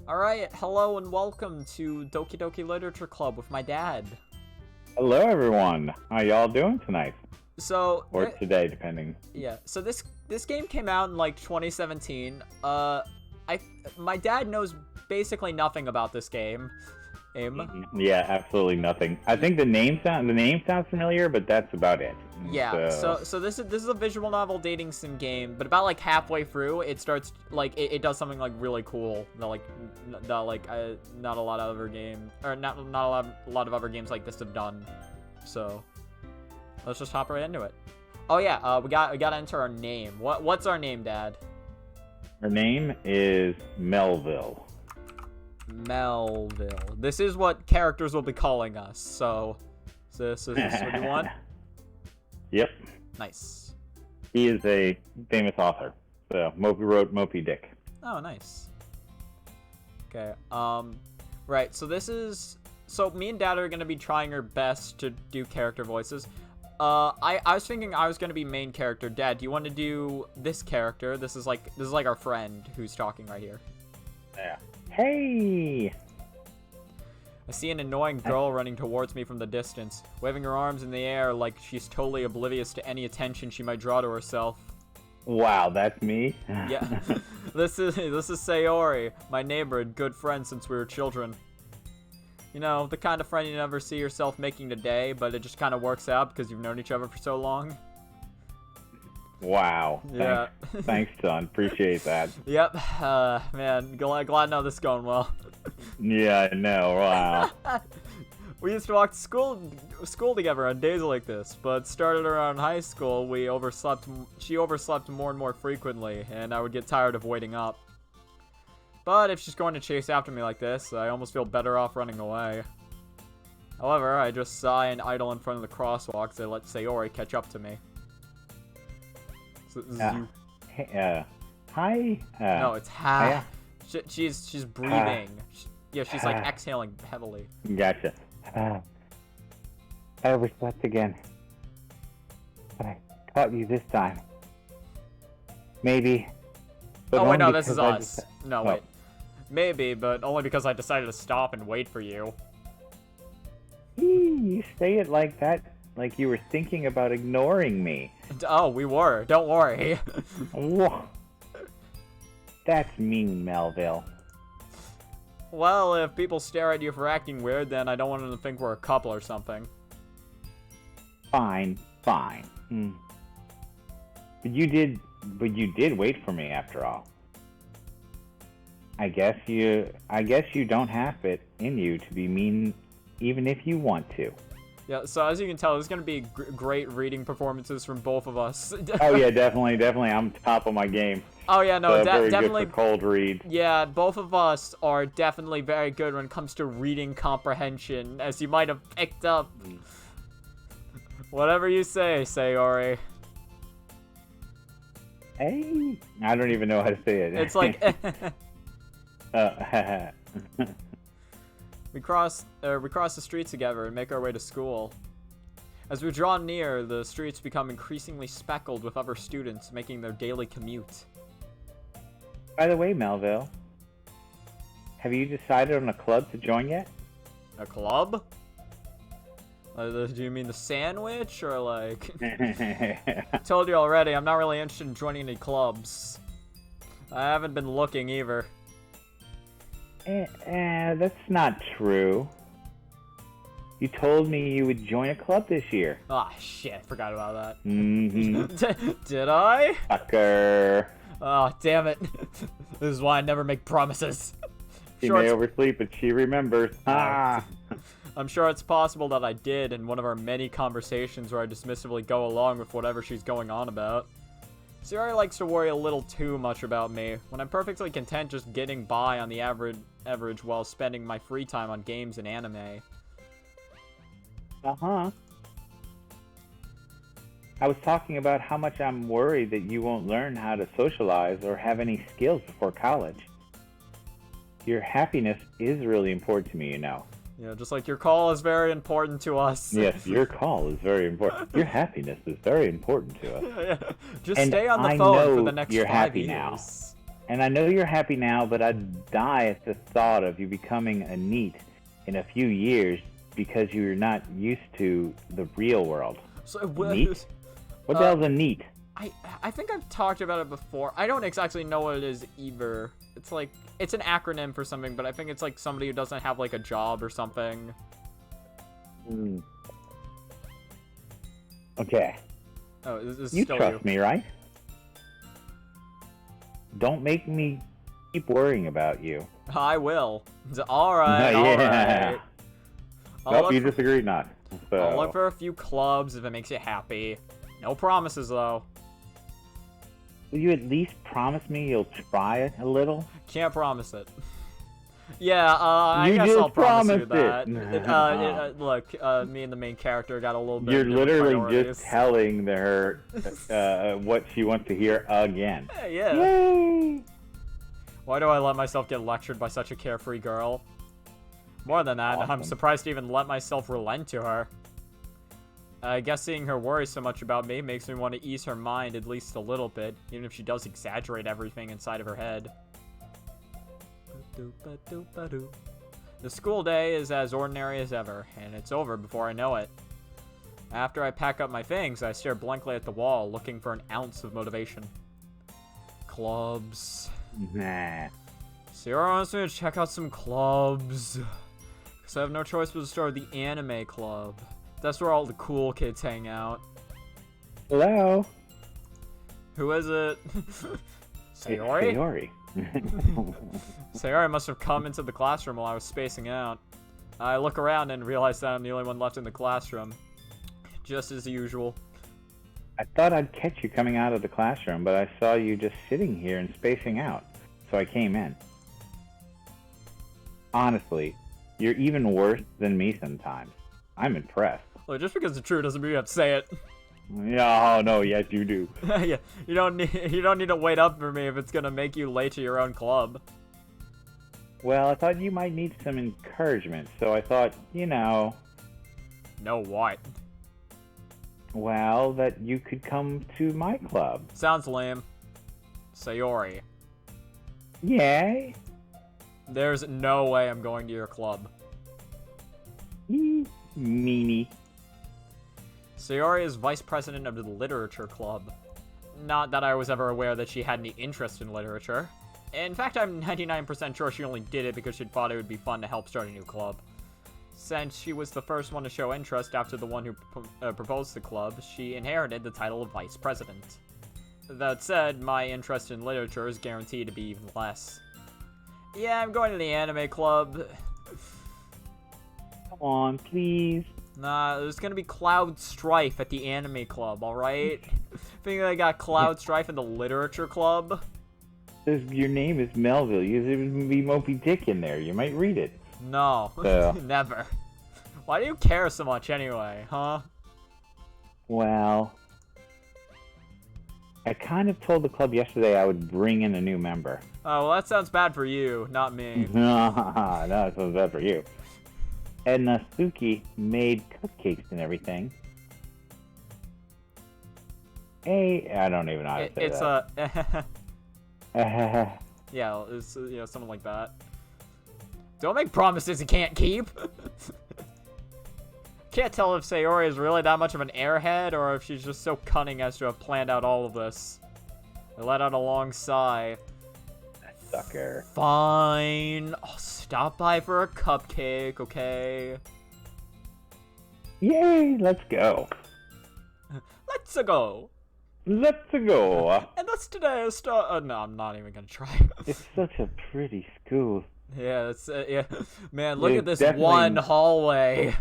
Alright, hello and welcome to Doki Literature Club with my dad. Hello, everyone. How y'all doing tonight? So Or today, depending. Yeah, so this game came out in like 2017. My dad knows basically nothing about this game. Yeah, absolutely nothing. I think the name sounds familiar, but that's about it. Yeah, so this is a visual novel dating sim game, but about like halfway through, it starts like it does something like really cool that not a lot of other games or not a lot of other games like this have done. So let's just hop right into it. Oh yeah, we gotta enter our name. What's our name, Dad? Her name is Melville. Melville. This is what characters will be calling us. So this is what you want? Yep. Nice. He is a famous author. So Moby wrote Moby Dick. Oh, nice. Okay. Right. So me and Dad are gonna be trying our best to do character voices. I was thinking I was gonna be main character. Dad, do you want to do this character? This is like our friend who's talking right here. Yeah. Hey. I see an annoying girl running towards me from the distance, waving her arms in the air like she's totally oblivious to any attention she might draw to herself. Wow, that's me? Yeah. This is Sayori, my neighbor and good friend since we were children. You know, the kind of friend you never see yourself making today, but it just kind of works out because you've known each other for so long. Wow. Yeah. Thanks, son. Appreciate that. Yep. Man, glad to know this is going well. Yeah, I know. Wow. We used to walk to school together on days like this, but started around high school, she overslept more and more frequently, and I would get tired of waiting up. But if she's going to chase after me like this, I almost feel better off running away. However, I just sigh and idle in front of the crosswalk to let Sayori catch up to me. So, Hey, hi. No, it's ha. Hiya. She's breathing. She's like exhaling heavily. Gotcha. I overslept again. But I caught you this time. Maybe. Oh wait, no, this is us. No, wait. Maybe, but only because I decided to stop and wait for you. You say it like that, like you were thinking about ignoring me. Oh, we were. Don't worry. Whoa. That's mean, Melville. Well, if people stare at you for acting weird, then I don't want them to think we're a couple or something. Fine. But you did wait for me after all. I guess you don't have it in you to be mean even if you want to. Yeah, so as you can tell, there's going to be great reading performances from both of us. Oh yeah, definitely. I'm top of my game. Oh yeah, no, So very definitely. good for cold read. Yeah, both of us are definitely very good when it comes to reading comprehension, as you might have picked up. Whatever you say, Sayori. Hey, I don't even know how to say it. It's like we cross the streets together and make our way to school. As we draw near, the streets become increasingly speckled with other students making their daily commute. By the way, Melville, have you decided on a club to join yet? A club? Do you mean the sandwich, or like... I told you already, I'm not really interested in joining any clubs. I haven't been looking either. That's not true. You told me you would join a club this year. Ah, shit, forgot about that. Mm-hmm. Did I? Fucker. Oh, damn it. This is why I never make promises. She may oversleep, but she remembers. I'm sure it's possible that I did in one of our many conversations where I dismissively go along with whatever she's going on about. Sayori likes to worry a little too much about me, when I'm perfectly content just getting by on the average while spending my free time on games and anime. Uh-huh. I was talking about how much I'm worried that you won't learn how to socialize or have any skills before college. Your happipiness is really important to me, you know. Yeah, just like your call is very important to us. Yes, your call is very important. Your happiness is very important to us. Yeah. Just stay on the phone for the next 5 years. You're happy now. And I know you're happy now, but I'd die at the thought of you becoming a NEET in a few years because you're not used to the real world. So, NEET? What the hell's a NEET? I think I've talked about it before. I don't exactly know what it is either. It's like, it's an acronym for something, but I think it's like somebody who doesn't have like a job or something. Okay. Oh, this is You still trust me, right? Don't make me keep worrying about you. I will. Alright, Yeah. alright. Nope, you disagreed not. So. I'll look for a few clubs if it makes you happy. No promises, though. Will you at least promise me you'll try it a little? Can't promise it. Yeah, I You guess just I'll promise you promised that. it. Look, me and the main character got a little bit You're different literally priorities. just telling her what she wants to hear again. Yeah. Yay! Why do I let myself get lectured by such a carefree girl? More than that, I'm Awesome. surprised to even let myself relent to her. I guess seeing her worry so much about me makes me want to ease her mind at least a little bit, even if she does exaggerate everything inside of her head. The school day is as ordinary as ever, and it's over before I know it. After I pack up my things, I stare blankly at the wall, looking for an ounce of motivation. Clubs. Nah. Sierra wants me to check out some clubs. Because I have no choice but to start the anime club. That's where all the cool kids hang out. Hello? Who is it? Sayori? Sayori. Sayori must have come into the classroom while I was spacing out. I look around and realize that I'm the only one left in the classroom. Just as usual. I thought I'd catch you coming out of the classroom, but I saw you just sitting here and spacing out, so I came in. Honestly, you're even worse than me sometimes. I'm impressed. Look, just because it's true doesn't mean you have to say it. Oh, no, yes, you do. Yeah, you don't need to wait up for me if it's gonna make you late to your own club. Well, I thought you might need some encouragement, so I thought, you know... No what? Well, that you could come to my club. Sounds lame. Sayori. Yay? There's no way I'm going to your club. Meanie. Sayori is vice president of the literature club. Not that I was ever aware that she had any interest in literature. In fact, I'm 99% sure she only did it because she thought it would be fun to help start a new club. Since she was the first one to show interest after the one who proposed the club, she inherited the title of vice president. That said, my interest in literature is guaranteed to be even less. Yeah, I'm going to the anime club. Come on, please. Nah, there's gonna be Cloud Strife at the anime club, alright? Think I got Cloud Strife in the literature club? Your name is Melville. You should be Moby Dick in there. You might read it. No, So. never. Why do you care so much anyway, huh? Well, I kind of told the club yesterday I would bring in a new member. Oh, well that sounds bad for you, not me. No, it sounds bad for you. And Suki made cupcakes and everything. Hey, I don't even know how to say It's that. yeah, it's something like that. Don't make promises you can't keep. Can't tell if Sayori is really that much of an airhead or if she's just so cunning as to have planned out all of this. I let out a long sigh. Sucker. Fine. I'll stop by for a cupcake, okay? Yay, let's go. Let's go. Let's go. And that's today's start. No, I'm not even gonna try. It's such a pretty school. Yeah, that's yeah. Man, look It's at this definitely- one hallway.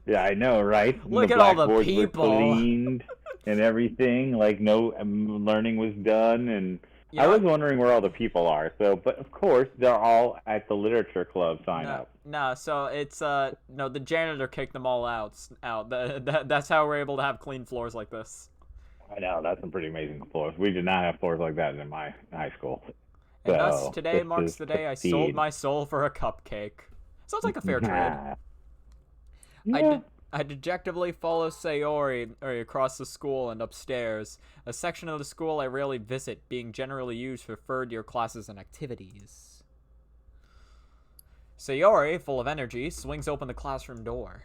Yeah, I know, right? Look at all the blackboards were people. cleaned and everything. Like no learning was done, and Yeah. I was wondering where all the people are. So, but of course, they're all at the literature club sign up. No, so it's no, the janitor kicked them all out. That's how we're able to have clean floors like this. I know, that's some pretty amazing floors. We did not have floors like that in my high school. And So, thus, today this marks is the day I succeed. sold my soul for a cupcake. Sounds like a fair trade. Yeah. I dejectedly follow Sayori across the school and upstairs, a section of the school I rarely visit, being generally used for third-year classes and activities. Sayori, full of energy, swings open the classroom door.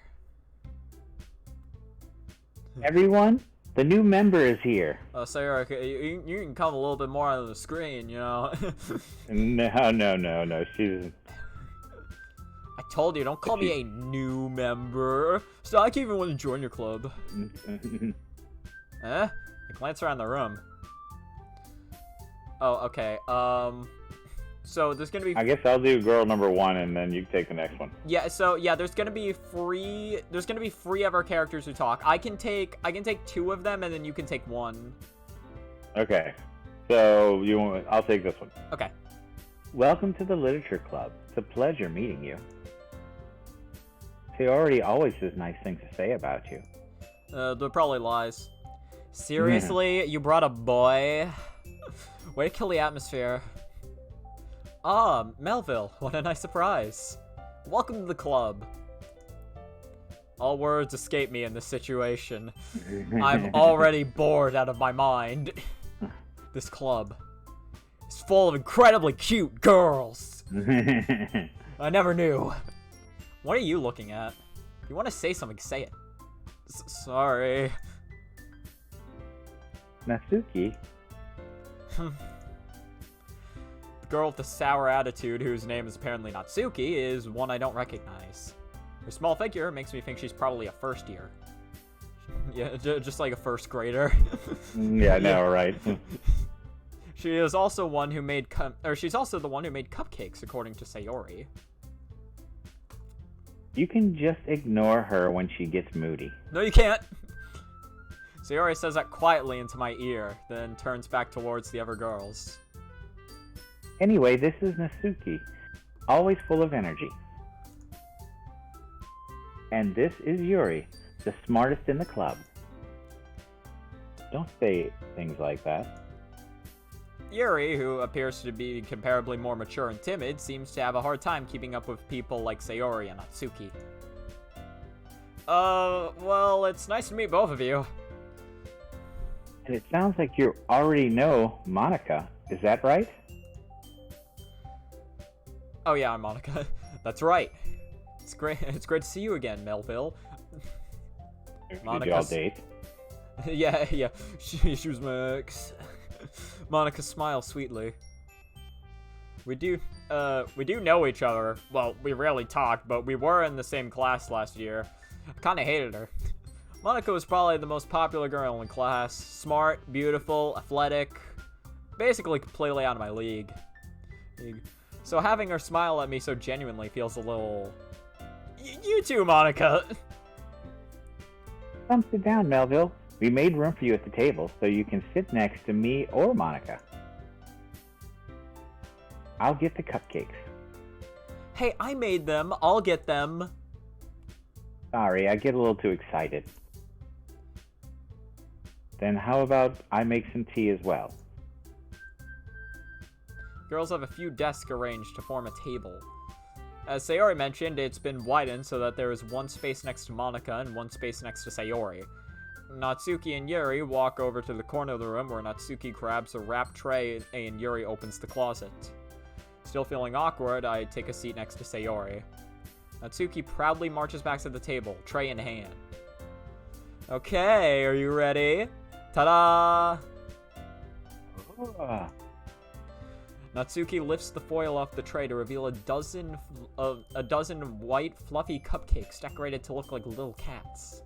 Everyone, the new member is here. Sayori, you can come a little bit more on the screen, you know? No. She's... I told you, don't call me a new member. So I can't even want to join your club. I glance around the room. Oh, okay. So there's gonna be... I guess I'll do girl number 1, and then you take the next one. Yeah, so, yeah, there's gonna be three of our characters who talk. I can take 2 of them, and then you can take 1. Okay. So, I'll take this one. Okay. Welcome to the Literature Club. It's a pleasure meeting you. Sayori always has nice things to say about you. They're probably lies. Seriously? You brought a boy? Way to kill the atmosphere. Ah, Melville, what a nice surprise. Welcome to the club. All words escape me in this situation. I'm already bored out of my mind. This club is full of incredibly cute girls. I never knew. What are you looking at? If you want to say something, say it. Sorry. Natsuki? The girl with the sour attitude, whose name is apparently Natsuki, is one I don't recognize. Her small figure makes me think she's probably a first year. Yeah, just like a first grader. Yeah, I know, right? She is also one who made she's also the one who made cupcakes, according to Sayori. You can just ignore her when she gets moody. No, you can't. Sayori says that quietly into my ear, then turns back towards the other girls. Anyway, this is Natsuki, always full of energy. And this is Yuri, the smartest in the club. Don't say things like that. Yuri, who appears to be comparably more mature and timid, seems to have a hard time keeping up with people like Sayori and Natsuki. Well, it's nice to meet both of you. And it sounds like you already know Monica, is that right? Oh yeah, I'm Monica. That's right. It's great to see you again, Melville. Did y'all date? Yeah, she was my ex. Monica smiles sweetly. We do know each other. Well, we rarely talk, but we were in the same class last year. I kinda hated her. Monica was probably the most popular girl in class. Smart, beautiful, athletic. Basically completely out of my league. So having her smile at me so genuinely feels a little... You too, Monica! Come sit down, Melville. We made room for you at the table, so you can sit next to me or Monica. I'll get the cupcakes. Hey, I made them. I'll get them. Sorry, I get a little too excited. Then how about I make some tea as well? Girls have a few desks arranged to form a table. As Sayori mentioned, it's been widened so that there is one space next to Monica and one space next to Sayori. Natsuki and Yuri walk over to the corner of the room where Natsuki grabs a wrap tray and Yuri opens the closet. Still feeling awkward, I take a seat next to Sayori. Natsuki proudly marches back to the table, tray in hand. Okay, are you ready? Ta-da! Oh. Natsuki lifts the foil off the tray to reveal a dozen white, fluffy cupcakes decorated to look like little cats.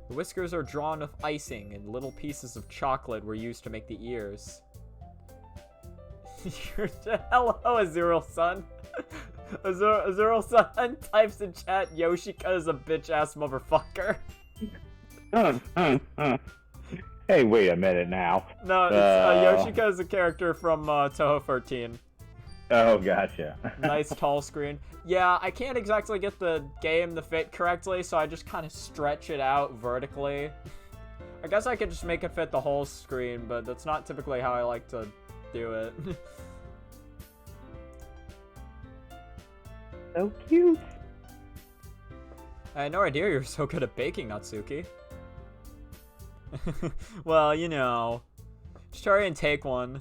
The whiskers are drawn with icing, and little pieces of chocolate were used to make the ears. Hello, Azuro-san. Azuro-san types in chat, Yoshika is a bitch-ass motherfucker. Hey, wait a minute now. No, it's, Yoshika is a character from Toho 13. Oh, gotcha. Nice tall screen. Yeah, I can't exactly get the game to fit correctly, so I just kind of stretch it out vertically. I guess I could just make it fit the whole screen, but that's not typically how I like to do it. So cute. I had no idea you were so good at baking, Natsuki. Well, you know. Just hurry and take one.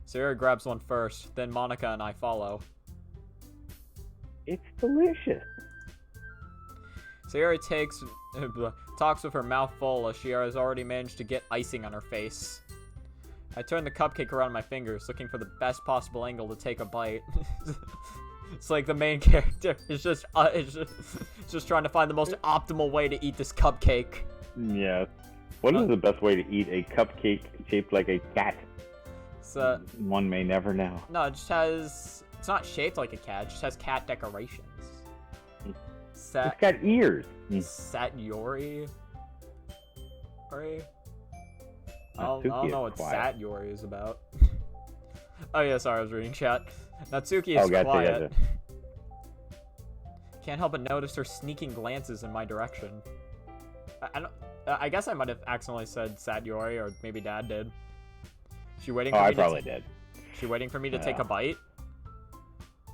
Sayori grabs one first, then Monica and I follow. It's delicious. Sayori talks with her mouth full as she has already managed to get icing on her face. I turn the cupcake around my fingers, looking for the best possible angle to take a bite. It's like the main character is just trying to find the most optimal way to eat this cupcake. Yeah. What is the best way to eat a cupcake shaped like a cat? One may never know. No, it just has... It's not shaped like a cat. It just has cat decorations. It's got ears. Satyori? I don't know what Satyori is about. Oh yeah, sorry, I was reading chat. Natsuki is quiet. Gotcha. Can't help but notice her sneaking glances in my direction. I guess I might have accidentally said Satyori, or maybe Dad did. She waiting for me I probably did. She waiting for me to take a bite?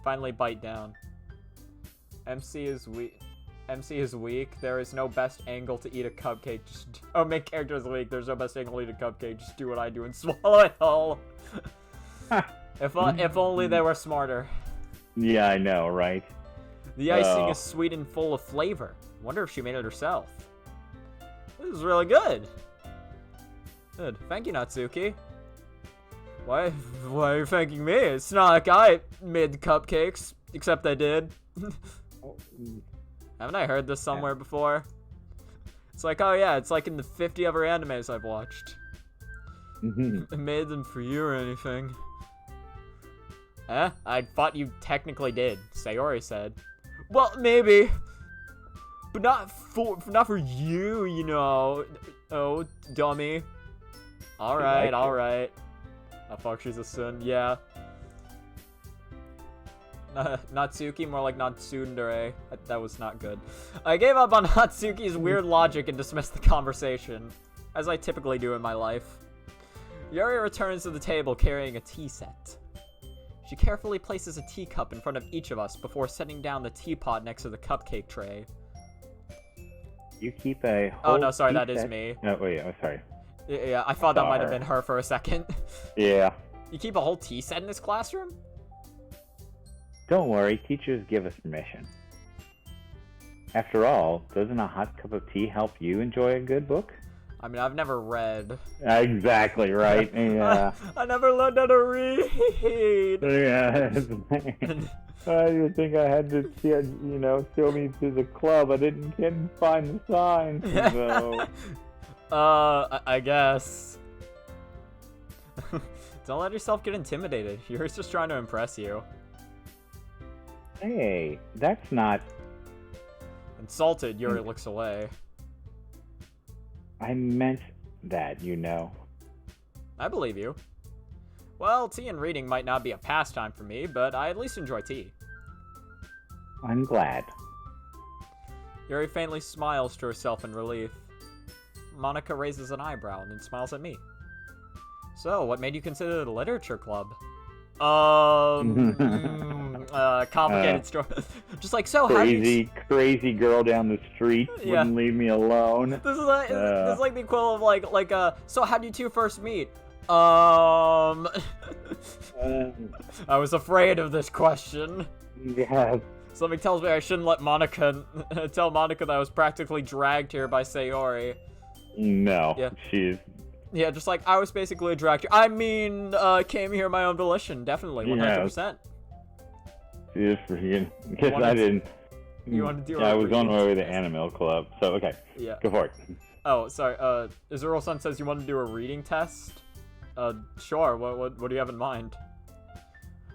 Finally bite down. MC is weak. There is no best angle to eat a cupcake. Main character is weak. There's no best angle to eat a cupcake. Just do what I do and swallow it whole. If only they were smarter. Yeah, I know, right? The icing is sweet and full of flavor. Wonder if she made it herself. This is really good. Good. Thank you, Natsuki. Why are you thanking me? It's not like I made the cupcakes. Except I did. Haven't I heard this somewhere before? It's like, oh yeah, it's like in the 50 other animes I've watched. I made them for you or anything. I thought you technically did, Sayori said. Well, maybe. But not for you, you know. Oh, dummy. Alright. Oh fuck, she's a sin. Yeah. Natsuki, more like Natsundere. That was not good. I gave up on Natsuki's weird logic and dismissed the conversation, as I typically do in my life. Yuri returns to the table carrying a tea set. She carefully places a teacup in front of each of us before setting down the teapot next to the cupcake tray. You keep a whole Oh no, sorry, that set? is me. Oh wait, I'm sorry. Yeah, I thought that might have been her for a second. Yeah. You keep a whole tea set in this classroom? Don't worry, teachers give us permission. After all, doesn't a hot cup of tea help you enjoy a good book? I mean, I've never read. Exactly, right? Yeah. I never learned how to read. Yeah. I didn't think I had to, show me to the club. I couldn't find the sign. So. I guess. Don't let yourself get intimidated. Yuri's just trying to impress you. Hey, that's not... Insulted, Yuri looks away. I meant that, you know. I believe you. Well, tea and reading might not be a pastime for me, but I at least enjoy tea. I'm glad. Yuri faintly smiles to herself in relief. Monica raises an eyebrow and then smiles at me. So, what made you consider the literature club? Complicated story. Just like, so crazy girl down the street wouldn't leave me alone. This is like the equivalent of so how did you two first meet? I was afraid of this question. Yeah. Something tells me I shouldn't let tell Monica that I was practically dragged here by Sayori. No, yeah. She's... Yeah, just like, I was basically dragged here. I mean, came here of my own volition, definitely, 100%. She's freaking... Because I didn't... You want to do I was on my way to Animal Club, so okay. Yeah. Go for it. Oh, sorry, Izuru-san says you want to do a reading test? Sure, what do you have in mind?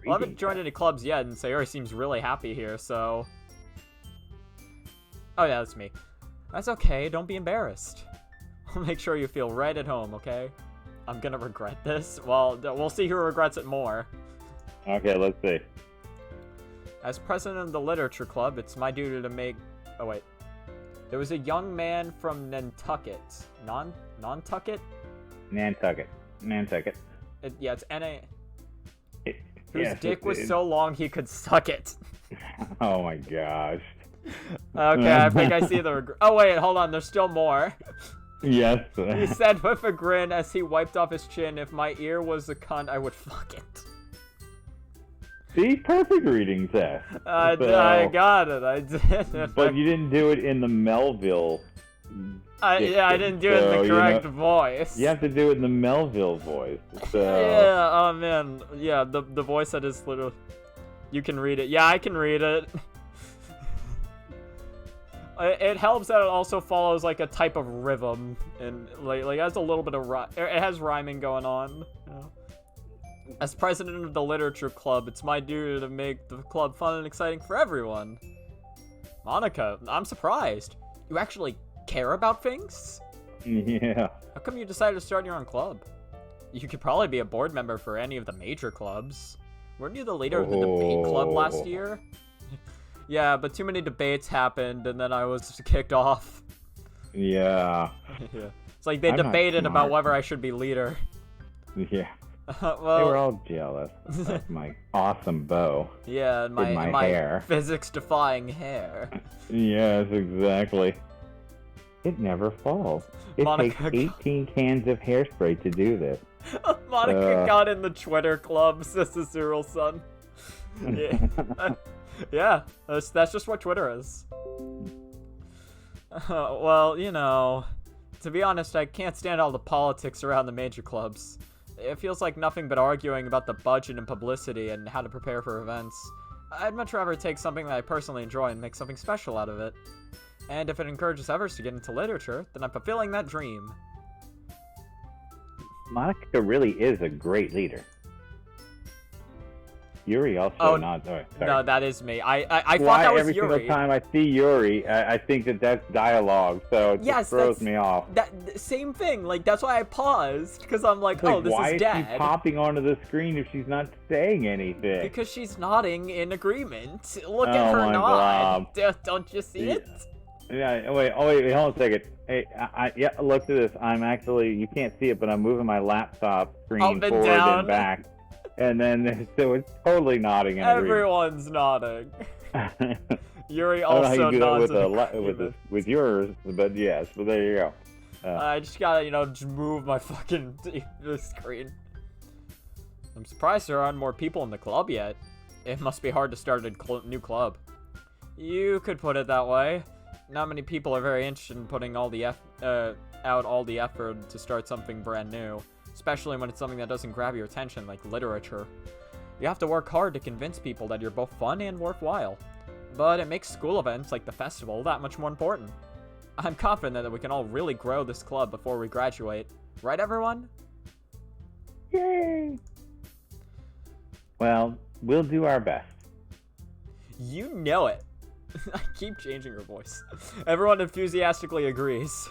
Well, I haven't joined any clubs yet, and Sayori seems really happy here, so... Oh yeah, that's me. That's okay, don't be embarrassed. I'll make sure you feel right at home, okay? I'm gonna regret this. Well, we'll see who regrets it more. Okay, let's see. As president of the literature club, it's my duty to make... Oh, wait. There was a young man from Nantucket. Nantucket? Nantucket. Yeah, it's N-A... Whose Yes, dick was so long he could suck it. Oh my gosh. Okay, I think I see the. Oh wait, hold on. There's still more. Yes. He said with a grin as he wiped off his chin, "If my ear was a cunt, I would fuck it." See, perfect reading, Seth. I got it. I did. But you didn't do it in the Melville. I didn't do it in the correct voice. You have to do it in the Melville voice. So. Yeah. Oh man. Yeah. The voice that is little. You can read it. Yeah, I can read it. It helps that it also follows like a type of rhythm and like it has a little bit of it has rhyming going on. You know? As president of the literature club, it's my duty to make the club fun and exciting for everyone. Monica, I'm surprised. You actually care about things? Yeah. How come you decided to start your own club? You could probably be a board member for any of the major clubs. Weren't you the leader of the debate club last year? Yeah, but too many debates happened, and then I was kicked off. Yeah. Yeah. It's like they debated about whether I should be leader. Yeah. Well, they were all jealous of my awesome bow. Yeah, and my hair. Physics-defying hair. Yes, exactly. It never falls. It Monica takes 18 cans of hairspray to do this. Monica got in the Twitter club, Sister Cyril son. Yeah. Yeah, that's just what Twitter is. Well, you know, to be honest, I can't stand all the politics around the major clubs. It feels like nothing but arguing about the budget and publicity and how to prepare for events. I'd much rather take something that I personally enjoy and make something special out of it. And if it encourages others to get into literature, then I'm fulfilling that dream. Monica really is a great leader. Yuri also not. Oh, sorry. No, that is me. I thought that was every Yuri. single time I see Yuri, I think that's dialogue, so it just throws me off. That same thing. Like that's why I paused because I'm like, oh, this is Dad. Why is she popping onto the screen if she's not saying anything? Because she's nodding in agreement. Look at her nod. Don't you see it? Yeah. Wait. Hold on a second. Hey, yeah. Look at this. I'm actually. You can't see it, but I'm moving my laptop screen forward and back. And then, so it's totally nodding. Everyone's nodding. Yuri also nods. With yours, but yes, but there you go. I just gotta, just move my fucking screen. I'm surprised there aren't more people in the club yet. It must be hard to start a new club. You could put it that way. Not many people are very interested in putting all the out all the effort to start something brand new. Especially when it's something that doesn't grab your attention, like literature. You have to work hard to convince people that you're both fun and worthwhile. But it makes school events, like the festival, that much more important. I'm confident that we can all really grow this club before we graduate. Right, everyone? Yay! Well, we'll do our best. You know it. I keep changing her voice. Everyone enthusiastically agrees.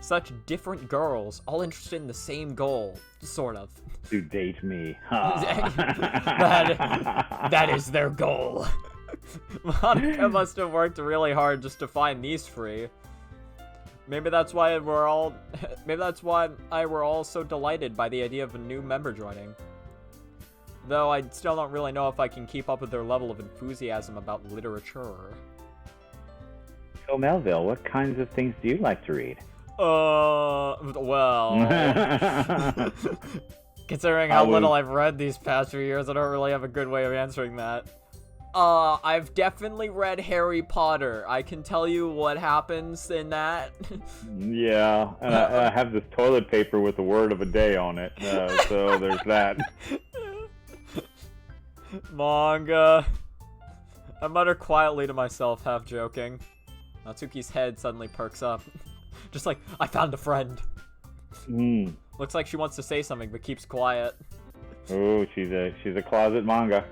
Such different girls, all interested in the same goal, sort of. To date me, huh? that is their goal. Monica must have worked really hard just to find these three. Maybe that's why we're all so delighted by the idea of a new member joining. Though I still don't really know if I can keep up with their level of enthusiasm about literature. So Melville, what kinds of things do you like to read? Well, considering how little I've read these past few years, I don't really have a good way of answering that. I've definitely read Harry Potter. I can tell you what happens in that. Yeah, and I have this toilet paper with the word of a day on it, so there's that. Manga. I mutter quietly to myself, half joking. Natsuki's head suddenly perks up. Just like, I found a friend. Looks like she wants to say something, but keeps quiet. Oh, she's a closet manga.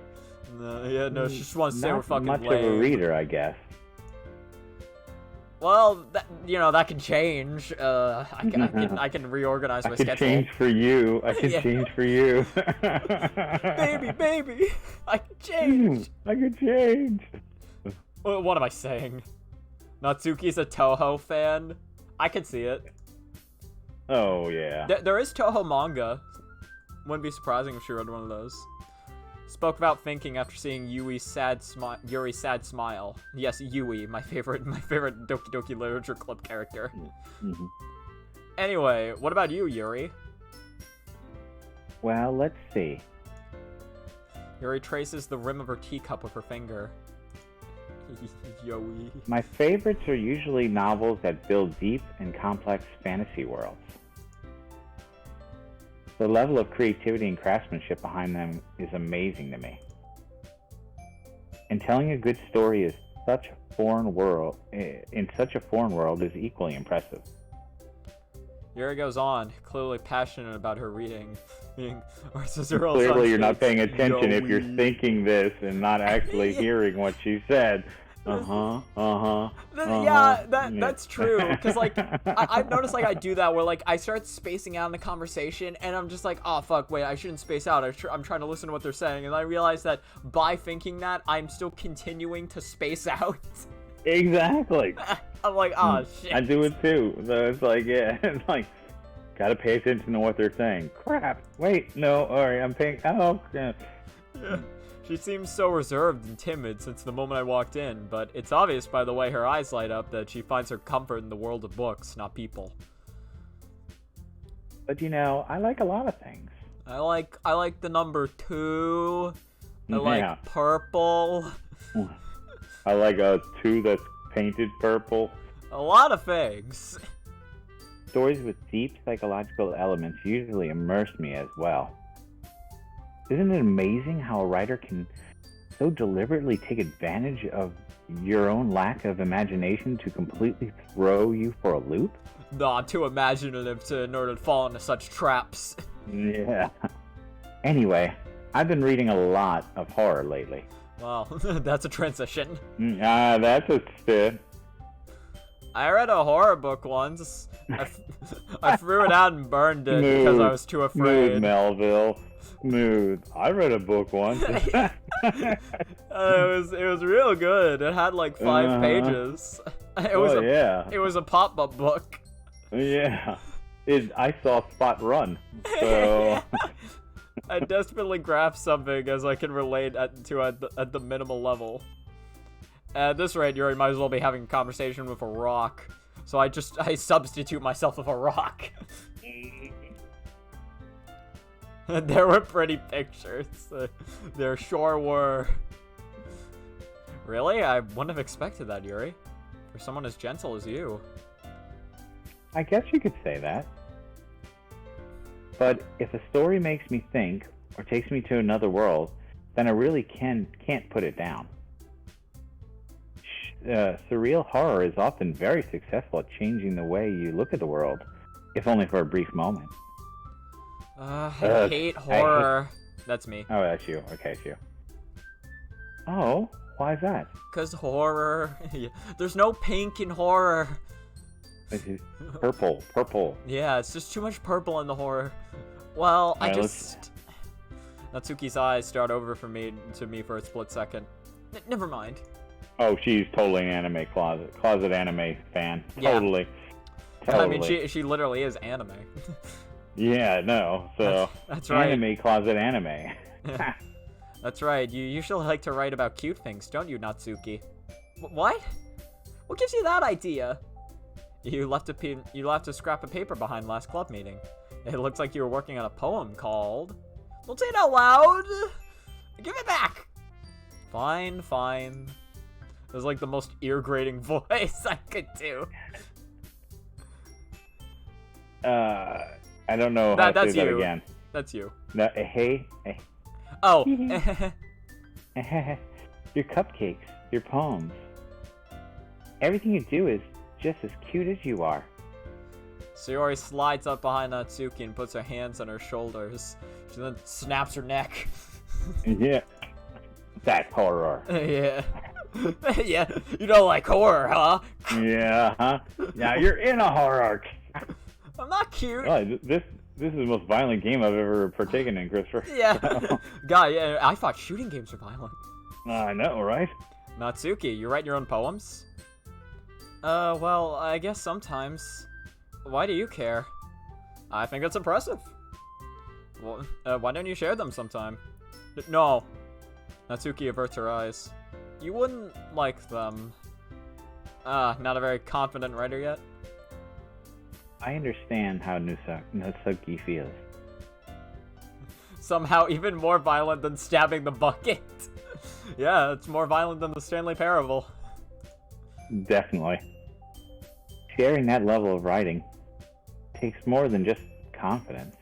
No, she just wants to say we're fucking much lame. of a reader, I guess. Well, that can change. I can reorganize my schedule. I can change for you. I can change for you. Baby, I can change. I can change. What am I saying? Natsuki's a Toho fan. I can see it. Oh, yeah. There is Toho manga. Wouldn't be surprising if she read one of those. spoke about thinking after seeing Yuri's sad smile. Yes, Yui, my favorite Doki Doki Literature Club character. Mm-hmm. Anyway, what about you, Yuri? Well, let's see. Yuri traces the rim of her teacup with her finger. Yoi. My favorites are usually novels that build deep and complex fantasy worlds. The level of creativity and craftsmanship behind them is amazing to me. And telling a good story in such a foreign world is equally impressive. Yuri goes on, clearly passionate about her reading. Clearly you're not paying attention if you're thinking this and not actually hearing what she said. Yeah, that's true. Because, like, I've noticed, like, I do that where, like, I start spacing out in the conversation, and I'm just like, oh, fuck, wait, I shouldn't space out. I'm trying to listen to what they're saying. And I realize that by thinking that, I'm still continuing to space out. Exactly. I'm like, oh, shit. I do it, too. So it's like, yeah, it's like, gotta pay attention to what they're saying. Crap. Wait, no, alright, I'm paying. Oh, yeah. She seems so reserved and timid since the moment I walked in, but it's obvious by the way her eyes light up that she finds her comfort in the world of books, not people. But you know, I like a lot of things. I like the number 2. I like purple. I like a 2 that's painted purple. A lot of things. Stories with deep psychological elements usually immerse me as well. Isn't it amazing how a writer can so deliberately take advantage of your own lack of imagination to completely throw you for a loop? Nah, too imaginative in order to fall into such traps. Yeah. Anyway, I've been reading a lot of horror lately. Wow, that's a transition. That's a spit. I read a horror book once. I threw it out and burned it because I was too afraid. Smooth, Melville. Smooth. I read a book once. It was real good. It had like 5 pages. It was a pop-up book. Yeah. I saw Spot run. So I desperately grasped something as I can relate at the minimal level. At this rate, you might as well be having a conversation with a rock. So I substitute myself with a rock. There were pretty pictures. There sure were. Really? I wouldn't have expected that, Yuri. For someone as gentle as you. I guess you could say that. But if a story makes me think, or takes me to another world, then I really can't put it down. Surreal horror is often very successful at changing the way you look at the world, if only for a brief moment. I hate horror. That's me. Oh, that's you. Okay, it's you. Oh, why is that? 'Cause horror. There's no pink in horror. This is purple. Yeah, it's just too much purple in the horror. Well, Natsuki's eyes start over to me for a split second. Never mind. Oh, she's totally an anime closet anime fan. Yeah. Totally. I mean, she literally is anime. Yeah, no. So that's right. Anime closet anime. That's right. You usually like to write about cute things, don't you, Natsuki? What? What gives you that idea? You left a scrap of paper behind last club meeting. It looks like you were working on a poem called... Don't say it out loud! Give it back! Fine. It was like the most ear-grating voice I could do. I don't know how to say that again. That's you. No, hey. Oh. Your cupcakes, your poems. Everything you do is just as cute as you are. Sayori slides up behind Natsuki and puts her hands on her shoulders. She then snaps her neck. Yeah. That's horror. Yeah. Yeah, you don't like horror, huh? Yeah, huh? Now you're in a horror. I'm not cute. Oh, this is the most violent game I've ever partaken in, Christopher. Yeah. God, yeah, I thought shooting games were violent. I know, right? Natsuki, you write your own poems? Well, I guess sometimes. Why do you care? I think it's impressive. Well, why don't you share them sometime? No. Natsuki averts her eyes. You wouldn't like them. Not a very confident writer yet? I understand how Natsuki feels. Somehow even more violent than stabbing the bucket. Yeah, it's more violent than the Stanley Parable. Definitely. Sharing that level of writing takes more than just confidence.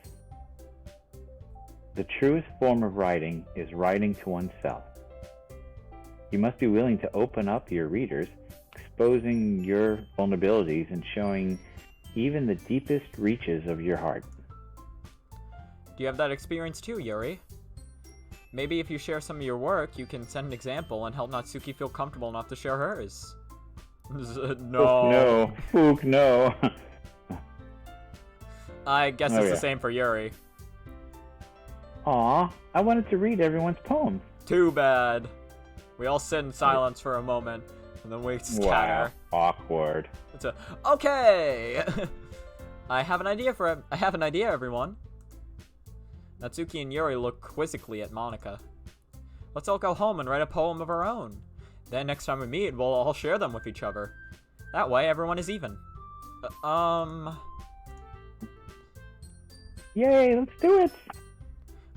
The truest form of writing is writing to oneself. You must be willing to open up your readers, exposing your vulnerabilities and showing even the deepest reaches of your heart. Do you have that experience too, Yuri? Maybe if you share some of your work, you can set an example and help Natsuki feel comfortable enough to share hers. No. Fook, no. I guess it's the same for Yuri. Aw, I wanted to read everyone's poems. Too bad. We all sit in silence for a moment, and then we scatter. Wow, awkward. It's okay! I have an idea, everyone. Natsuki and Yuri look quizzically at Monika. Let's all go home and write a poem of our own. Then next time we meet, we'll all share them with each other. That way, everyone is even. Yay, let's do it!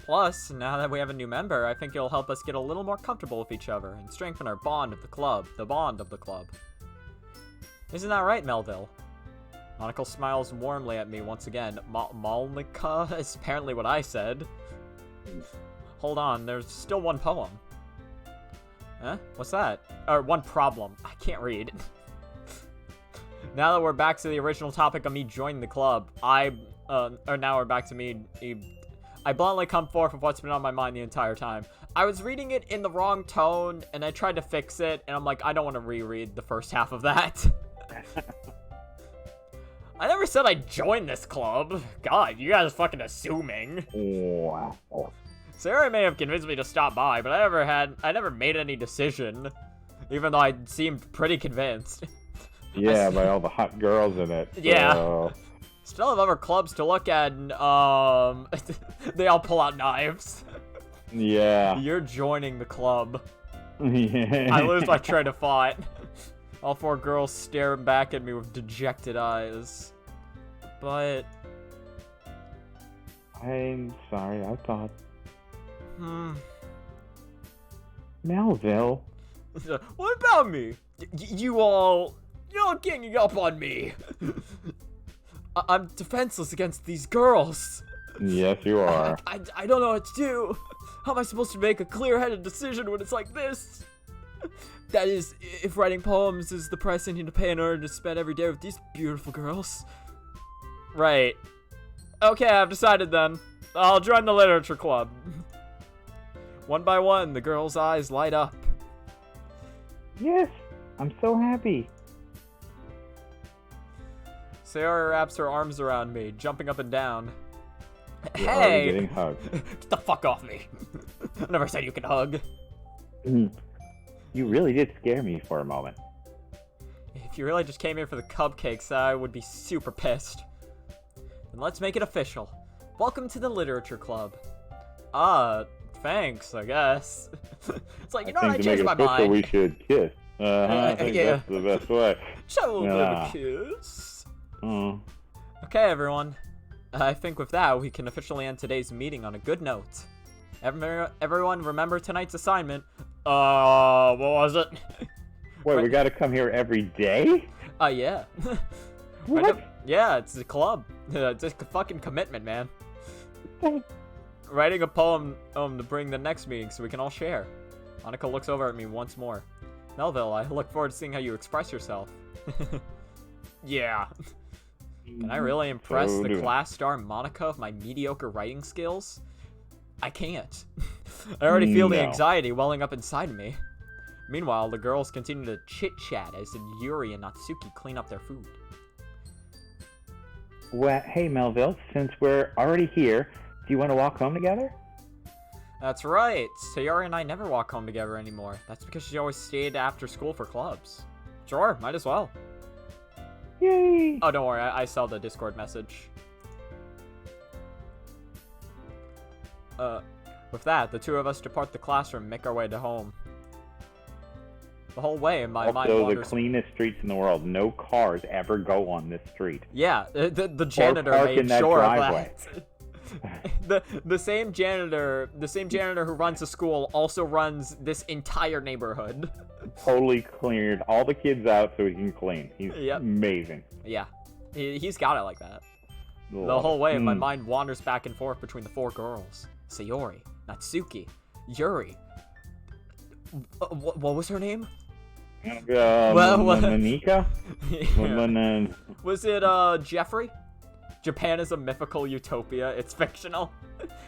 Plus, now that we have a new member, I think it'll help us get a little more comfortable with each other and strengthen our bond of the club. Isn't that right, Melville? Monica smiles warmly at me once again. Malnika is apparently what I said. Hold on, there's still one poem. Huh? What's that? Or one problem. I can't read. Now that we're back to the original topic of me joining the club, now we're back to me. I bluntly come forth with what's been on my mind the entire time. I was reading it in the wrong tone, and I tried to fix it, and I'm like, I don't want to reread the first half of that. I never said I joined this club. God, you guys are fucking assuming. Wow. Sarah may have convinced me to stop by, but I never made any decision, even though I seemed pretty convinced. Yeah, by all the hot girls in it. Yeah. So. Still have other clubs to look at, and, they all pull out knives. Yeah. You're joining the club. Yeah. I lose my train of thought. All four girls stare back at me with dejected eyes. But... I'm sorry, I thought... Melville. What about me? You're all ganging up on me. I'm defenseless against these girls. Yes, you are. I don't know what to do. How am I supposed to make a clear-headed decision when it's like this? That is, if writing poems is the price I need to pay in order to spend every day with these beautiful girls. Right. Okay, I've decided then. I'll join the literature club. One by one, the girls' eyes light up. Yes, I'm so happy. Sarah wraps her arms around me, jumping up and down. You're Hey! getting hugged. Get the fuck off me. I never said you could hug. You really did scare me for a moment. If you really just came here for the cupcakes, I would be super pissed. Then let's make it official. Welcome to the literature club. Thanks, I guess. It's like, I changed my mind. We should kiss. I think yeah. That's the best way. Shall we have a kiss? Okay, everyone. I think with that, we can officially end today's meeting on a good note. Everyone, remember tonight's assignment. What was it? Wait, we gotta come here every day? Yeah. What? Yeah, it's a club. It's a fucking commitment, man. Writing a poem to bring the next meeting so we can all share. Monica looks over at me once more. Melville, I look forward to seeing how you express yourself. Yeah. Can I really impress the class star Monica with my mediocre writing skills? I can't. I already feel the anxiety welling up inside of me. Meanwhile, the girls continue to chit-chat as Yuri and Natsuki clean up their food. Well, hey Melville, since we're already here, do you want to walk home together? That's right. Sayori and I never walk home together anymore. That's because she always stayed after school for clubs. Sure, might as well. Yay! Oh, don't worry. I saw the Discord message. With that, the two of us depart the classroom and make our way to home. The whole way, my mind Also, wanders. the cleanest streets in the world. No cars ever go on this street. Yeah, the janitor park made in that sure driveway. of that. the same janitor who runs the school also runs this entire neighborhood. Totally cleared all the kids out so he can clean. He's amazing. Yeah, he's got it like that. The Love whole it. way, my mind wanders back and forth between the four girls: Sayori, Natsuki, Yuri. What was her name? Monika? Yeah. Was it Jeffrey? Japan is a mythical utopia. It's fictional.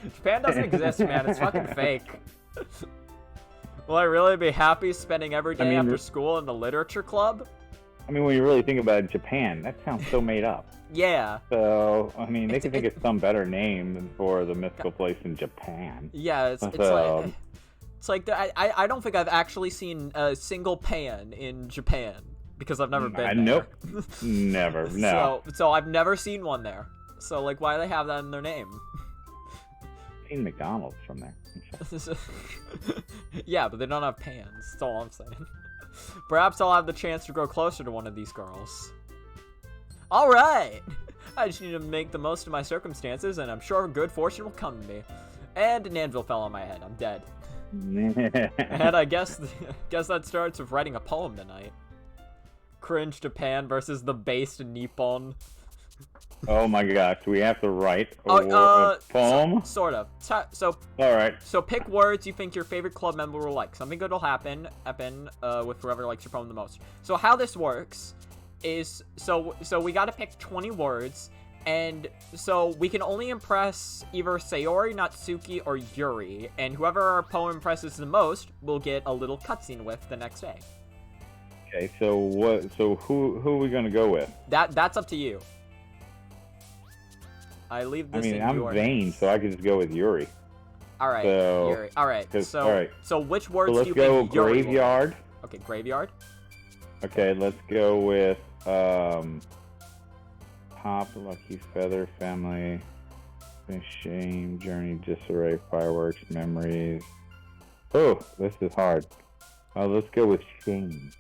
Japan doesn't exist, man. It's fucking fake. Will I really be happy spending every day after school in the literature club? I mean, when you really think about it, Japan, that sounds so made up. Yeah. So, I mean, they could think of some better name for the mythical place in Japan. Yeah, it's like I don't think I've actually seen a single pan in Japan because I've never been there. Nope. Never. No. So I've never seen one there. So like, why do they have that in their name? Seen McDonald's from there. Yeah, but they don't have pans. That's all I'm saying. Perhaps I'll have the chance to grow closer to one of these girls. All right. I just need to make the most of my circumstances, and I'm sure good fortune will come to me. And an anvil fell on my head. I'm dead. And I guess that starts with writing a poem tonight. Cringe Japan versus the based Nippon. Oh my gosh, we have to write a poem? Sort of. So alright. So pick words you think your favorite club member will like. Something good will happen with whoever likes your poem the most. So how this works is, so we gotta pick 20 words, and so we can only impress either Sayori, Natsuki, or Yuri, and whoever our poem impresses the most will get a little cutscene with the next day. Okay, so who are we gonna go with? That's up to you. I leave this in your I'm vain, hands. so I could just go with Yuri. All right, so, Yuri. All right. So which words so do you think let's go Yuri graveyard. will... Okay, graveyard. Okay, let's go with Pop, Lucky Feather, Family, Shame, Journey, Disarray, Fireworks, Memories. Oh, this is hard. Let's go with Shame.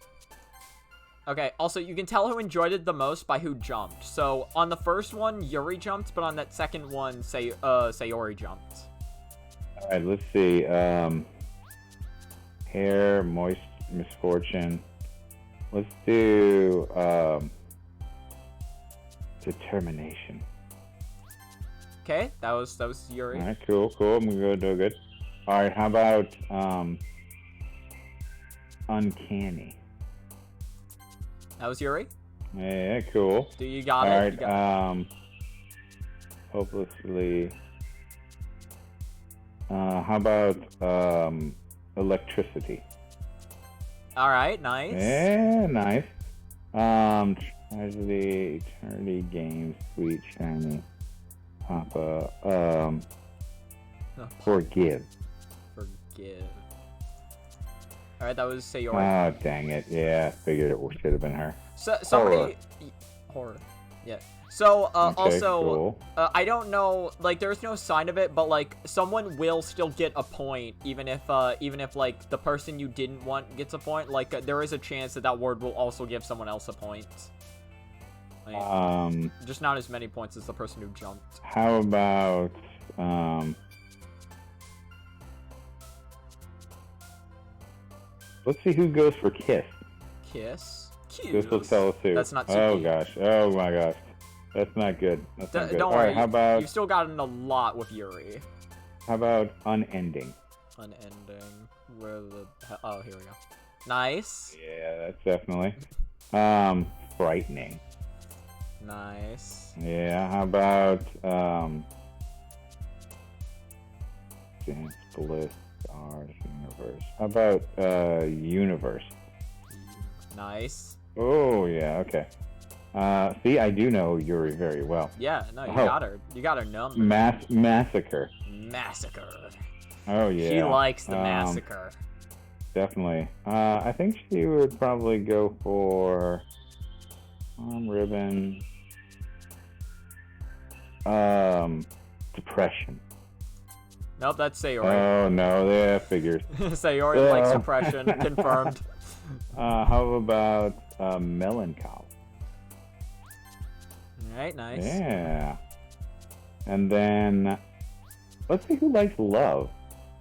Okay, also, you can tell who enjoyed it the most by who jumped. So, on the first one, Yuri jumped, but on that second one, Sayori jumped. Alright, let's see. Hair, Moist, Misfortune. Let's do, Determination. Okay, that was Yuri. Alright, cool. I'm gonna do good. Alright, how about, Uncanny? That was Yuri. Yeah, cool. Do you got it? Alright, Hopelessly. How about, Electricity? Alright, nice. Yeah, nice. Tragedy, Eternity, Games, Sweet, Shiny, Papa, Forgive. Forgive. Alright, that was Sayori. Oh, dang it. Yeah, figured it should have been her. So, somebody... Horror. Yeah. So, Okay, also, cool. I don't know, like, there's no sign of it, but, like, someone will still get a point, even if, like, the person you didn't want gets a point. Like, there is a chance that that word will also give someone else a point. Like, just not as many points as the person who jumped. How about, let's see who goes for Kiss. Kiss? This will tell us who. That's not Oh, Tsuki. gosh. Oh, my gosh. That's not good. That's not good. Don't All worry, right, how about... you still gotten a lot with Yuri. How about Unending? Unending. Where the hell? Oh, here we go. Nice. Yeah, that's definitely. Frightening. Nice. Yeah, how about, Dance, Bliss, Stars, Universe. How about, Universe? Nice. Oh, yeah, okay. See, I do know Yuri very well. Yeah, no, you got her. You got her number. Massacre. Massacre. Oh, yeah. She likes the massacre. Definitely. I think she would probably go for ribbon. Depression. Nope, that's Sayori. Oh no, yeah, figures. Sayori likes depression. Confirmed. How about melancholy? Alright, nice. Yeah. And then let's see who likes love.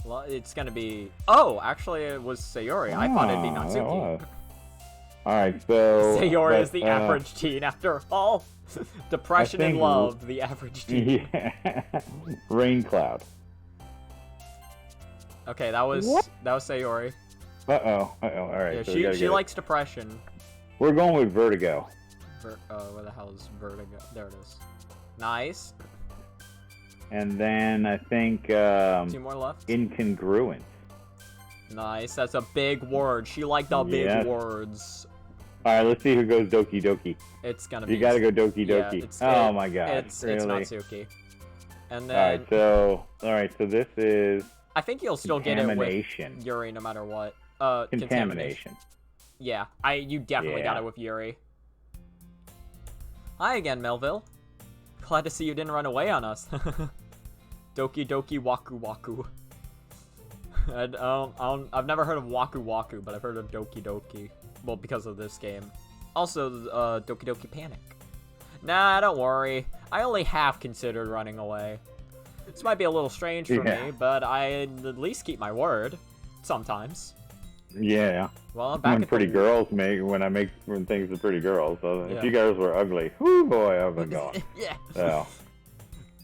Well, it's gonna be. Oh, actually, it was Sayori. I thought it'd be Natsuki. Alright, so. Sayori is the average teen after all. Depression and love, the average teen. Yeah. Rain cloud. Okay, that was Sayori. Alright. Yeah, so she likes depression. We're going with vertigo. Where the hell is vertigo? There it is. Nice. And then I think 2 more left. incongruent. Nice. That's a big word. She liked the big words. Alright, let's see who goes Doki Doki. It's gonna be. You gotta go Doki Doki. Yeah, oh my god. It's really? Natsuki. And then. Alright, so this is. I think you'll still get it with Yuri no matter what. Contamination. Yeah, you definitely got it with Yuri. Hi again, Melville. Glad to see you didn't run away on us. Doki Doki Waku Waku. I've never heard of Waku Waku, but I've heard of Doki Doki. Well, because of this game. Also, Doki Doki Panic. Nah, don't worry. I only half considered running away. This might be a little strange for me, but I at least keep my word. Sometimes. Yeah. Well, I'm back when at pretty girls when things are pretty girls. So yeah. If you guys were ugly, whoo boy, I've been gone. Yeah. So.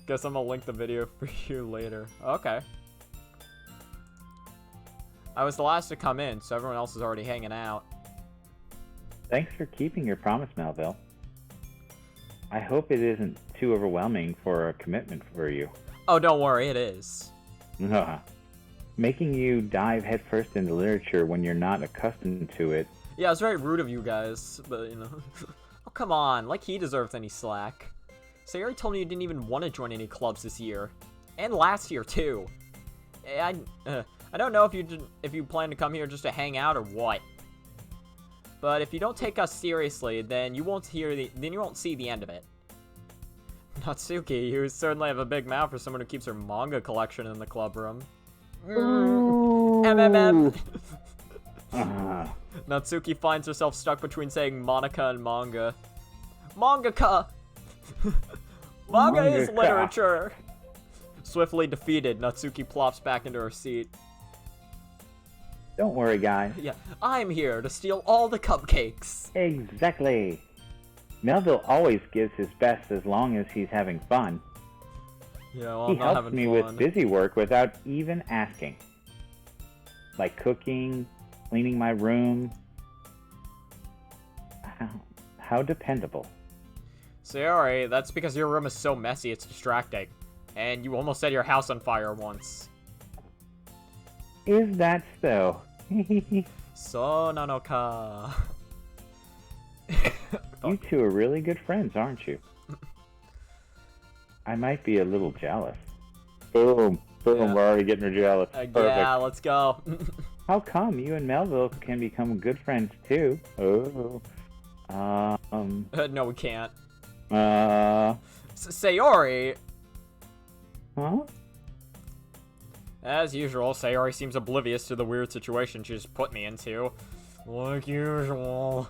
Guess I'm gonna link the video for you later. Okay. I was the last to come in, so everyone else is already hanging out. Thanks for keeping your promise, Melville. I hope it isn't too overwhelming for a commitment for you. Oh, don't worry, it is. Making you dive headfirst into literature when you're not accustomed to it. Yeah, it's very rude of you guys, but you know. Oh, come on, like he deserves any slack. Sayori told me you didn't even want to join any clubs this year, and last year too. I don't know if you plan to come here just to hang out or what. But if you don't take us seriously, then you won't see the end of it. Natsuki, you certainly have a big mouth for someone who keeps her manga collection in the club room. MMM. Natsuki finds herself stuck between saying Monica and manga. Mangaka! Manga is literature! Swiftly defeated, Natsuki plops back into her seat. Don't worry, guys. Yeah, I'm here to steal all the cupcakes. Exactly. Melville always gives his best as long as he's having fun. Yeah, well, he I'm not helps having me fun. with busy work without even asking. Like cooking, cleaning my room. How dependable. Sayori, that's because your room is so messy it's distracting. And you almost set your house on fire once. Is that so? So nanoka. You two are really good friends, aren't you? I might be a little jealous. Boom. Boom, Yeah. We're already getting her jealous. Perfect. Yeah, let's go. How come you and Melville can become good friends too? Oh. No, we can't. Huh? Sayori. As usual, Sayori seems oblivious to the weird situation she just put me into. Like usual.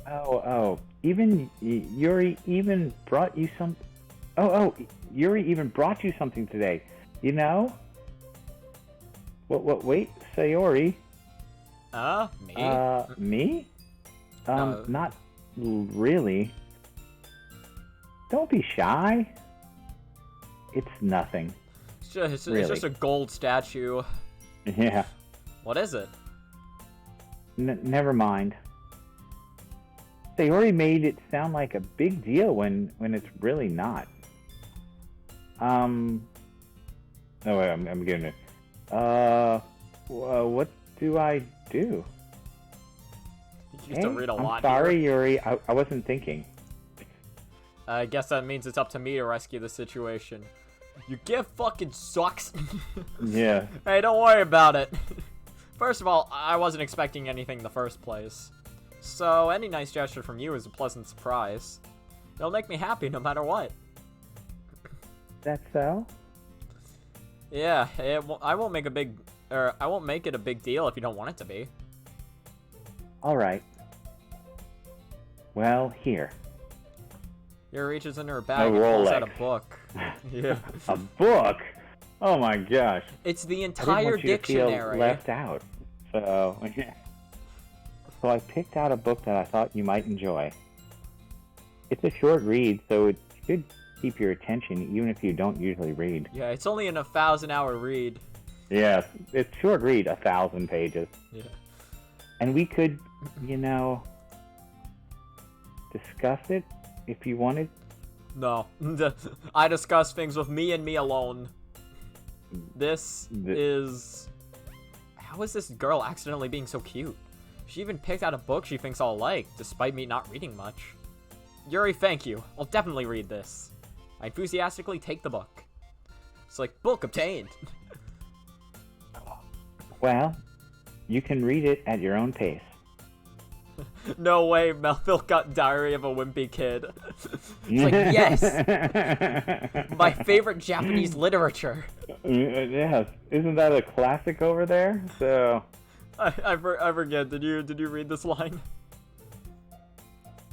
Oh. Even Yuri even brought you some. Yuri even brought you something today. You know? Wait, Sayori. Me? Me? Not really. Don't be shy. It's nothing. It's Really. just a gold statue. Yeah. What is it? Never mind. Sayori made it sound like a big deal when it's really not. Oh wait, I'm getting it. What do I do? You have to read a lot I'm sorry, here. Yuri. I wasn't thinking. I guess that means it's up to me to rescue the situation. You give fucking sucks. Yeah. Hey, don't worry about it. First of all, I wasn't expecting anything in the first place. So any nice gesture from you is a pleasant surprise. It'll make me happy no matter what. That's so? Yeah, I won't make it a big deal if you don't want it to be. All right. Well, here. Yuri reaches into her bag and pulls out a book. Yeah. A book? Oh my gosh. It's the I didn't entire want you to feel dictionary. left out. So, so I picked out a book that I thought you might enjoy. It's a short read, so it should keep your attention even if you don't usually read. Yeah, it's only an 1,000-hour read. Yes, it's short read, 1,000 pages. Yeah. And we could, discuss it if you wanted. No. I discuss things with me and me alone. This is... How is this girl accidentally being so cute? She even picked out a book she thinks I'll like, despite me not reading much. Yuri, thank you. I'll definitely read this. I enthusiastically take the book. It's like, book obtained. Well, you can read it at your own pace. No way, Melville got Diary of a Wimpy Kid. It's like, yes! My favorite Japanese literature. Yes, isn't that a classic over there? So... I forget, did you read this line?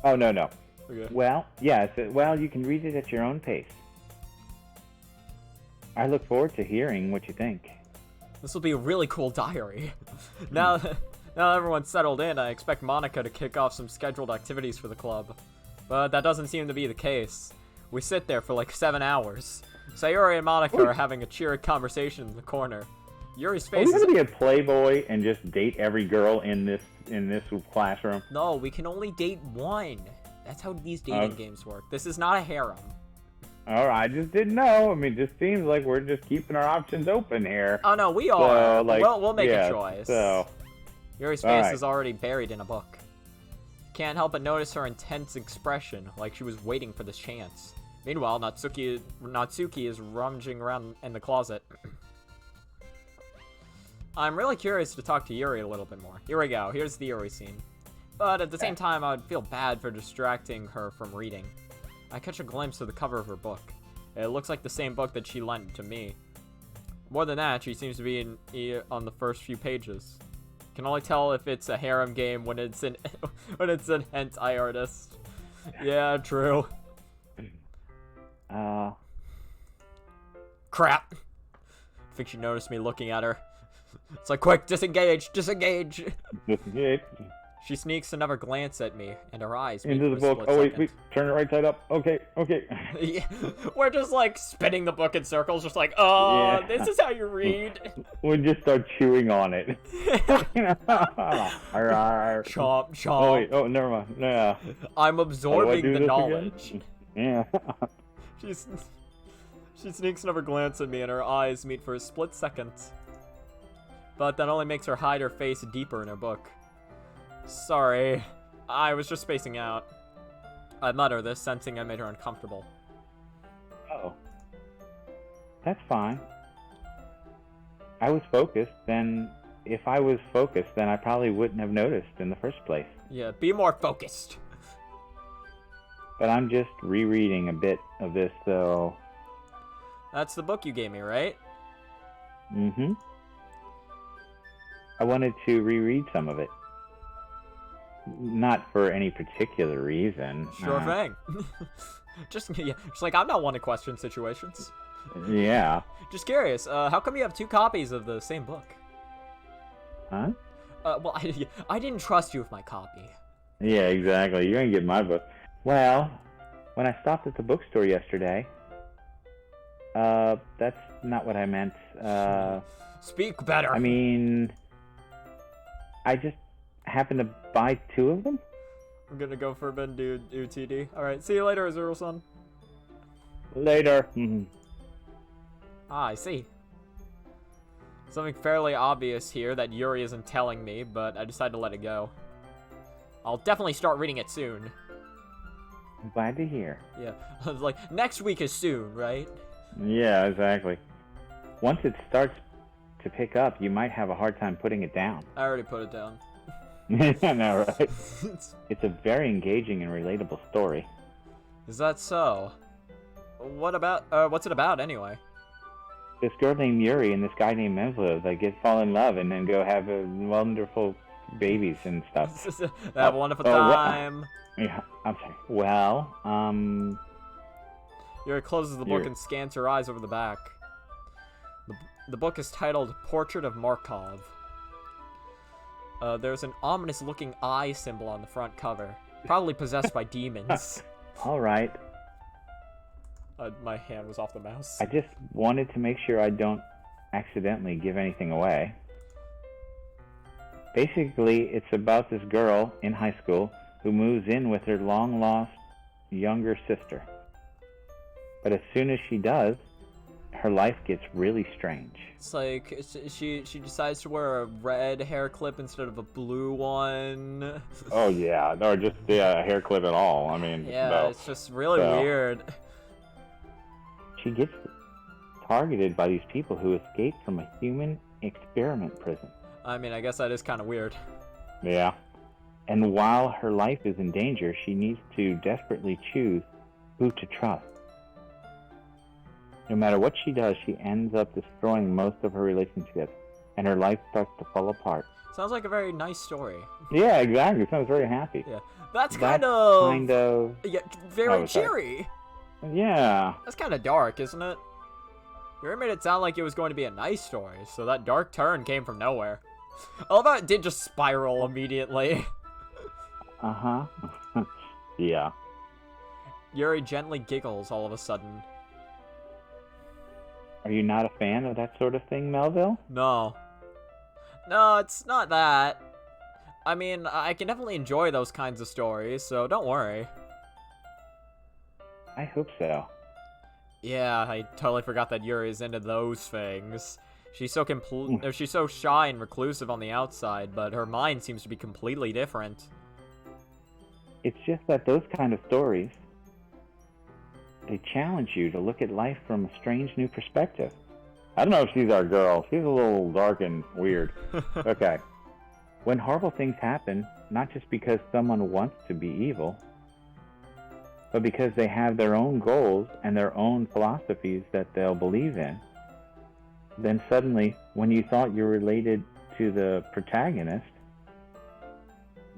Oh, no. Okay. Well, yes, well, you can read it at your own pace. I look forward to hearing what you think. This will be a really cool diary. Now everyone's settled in, I expect Monica to kick off some scheduled activities for the club. But that doesn't seem to be the case. We sit there for like 7 hours. Sayori and Monica are having a cheery conversation in the corner. Yuri's face Are we gonna be a playboy and just date every girl in this classroom? No, we can only date one. That's how these dating games work. This is not a harem. Alright, I just didn't know. I mean, it just seems like we're just keeping our options open here. Oh no, we are. So, like, we'll make a choice. So... Yuri's face is already buried in a book. Can't help but notice her intense expression, like she was waiting for this chance. Meanwhile, Natsuki is rummaging around in the closet. I'm really curious to talk to Yuri a little bit more. Here we go, here's the Yuri scene. But at the same time, I would feel bad for distracting her from reading. I catch a glimpse of the cover of her book. It looks like the same book that she lent to me. More than that, she seems to be on the first few pages. Can only tell if it's a harem game when it's an hentai artist. Yeah, true. Crap. I think she noticed me looking at her. It's like, quick, disengage, disengage. She sneaks another glance at me, and her eyes meet into the book. Oh wait, turn it right side up. Okay. Yeah, we're just like spinning the book in circles, just like, this is how you read. We just start chewing on it. Chomp, chomp. Oh wait, never mind. Yeah. I'm absorbing the knowledge. Yeah. She sneaks another glance at me, and her eyes meet for a split second. But that only makes her hide her face deeper in her book. Sorry, I was just spacing out. I mutter this, sensing I made her uncomfortable. Oh. That's fine. I was focused, then if I was focused, then I probably wouldn't have noticed in the first place. Yeah, be more focused. But I'm just rereading a bit of this, so... That's the book you gave me, right? Mm-hmm. I wanted to reread some of it. Not for any particular reason. Sure thing. just like, I'm not one to question situations. Yeah. Just curious, how come you have 2 copies of the same book? Huh? Well, I didn't trust you with my copy. Yeah, exactly. You're gonna get my book. Well, when I stopped at the bookstore yesterday, that's not what I meant. Speak better. I mean, I just happened to buy 2 of them. I'm gonna go for Bendu UTD. Alright, see you later, Azuro-san. Later. Ah, I see. Something fairly obvious here that Yuri isn't telling me, but I decided to let it go. I'll definitely start reading it soon. I'm glad to hear. Yeah, like, next week is soon, right? Yeah, exactly. Once it starts to pick up, you might have a hard time putting it down. I already put it down. I know, right? It's a very engaging and relatable story. Is that so? What's it about, anyway? this girl named Yuri and this guy named Meslo, they fall in love and then go have wonderful babies and stuff. Have a wonderful time. Yeah, I'm sorry. Well, Yuri closes the book and scans her eyes over the back. The book is titled Portrait of Markov. There's an ominous-looking eye symbol on the front cover. Probably possessed by demons. All right. My hand was off the mouse. I just wanted to make sure I don't accidentally give anything away. Basically, it's about this girl in high school who moves in with her long-lost younger sister. But as soon as she does, her life gets really strange. It's like she decides to wear a red hair clip instead of a blue one. Oh yeah, or just a hair clip at all. I mean, yeah, no. it's just really weird. She gets targeted by these people who escaped from a human experiment prison. I mean, I guess that is kind of weird. Yeah. And while her life is in danger, she needs to desperately choose who to trust. No matter what she does, she ends up destroying most of her relationships, and her life starts to fall apart. Sounds like a very nice story. Yeah, exactly. Sounds very happy. Yeah, that's kind of yeah, very cheery. Yeah. That's kind of dark, isn't it? You already made it sound like it was going to be a nice story, so that dark turn came from nowhere. I love how it did just spiral immediately. Uh-huh. Yeah. Yuri gently giggles all of a sudden. Are you not a fan of that sort of thing, Melville? No. No, it's not that. I mean, I can definitely enjoy those kinds of stories, so don't worry. I hope so. Yeah, I totally forgot that Yuri's into those things. She's so shy and reclusive on the outside, but her mind seems to be completely different. It's just that those kind of stories, they challenge you to look at life from a strange new perspective. I don't know if she's our girl. She's a little dark and weird. Okay. When horrible things happen, not just because someone wants to be evil, but because they have their own goals and their own philosophies that they'll believe in, then suddenly, when you thought you were related to the protagonist,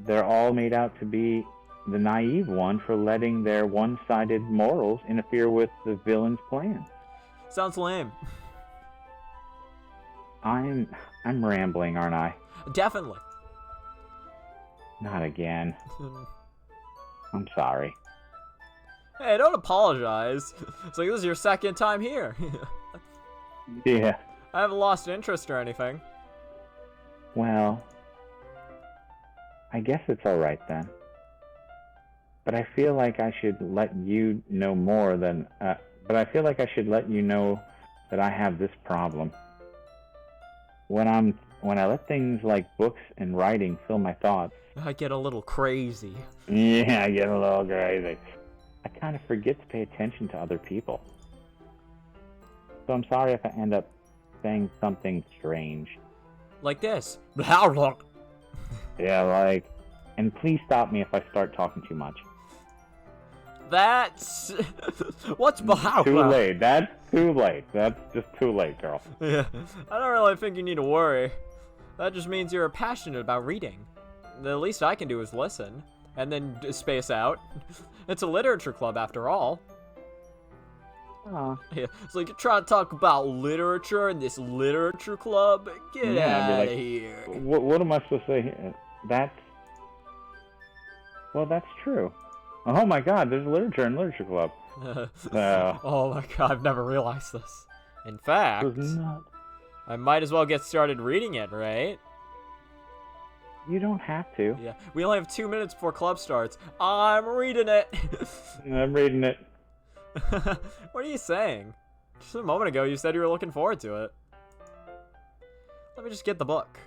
they're all made out to be the naive one for letting their one-sided morals interfere with the villain's plans. Sounds lame. I'm rambling, aren't I? Definitely. Not again. I'm sorry. Hey, don't apologize. It's like this is your second time here. Yeah. I haven't lost interest or anything. Well, I guess it's alright then. But I feel like I should let you know more than... but I feel like I should let you know that I have this problem. When I let things like books and writing fill my thoughts... I get a little crazy. Yeah, I get a little crazy. I kind of forget to pay attention to other people. So I'm sorry if I end up saying something strange. Like this. Yeah, like... And please stop me if I start talking too much. That's... What's behind? Too late. That's too late. That's just too late, girl. Yeah. I don't really think you need to worry. That just means you're passionate about reading. The least I can do is listen. And then space out. It's a literature club after all. Aw. Yeah. It's like you're trying to talk about literature in this literature club? Get out of here. What am I supposed to say here? Well, that's true. Oh my god, there's literature in Literature Club. Oh my god, I've never realized this. In fact, I might as well get started reading it, right? You don't have to. Yeah, we only have 2 minutes before club starts. I'm reading it. I'm reading it. What are you saying? Just a moment ago, you said you were looking forward to it. Let me just get the book.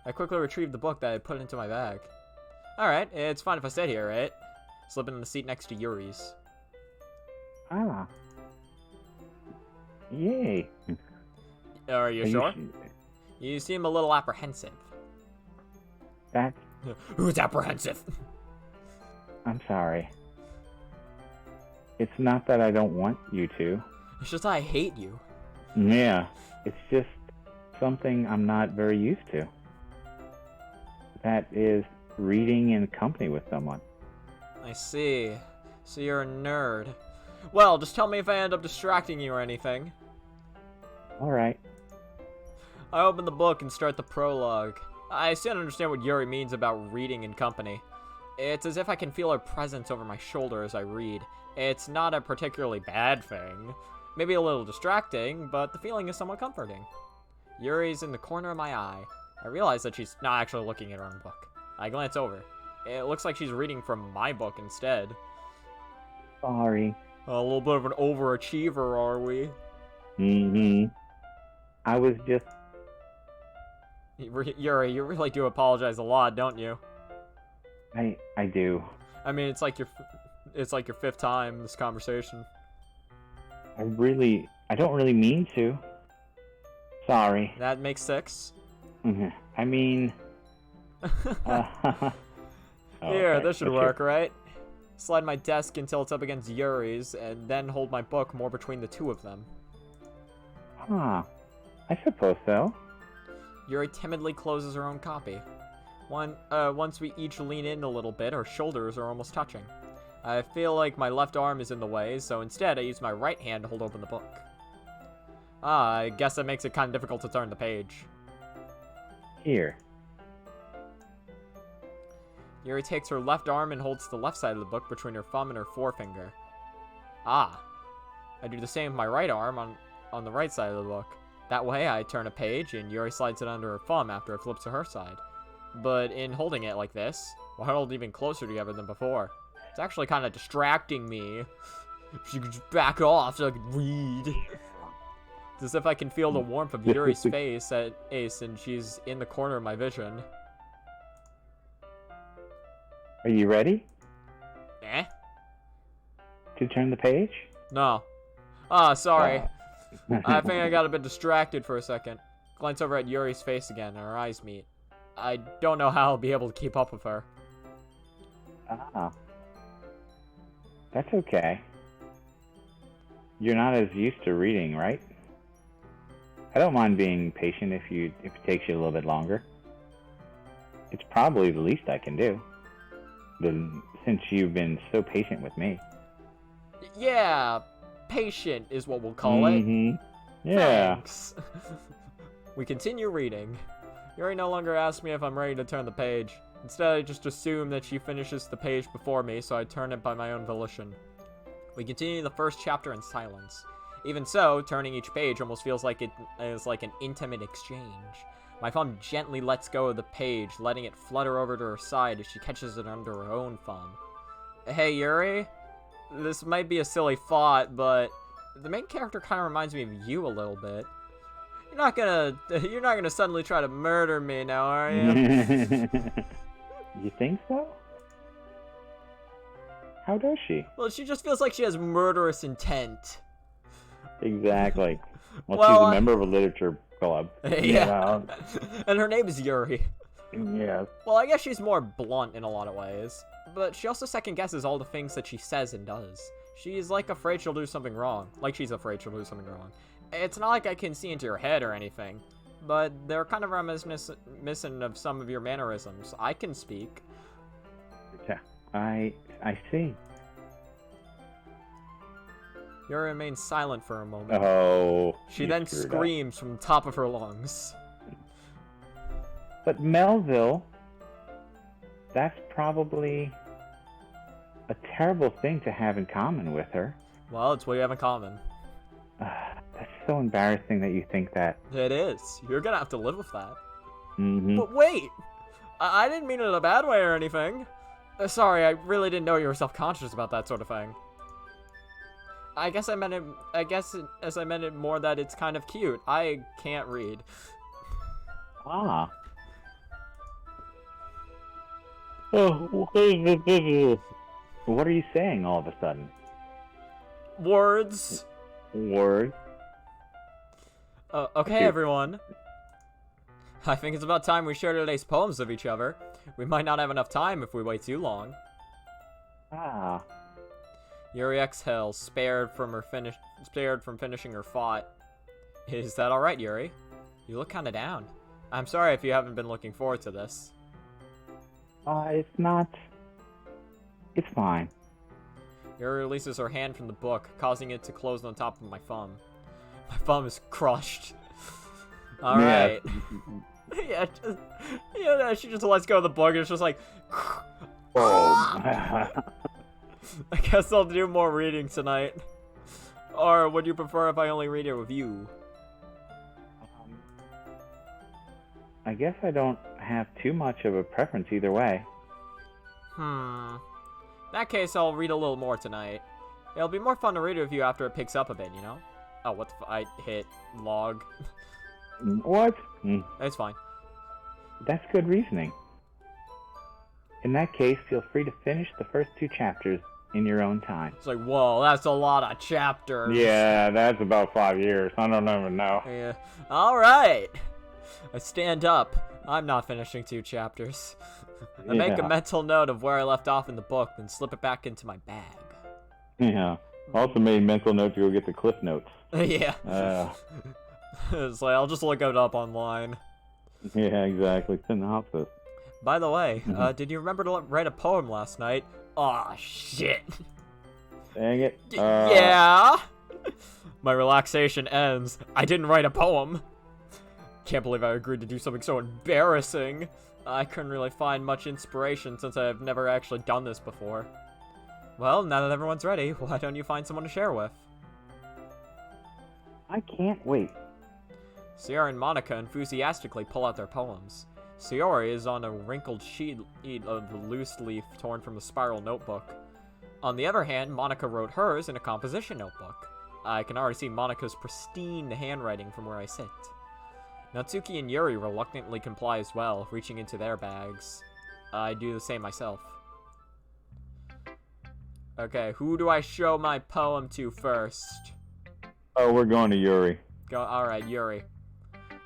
I quickly retrieved the book that I put into my bag. Alright, it's fine if I sit here, right? Slip in the seat next to Yuri's. Ah. Yay. Are you sure? You seem a little apprehensive. That's... Who's apprehensive? I'm sorry. It's not that I don't want you to. It's just I hate you. Yeah, it's just something I'm not very used to. That is reading in company with someone. I see. So you're a nerd. Well, just tell me if I end up distracting you or anything. Alright. I open the book and start the prologue. I still don't understand what Yuri means about reading in company. It's as if I can feel her presence over my shoulder as I read. It's not a particularly bad thing. Maybe a little distracting, but the feeling is somewhat comforting. Yuri's in the corner of my eye. I realize that she's not actually looking at her own book. I glance over. It looks like she's reading from my book instead. Sorry. A little bit of an overachiever, are we? Mm-hmm. I was just... Yuri, you really do apologize a lot, don't you? I do. I mean, it's like your fifth time this conversation. I don't really mean to. Sorry. That makes 6. I mean... Here, Okay, this should work, right? Slide my desk until it's up against Yuri's, and then hold my book more between the two of them. Huh. I suppose so. Yuri timidly closes her own copy. Once we each lean in a little bit, our shoulders are almost touching. I feel like my left arm is in the way, so instead I use my right hand to hold open the book. I guess that makes it kind of difficult to turn the page. Here. Yuri takes her left arm and holds the left side of the book between her thumb and her forefinger. I do the same with my right arm on the right side of the book. That way I turn a page and Yuri slides it under her thumb after it flips to her side. But in holding it like this, we're huddled even closer together than before. It's actually kind of distracting me. If you could just back off so I could read. It's as if I can feel the warmth of Yuri's face at Ace, and she's in the corner of my vision. Are you ready Eh? to turn the page? No. Sorry. I think I got a bit distracted for a second. Glance over at Yuri's face again, and our eyes meet. I don't know how I'll be able to keep up with her. That's okay. You're not as used to reading, right? I don't mind being patient if it takes you a little bit longer. It's probably the least I can do. Since you've been so patient with me. Yeah, patient is what we'll call it. Yeah. Thanks. We continue reading. Yuri no longer asks me if I'm ready to turn the page. Instead, I just assume that she finishes the page before me, so I turn it by my own volition. We continue the first chapter in silence. Even so, turning each page almost feels like it is like an intimate exchange. My thumb gently lets go of the page, letting it flutter over to her side as she catches it under her own thumb. Hey, Yuri? This might be a silly thought, but the main character kind of reminds me of you a little bit. You're not gonna suddenly try to murder me now, are you? You think so? How does she? Well, she just feels like she has murderous intent. Exactly. Well, Well, she's a member of a literature club. Yeah. And her name is Yuri. Yeah. Well, I guess she's more blunt in a lot of ways. But she also second guesses all the things that she says and does. She's like afraid she'll do something wrong. Like she's afraid she'll do something wrong. It's not like I can see into your head or anything. But they're kind of reminiscent of some of your mannerisms. I can speak. Yeah. I see. Yuri remains silent for a moment. Oh. She then screams from the top of her lungs. But Melville, that's probably a terrible thing to have in common with her. Well, it's what you have in common. That's so embarrassing that you think that. It is. You're gonna have to live with that. Mm-hmm. But wait! I didn't mean it in a bad way or anything. Sorry, I really didn't know you were self-conscious about that sort of thing. I guess I meant it more that it's kind of cute. I can't read. Ah. Oh, what are you saying all of a sudden? Words. Word. Okay, everyone. I think it's about time we share today's poems of each other. We might not have enough time if we wait too long. Ah. Yuri exhales, spared from finishing her thought. Is that alright, Yuri? You look kinda down. I'm sorry if you haven't been looking forward to this. It's not. It's fine. Yuri releases her hand from the book, causing it to close on top of my thumb. My thumb is crushed. Alright. Yeah, she just lets go of the book and it's just like... Oh. I guess I'll do more reading tonight. Or would you prefer if I only read it with you? I guess I don't have too much of a preference either way. In that case, I'll read a little more tonight. It'll be more fun to read it with you after it picks up a bit, you know? Oh, what the I hit log. What? It's fine. That's good reasoning. In that case, feel free to finish the first 2 chapters in your own time. It's like, whoa, that's a lot of chapters. Yeah, that's about 5 years. I don't even know. Yeah. Alright. I stand up. I'm not finishing 2 chapters. I make a mental note of where I left off in the book, then slip it back into my bag. Yeah. Also made mental note to go get the cliff notes. Yeah. It's like, I'll just look it up online. Yeah, exactly. Synopsis. By the way, did you remember to write a poem last night? Aw, shit. Dang it. Yeah. My relaxation ends. I didn't write a poem. Can't believe I agreed to do something so embarrassing. I couldn't really find much inspiration since I've never actually done this before. Well, now that everyone's ready, why don't you find someone to share with? I can't wait. Sierra and Monica enthusiastically pull out their poems. Sayori is on a wrinkled sheet of the loose leaf torn from a spiral notebook. On the other hand, Monica wrote hers in a composition notebook. I can already see Monica's pristine handwriting from where I sit. Natsuki and Yuri reluctantly comply as well, reaching into their bags. I do the same myself. Okay, who do I show my poem to first? Oh, we're going to Yuri. Alright, Yuri.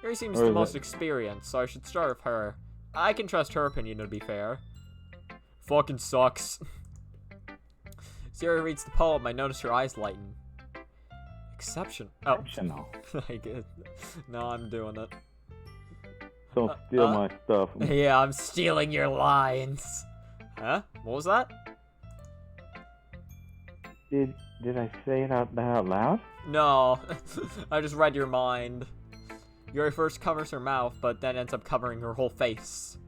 Yuri seems the most experienced, so I should start with her. I can trust her opinion, to be fair. Fucking sucks. As Yuri reads the poem, I notice her eyes lighten. Exceptional. No, I'm doing it. Don't steal my stuff. Yeah, I'm stealing your lines. Huh? What was that? Did I say it out loud? No. I just read your mind. Yuri first covers her mouth, but then ends up covering her whole face.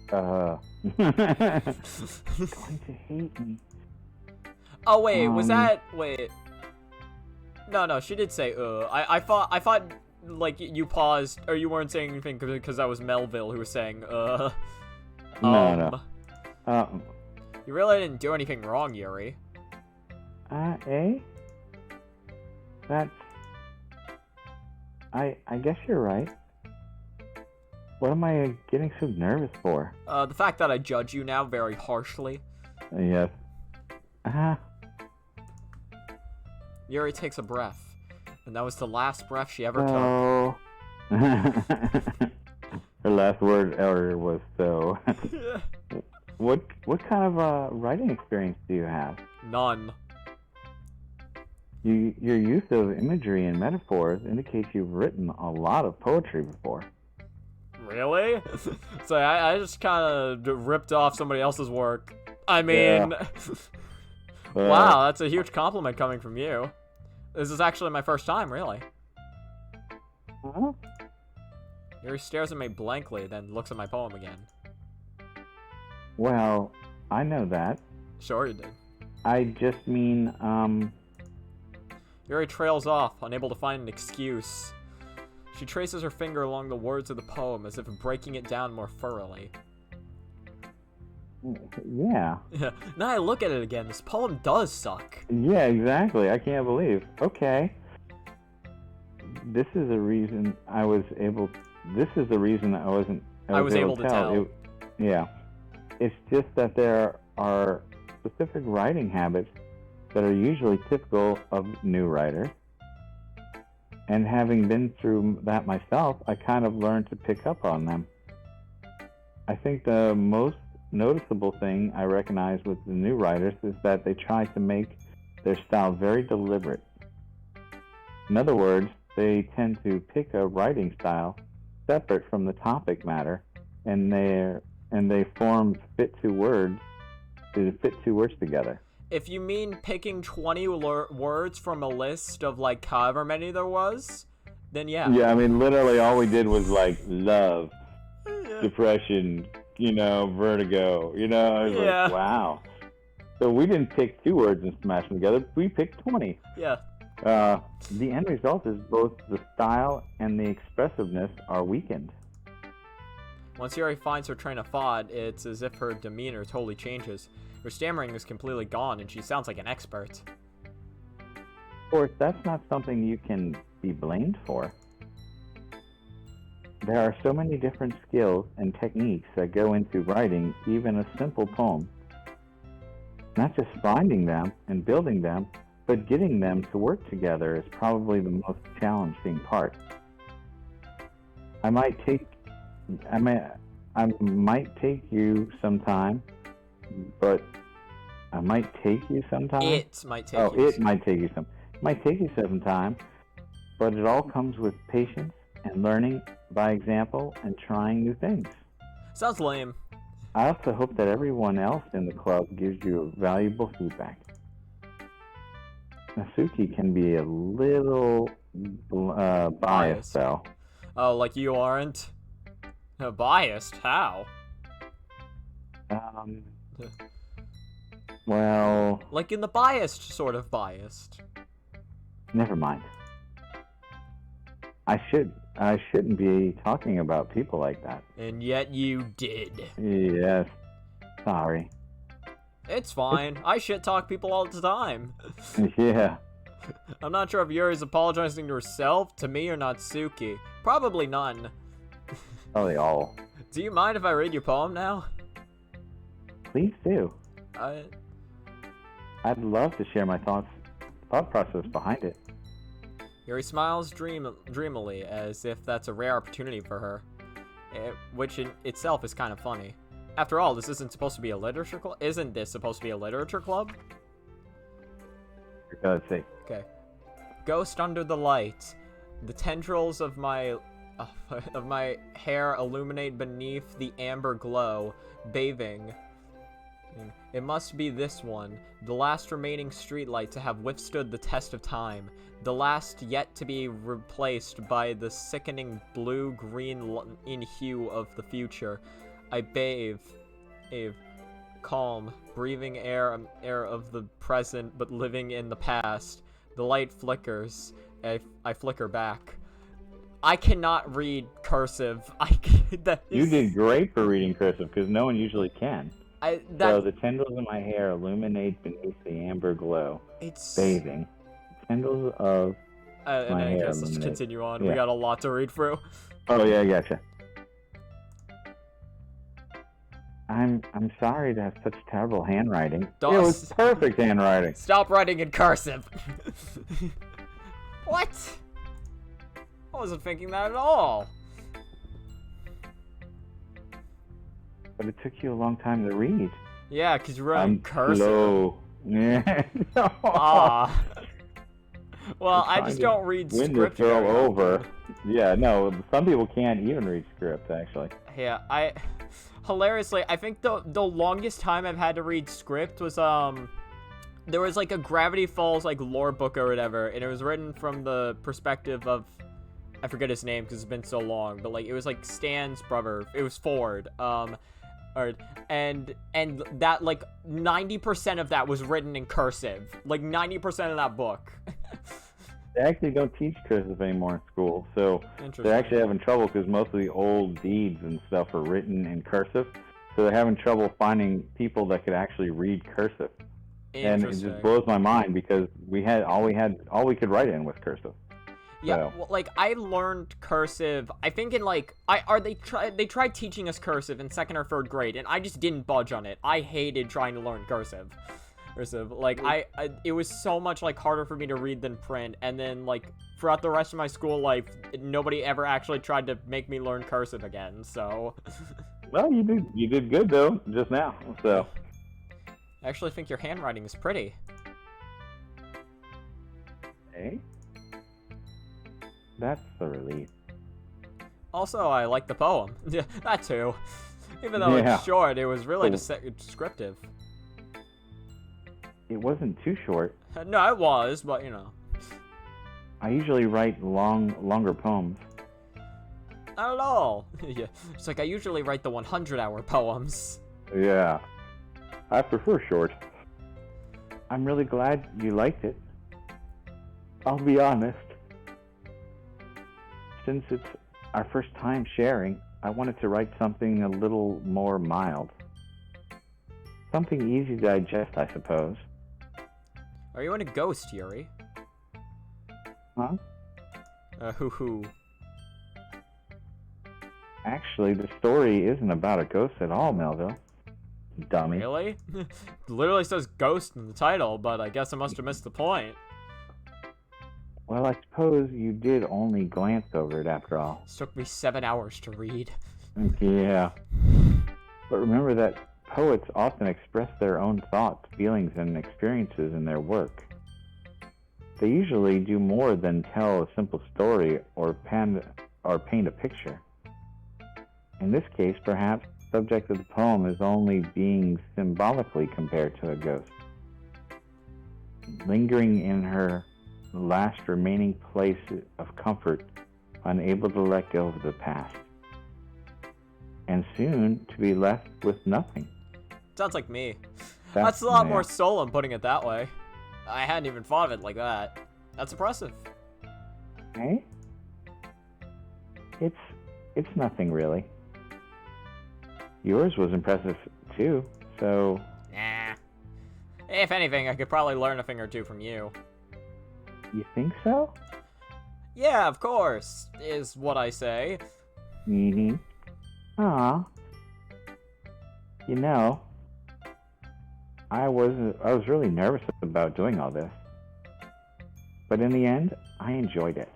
Going to hate me. Oh wait, was that wait? No, she did say I thought like you paused or you weren't saying anything because that was Melville who was saying No. You really didn't do anything wrong, Yuri. That's... I guess you're right. What am I getting so nervous for? The fact that I judge you now very harshly. Yes. Yuri takes a breath. And that was the last breath she ever took. Her last word ever was so. What kind of writing experience do you have? None. Your use of imagery and metaphors indicates you've written a lot of poetry before. Really? So I just kind of ripped off somebody else's work. I mean, Yeah. Wow, that's a huge compliment coming from you. This is actually my first time, really. Huh? Yuri stares at me blankly, then looks at my poem again. Well, I know that. Sure you did. I just mean, Yuri trails off, unable to find an excuse. She traces her finger along the words of the poem as if breaking it down more thoroughly. yeah. Now I look at it again, this poem does suck. Yeah, exactly. I can't believe. Okay. This is the reason I was able... This is the reason I wasn't... I was able to tell. Yeah. It's just that there are specific writing habits that are usually typical of new writers. And having been through that myself, I kind of learned to pick up on them. I think the most noticeable thing I recognize with the new writers is that they try to make their style very deliberate. In other words, they tend to pick a writing style separate from the topic matter, and they form fit two words together. If you mean picking 20 words from a list of like however many there was, then yeah. Yeah, I mean, literally all we did was like love, Yeah. depression, vertigo, I was Yeah. like, wow. So we didn't pick 2 words and smash them together. We picked 20. Yeah. The end result is both the style and the expressiveness are weakened. Once Yuri finds her train of thought, it's as if her demeanor totally changes. Her stammering is completely gone, and she sounds like an expert. Of course, that's not something you can be blamed for. There are so many different skills and techniques that go into writing even a simple poem. Not just finding them and building them, but getting them to work together is probably the most challenging part. I might take you some time, but I might take you some time. It might take Oh, you it might take you some. It might take you some time, but it all comes with patience and learning by example and trying new things. Sounds lame. I also hope that everyone else in the club gives you valuable feedback. Nasuki can be a little biased, though. Oh, like you aren't? Biased? How? Well, Like in the biased sort of biased. never mind. I shouldn't be talking about people like that. And yet you did. Yes. Sorry. It's fine. I shit talk people all the time. Yeah. I'm not sure if Yuri's apologizing to herself, to me, or Natsuki. Probably none. Probably all. Do you mind if I read your poem now? Please do. I'd love to share my thought process behind it. Yuri smiles dreamily, as if that's a rare opportunity for her, which in itself is kind of funny. After all, this isn't supposed to be a literature club? Isn't this supposed to be a literature club? For God's sake. Okay. Ghost under the light. The tendrils of my hair illuminate beneath the amber glow, bathing. It must be this one, the last remaining streetlight to have withstood the test of time, the last yet to be replaced by the sickening blue-green in hue of the future. I bathe, calm, breathing air of the present, but living in the past. The light flickers. I flicker back. I cannot read cursive. You did great for reading cursive, because no one usually can. So the tendrils of my hair illuminate beneath the amber glow. It's bathing. Tendrils of my hair let's illuminate. continue on. Yeah. We got a lot to read through. Oh yeah, I gotcha. I'm sorry to have such terrible handwriting. It was perfect handwriting. Stop writing in cursive. What? I wasn't thinking that at all. But it took you a long time to read. Yeah, because you wrote in cursive. Slow. Yeah. Ah. Well, I just don't read script. Throw over. Yeah, no, some people can't even read script, actually. Yeah, hilariously, I think the longest time I've had to read script was, there was, like, a Gravity Falls, like, lore book or whatever, and it was written from the perspective of, I forget his name because it's been so long, but, like, it was, like, Stan's brother. It was Ford. And that, like, 90% of that was written in cursive. Like, 90% of that book. They actually don't teach cursive anymore in school, so they're actually having trouble because most of the old deeds and stuff are written in cursive, so they're having trouble finding people that could actually read cursive. And it just blows my mind because all we could write in was cursive. Yeah, so. well, like, I learned cursive, I think in, like, they tried teaching us cursive in 2nd or 3rd grade, and I just didn't budge on it. I hated trying to learn cursive. Like, it was so much, like, harder for me to read than print, and then, like, throughout the rest of my school life, nobody ever actually tried to make me learn cursive again, so. Well, you did good, though, just now, so. I actually think your handwriting is pretty. Okay. That's a relief. Also, I like the poem. Yeah, that too. Even though Yeah. it's short, it was really So- descriptive. It wasn't too short. No, it was, but you know. I usually write longer poems. Not at all. Yeah, it's like I usually write the 100-hour poems. Yeah. I prefer short. I'm really glad you liked it. I'll be honest. Since it's our first time sharing, I wanted to write something a little more mild. Something easy to digest, I suppose. Are you in a ghost, Yuri? Huh? Hoo-hoo. Actually, the story isn't about a ghost at all, Melville. Dummy. Really? Literally says ghost in the title, but I guess I must have missed the point. Well, I suppose you did only glance over it after all. It took me 7 hours to read. Yeah. But remember that poets often express their own thoughts, feelings, and experiences in their work. They usually do more than tell a simple story or paint a picture. In this case, perhaps the subject of the poem is only being symbolically compared to a ghost, lingering in her last remaining place of comfort, unable to let go of the past, and soon to be left with nothing. Sounds like me. That's a lot more yeah. solemn putting it that way. I hadn't even thought of it like that. That's impressive. Hey? It's nothing really. Yours was impressive too, so Nah. If anything, I could probably learn a thing or two from you. you think so? Yeah, of course, is what I say. Mm-hmm. Aw. You know, I was really nervous about doing all this. But in the end, I enjoyed it.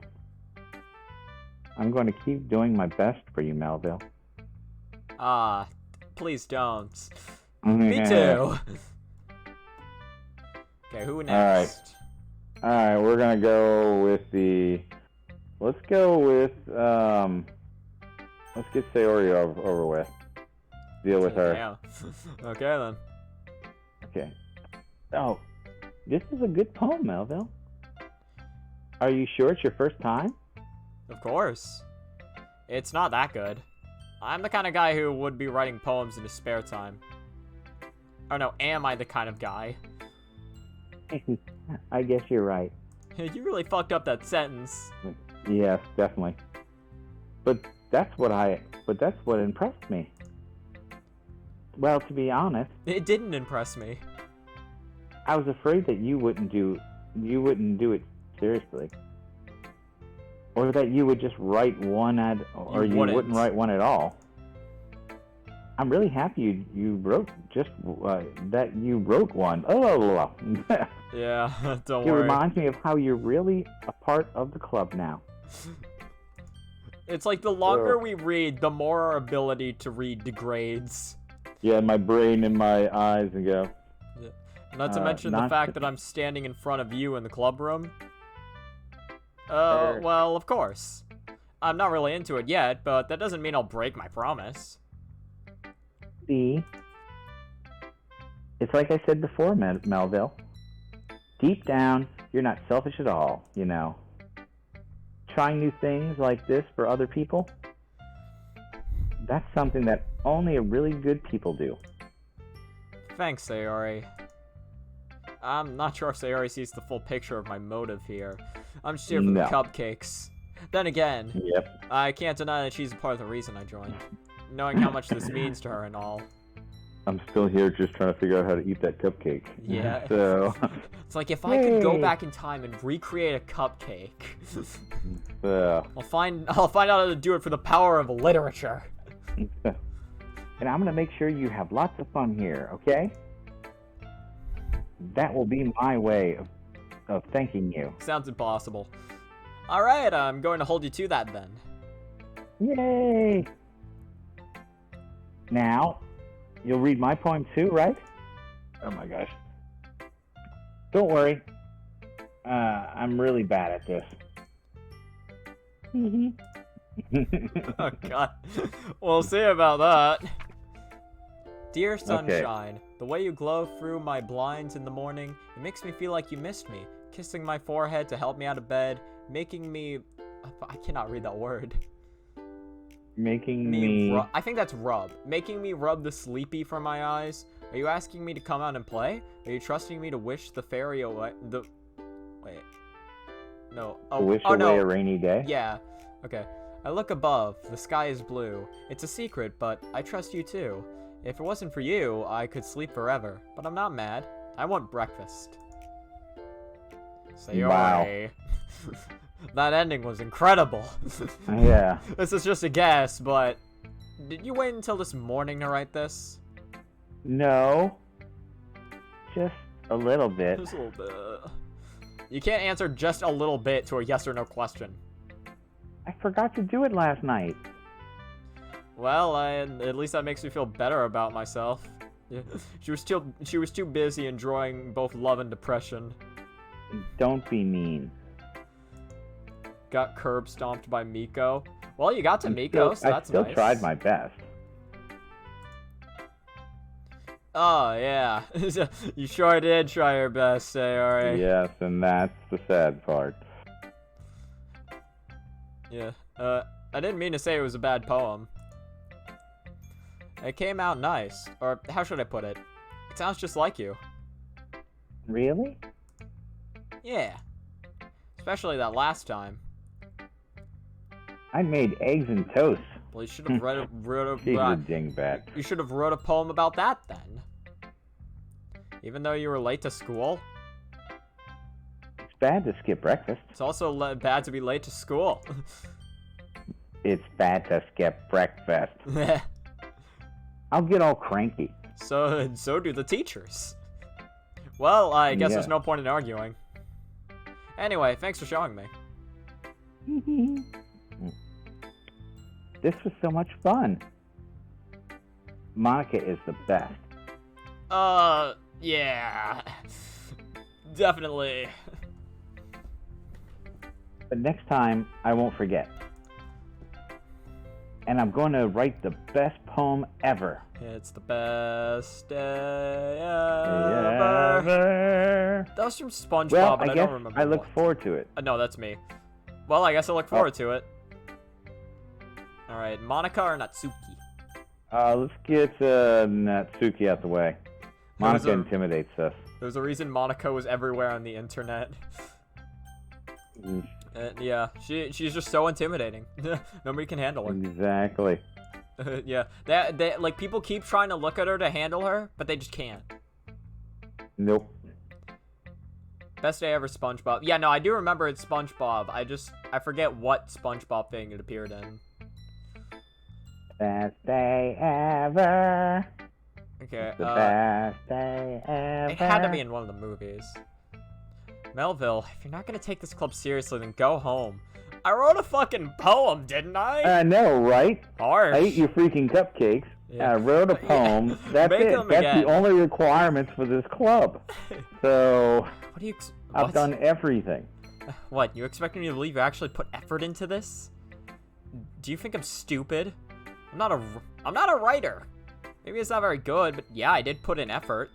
I'm going to keep doing my best for you, Melville. Ah, please don't. Me too. Okay, who next? Alright, we're gonna go with let's go with, let's get Sayori over with. Deal with her. Yeah. Okay then. Okay. Oh, this is a good poem, Melville. Are you sure it's your first time? Of course. It's not that good. I'm the kind of guy who would be writing poems in his spare time. Or no, am I the kind of guy? I guess you're right. You really fucked up that sentence. Yes, definitely. But that's what impressed me. Well, to be honest, It didn't impress me. I was afraid that you wouldn't do it seriously. Or that you would just write one or you wouldn't write one at all. I'm really happy you wrote that you wrote one. Oh, Yeah, don't it worry. reminds me of how you're really a part of the club now. It's like the longer we read, the more our ability to read degrades. Yeah, my brain and my eyes and go. Not to mention the fact that I'm standing in front of you in the club room. Well, of course. I'm not really into it yet, but that doesn't mean I'll break my promise. See? It's like I said before, Melville. Deep down, you're not selfish at all, you know. Trying new things like this for other people, that's something that only really good people do. Thanks, Sayori. I'm not sure if Sayori sees the full picture of my motive here. I'm just here for the cupcakes. Then again, I can't deny that she's a part of the reason I joined. Knowing how much this means to her and all. I'm still here just trying to figure out how to eat that cupcake. Yeah. So it's like if I could go back in time and recreate a cupcake. I'll find out how to do it for the power of literature. And I'm gonna make sure you have lots of fun here, okay? That will be my way of thanking you. Sounds impossible. Alright, I'm going to hold you to that then. Yay! Now, you'll read my poem too, right? Oh my gosh. Don't worry. I'm really bad at this. Oh god. We'll see about that. Dear sunshine, Okay. the way you glow through my blinds in the morning, it makes me feel like you missed me. Kissing my forehead to help me out of bed, making me... I cannot read that word. Making me... I think that's rub. Making me rub the sleepy from my eyes. Are you asking me to come out and play? Are you trusting me to wish the fairy away? Wait. No. To wish away no. a rainy day? Yeah. Okay. I look above. The sky is blue. It's a secret, but I trust you too. If it wasn't for you, I could sleep forever. But I'm not mad. I want breakfast. Sayori. Wow. That ending was incredible. Yeah. This is just a guess, but did you wait until this morning to write this? No. Just a little bit. Just a little bit. You can't answer just a little bit to a yes or no question. I forgot to do it last night. Well, at least that makes me feel better about myself. Yeah. She was too busy enjoying both love and depression. Don't be mean. Got curb stomped by Miko. Well, you got to Miko, so that's nice. I still tried my best. Oh, yeah. You sure did try your best, Sayori. Yes, and that's the sad part. Yeah. I didn't mean to say it was a bad poem. It came out nice. Or, how should I put it? It sounds just like you. Really? Yeah. Especially that last time. I made eggs and toast. Well, you should have She's a dingbat. You should have wrote a poem about that then. Even though you were late to school. It's bad to skip breakfast. It's also bad to be late to school. It's bad to skip breakfast. I'll get all cranky. So do the teachers. Well, I guess Yeah. there's no point in arguing. Anyway, thanks for showing me. This was so much fun. Monica is the best. Yeah. Definitely. But next time, I won't forget. And I'm going to write the best poem ever. It's the best day ever. That was from SpongeBob, Well, but I don't remember. I look what. forward to it. No, that's me. Well, I guess I look forward to it. Alright, Monica or Natsuki? Let's get Natsuki out the way. Monica intimidates us. There's a reason Monica was everywhere on the internet. Yeah, she's just so intimidating. Nobody can handle her. Exactly. Yeah, they like people keep trying to look at her to handle her, but they just can't. Nope. Best day ever, SpongeBob. Yeah, no, I do remember it's SpongeBob. I forget what SpongeBob thing it appeared in. Best day ever. Okay, The best day ever. it had to be in one of the movies. Melville, if you're not gonna take this club seriously, then go home. I wrote a fucking poem, didn't I? I know, right? Harsh. I ate your freaking cupcakes. Yeah. I wrote a poem. That's Make it. them That's again. the only requirements for this club. So What do you? I've done everything. What? You expecting me to believe you actually put effort into this? Do you think I'm stupid? I'm not a writer. Maybe it's not very good, but yeah, I did put in effort.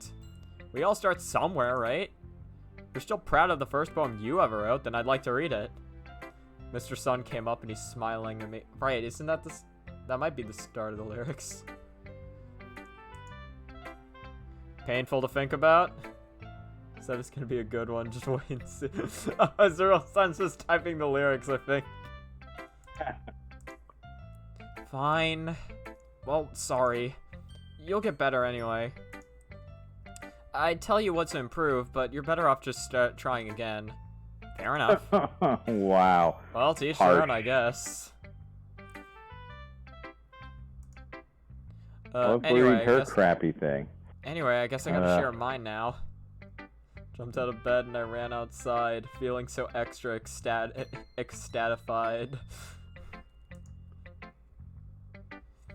We all start somewhere, right? If you're still proud of the first poem you ever wrote, then I'd like to read it. Mr. Sun came up and he's smiling at me. Right, isn't that that might be the start of the lyrics. Painful to think about? So this gonna be a good one, just wait and see. Zero Sun's just typing the lyrics, I think. Fine. Well, sorry. You'll get better anyway. I'd tell you what to improve, but you're better off just trying again. Fair enough. Wow. Well, to each their own, I guess. Anyway, her crappy thing. Anyway, I guess I gotta share mine now. Jumped out of bed and I ran outside, feeling so extra ecstatified.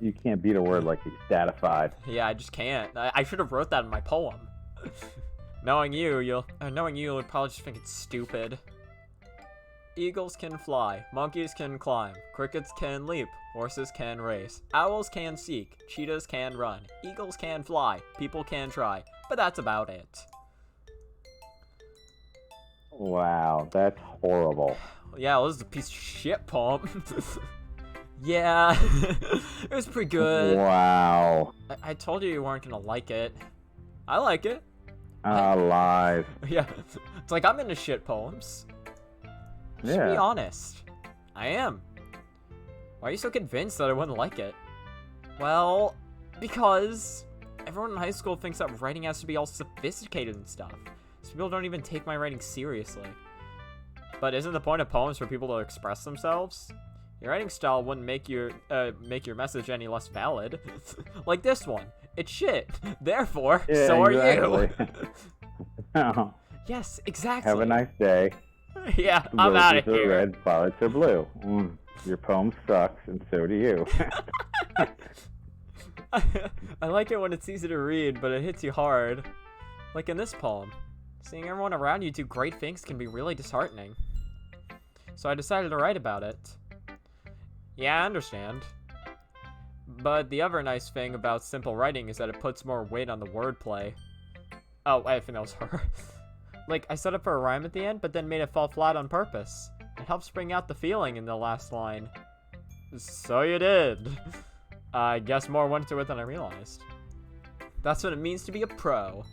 You can't beat a word like ecstatified. Yeah, I just can't. I should have wrote that in my poem. Knowing you would probably just think it's stupid. Eagles can fly, monkeys can climb, crickets can leap, horses can race, owls can seek, cheetahs can run, eagles can fly, people can try, but that's about it. Wow, that's horrible. Yeah, well, this is a piece of shit poem. Yeah, it was pretty good. Wow. I told you weren't gonna like it. I like it. Lies. Yeah, it's like I'm into shit poems. Just Yeah. be honest. I am. Why are you so convinced that I wouldn't like it? Well, because everyone in high school thinks that writing has to be all sophisticated and stuff. So people don't even take my writing seriously. But isn't the point of poems for people to express themselves? Your writing style wouldn't make your message any less valid. Like this one. It's shit. Therefore, Yeah, so exactly. are you. Yes, exactly. Have a nice day. Yeah, I'm out of Roses are here. red, violets are blue. Your poem sucks, and so do you. I like it when it's easy to read, but it hits you hard. Like in this poem. Seeing everyone around you do great things can be really disheartening. So I decided to write about it. Yeah, I understand. But the other nice thing about simple writing is that it puts more weight on the wordplay. Oh, I think that was her. Like, I set up for a rhyme at the end, but then made it fall flat on purpose. It helps bring out the feeling in the last line. So you did. I guess more went to it than I realized. That's what it means to be a pro.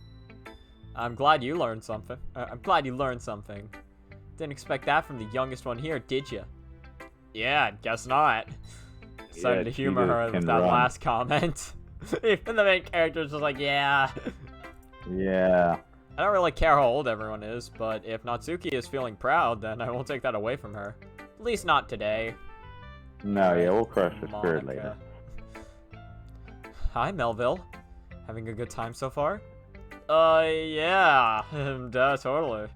I'm glad you learned something. Didn't expect that from the youngest one here, did you? Yeah, guess not. Decided to humor her with that last comment. Even the main character's just like, yeah. Yeah. I don't really care how old everyone is, but if Natsuki is feeling proud, then I won't take that away from her. At least not today. No, yeah, we'll crush her spirit later. Hi, Melville. Having a good time so far? Yeah. Duh, totally.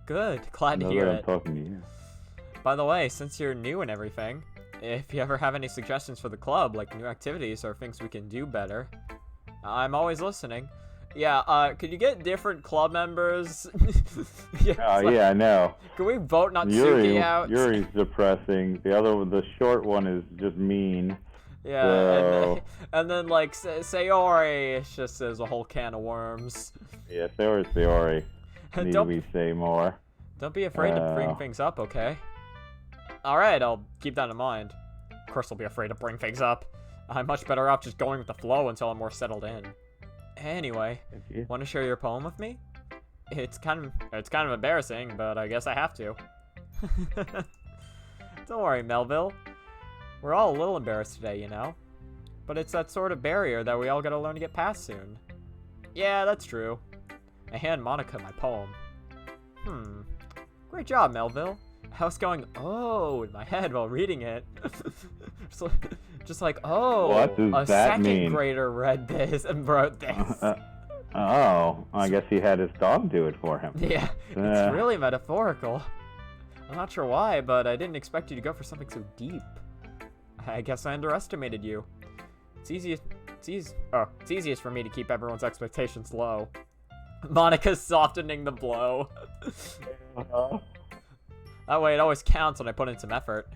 Good. Glad to hear I'm it. talking to you. By the way, since you're new and everything, if you ever have any suggestions for the club, like new activities or things we can do better, I'm always listening. Yeah, could you get different club members? Yeah, yeah, I know. Can we vote Natsuki out? Yuri's depressing. The other one, the short one, is just mean. Yeah, So... and then like Sayori, it's just as a whole can of worms. Yeah, Sayori. Need we say more? Don't be afraid to bring things up, okay? Alright, I'll keep that in mind. Of course I'll be afraid to bring things up. I'm much better off just going with the flow until I'm more settled in. Anyway, want to share your poem with me? It's kind of embarrassing, but I guess I have to. Don't worry, Melville. We're all a little embarrassed today, you know? But it's that sort of barrier that we all gotta learn to get past soon. Yeah, that's true. I hand Monica my poem. Great job, Melville. I was going, oh, in my head while reading it. just like, oh, what does a that second mean? grader read this and wrote this. Oh, I guess he had his dog do it for him. Yeah, it's really metaphorical. I'm not sure why, but I didn't expect you to go for something so deep. I guess I underestimated you. It's easiest for me to keep everyone's expectations low. Monica's softening the blow. That way it always counts when I put in some effort.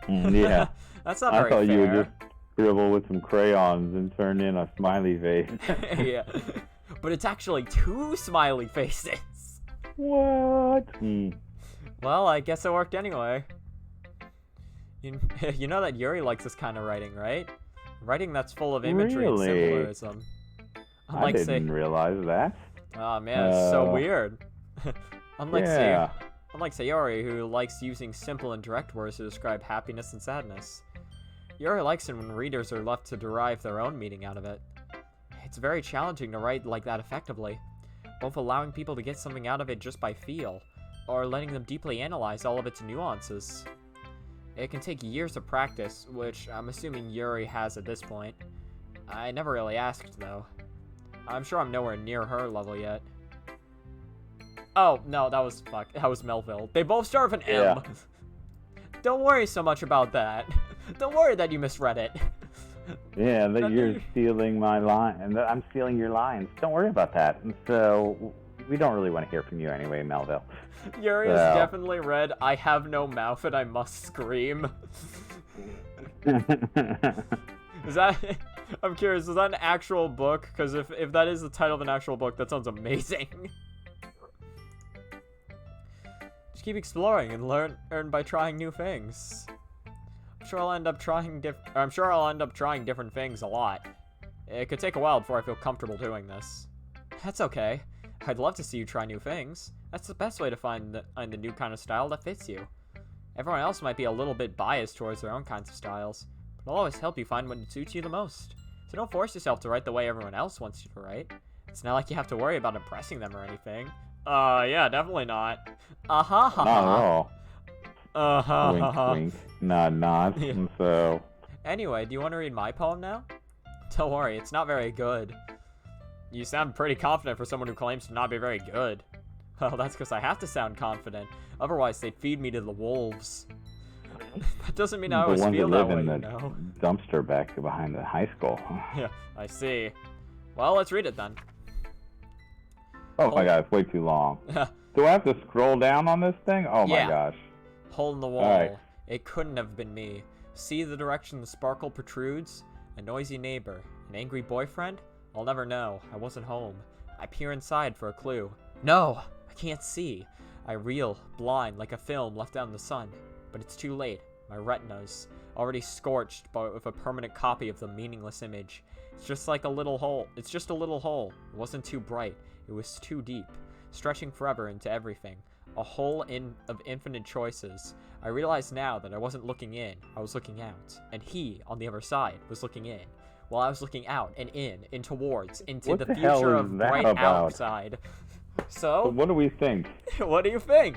Yeah. That's not very fair. I thought you would just scribble with some crayons and turn in a smiley face. Yeah. But it's actually 2 smiley faces. What? Well, I guess it worked anyway. You know that Yuri likes this kind of writing, right? Writing that's full of imagery and symbolism. I didn't realize that. Oh man, it's so weird. Unlike Sayori, who likes using simple and direct words to describe happiness and sadness. Yuri likes it when readers are left to derive their own meaning out of it. It's very challenging to write like that effectively, both allowing people to get something out of it just by feel, or letting them deeply analyze all of its nuances. It can take years of practice, which I'm assuming Yuri has at this point. I never really asked, though. I'm sure I'm nowhere near her level yet. Oh, no, that was Melville. They both start with an M. Don't worry so much about that. Don't worry that you misread it. Yeah, that you're stealing my line, and that I'm stealing your lines. Don't worry about that. And so we don't really want to hear from you anyway, Melville. Yuri has definitely read "I have no mouth and I must scream." Is that? I'm curious. Is that an actual book? Because if that is the title of an actual book, that sounds amazing. Just keep exploring and learn by trying new things. I'm sure I'll end up trying different things a lot. It could take a while before I feel comfortable doing this. That's okay. I'd love to see you try new things. That's the best way to find the new kind of style that fits you. Everyone else might be a little bit biased towards their own kinds of styles, but I'll always help you find what suits you the most. So don't force yourself to write the way everyone else wants you to write. It's not like you have to worry about impressing them or anything. Yeah, definitely not. Not at all. Wink, wink, nod, nod. Yeah. And so. Anyway, do you want to read my poem now? Don't worry, it's not very good. You sound pretty confident for someone who claims to not be very good. Well, that's because I have to sound confident. Otherwise, they'd feed me to the wolves. That doesn't mean I always feel that way, you know. Dumpster back behind the high school. Yeah, I see. Well, let's read it then. Oh my god, it's way too long. Do I have to scroll down on this thing? Oh my gosh. Hole in the wall. Right. It couldn't have been me. See the direction the sparkle protrudes? A noisy neighbor. An angry boyfriend? I'll never know. I wasn't home. I peer inside for a clue. No! I can't see. I reel, blind, like a film left out in the sun. But it's too late. My retina's already scorched with a permanent copy of the meaningless image. It's just like a little hole. It's just a little hole. It wasn't too bright. It was too deep. Stretching forever into everything. A hole of infinite choices. I realize now that I wasn't looking in. I was looking out. And he, on the other side, was looking in. While I was looking out and in towards, into What the the hell future is of that bright about? outside. So, What do we think? what do you think?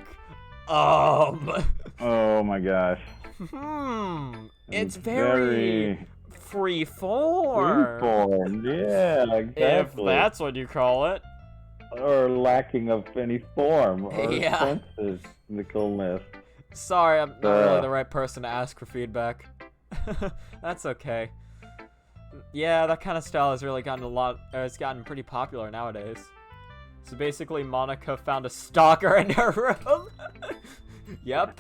Oh my gosh. It's very free form. Freeform, yeah, exactly. If that's what you call it. Or lacking of any form or Yeah. sensicalness. Sorry, I'm not really the right person to ask for feedback. That's okay. Yeah, that kind of style has really gotten it's gotten pretty popular nowadays. So basically, Monica found a stalker in her room. Yep.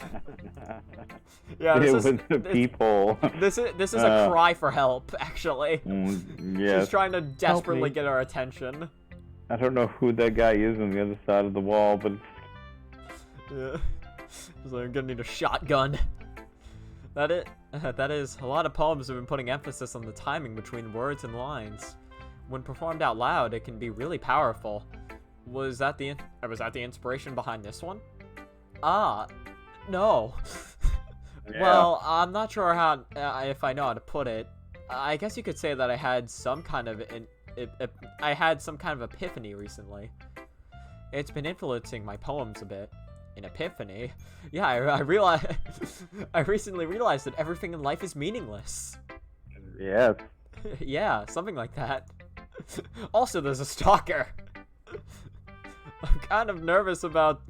Yeah, It was the peephole. This is a cry for help, actually. Yes. She's trying to desperately me. get our attention. I don't know who that guy is on the other side of the wall, but Yeah. She's like, I'm gonna need a shotgun. That is, a lot of poems have been putting emphasis on the timing between words and lines. When performed out loud, it can be really powerful. Was that the inspiration behind this one? No. Yeah. Well, I'm not sure how if I know how to put it. I guess you could say that I had some kind of epiphany recently. It's been influencing my poems a bit. An epiphany? Yeah, I recently realized that everything in life is meaningless. yes. Yeah, something like that. Also, there's a stalker. I'm kind of nervous about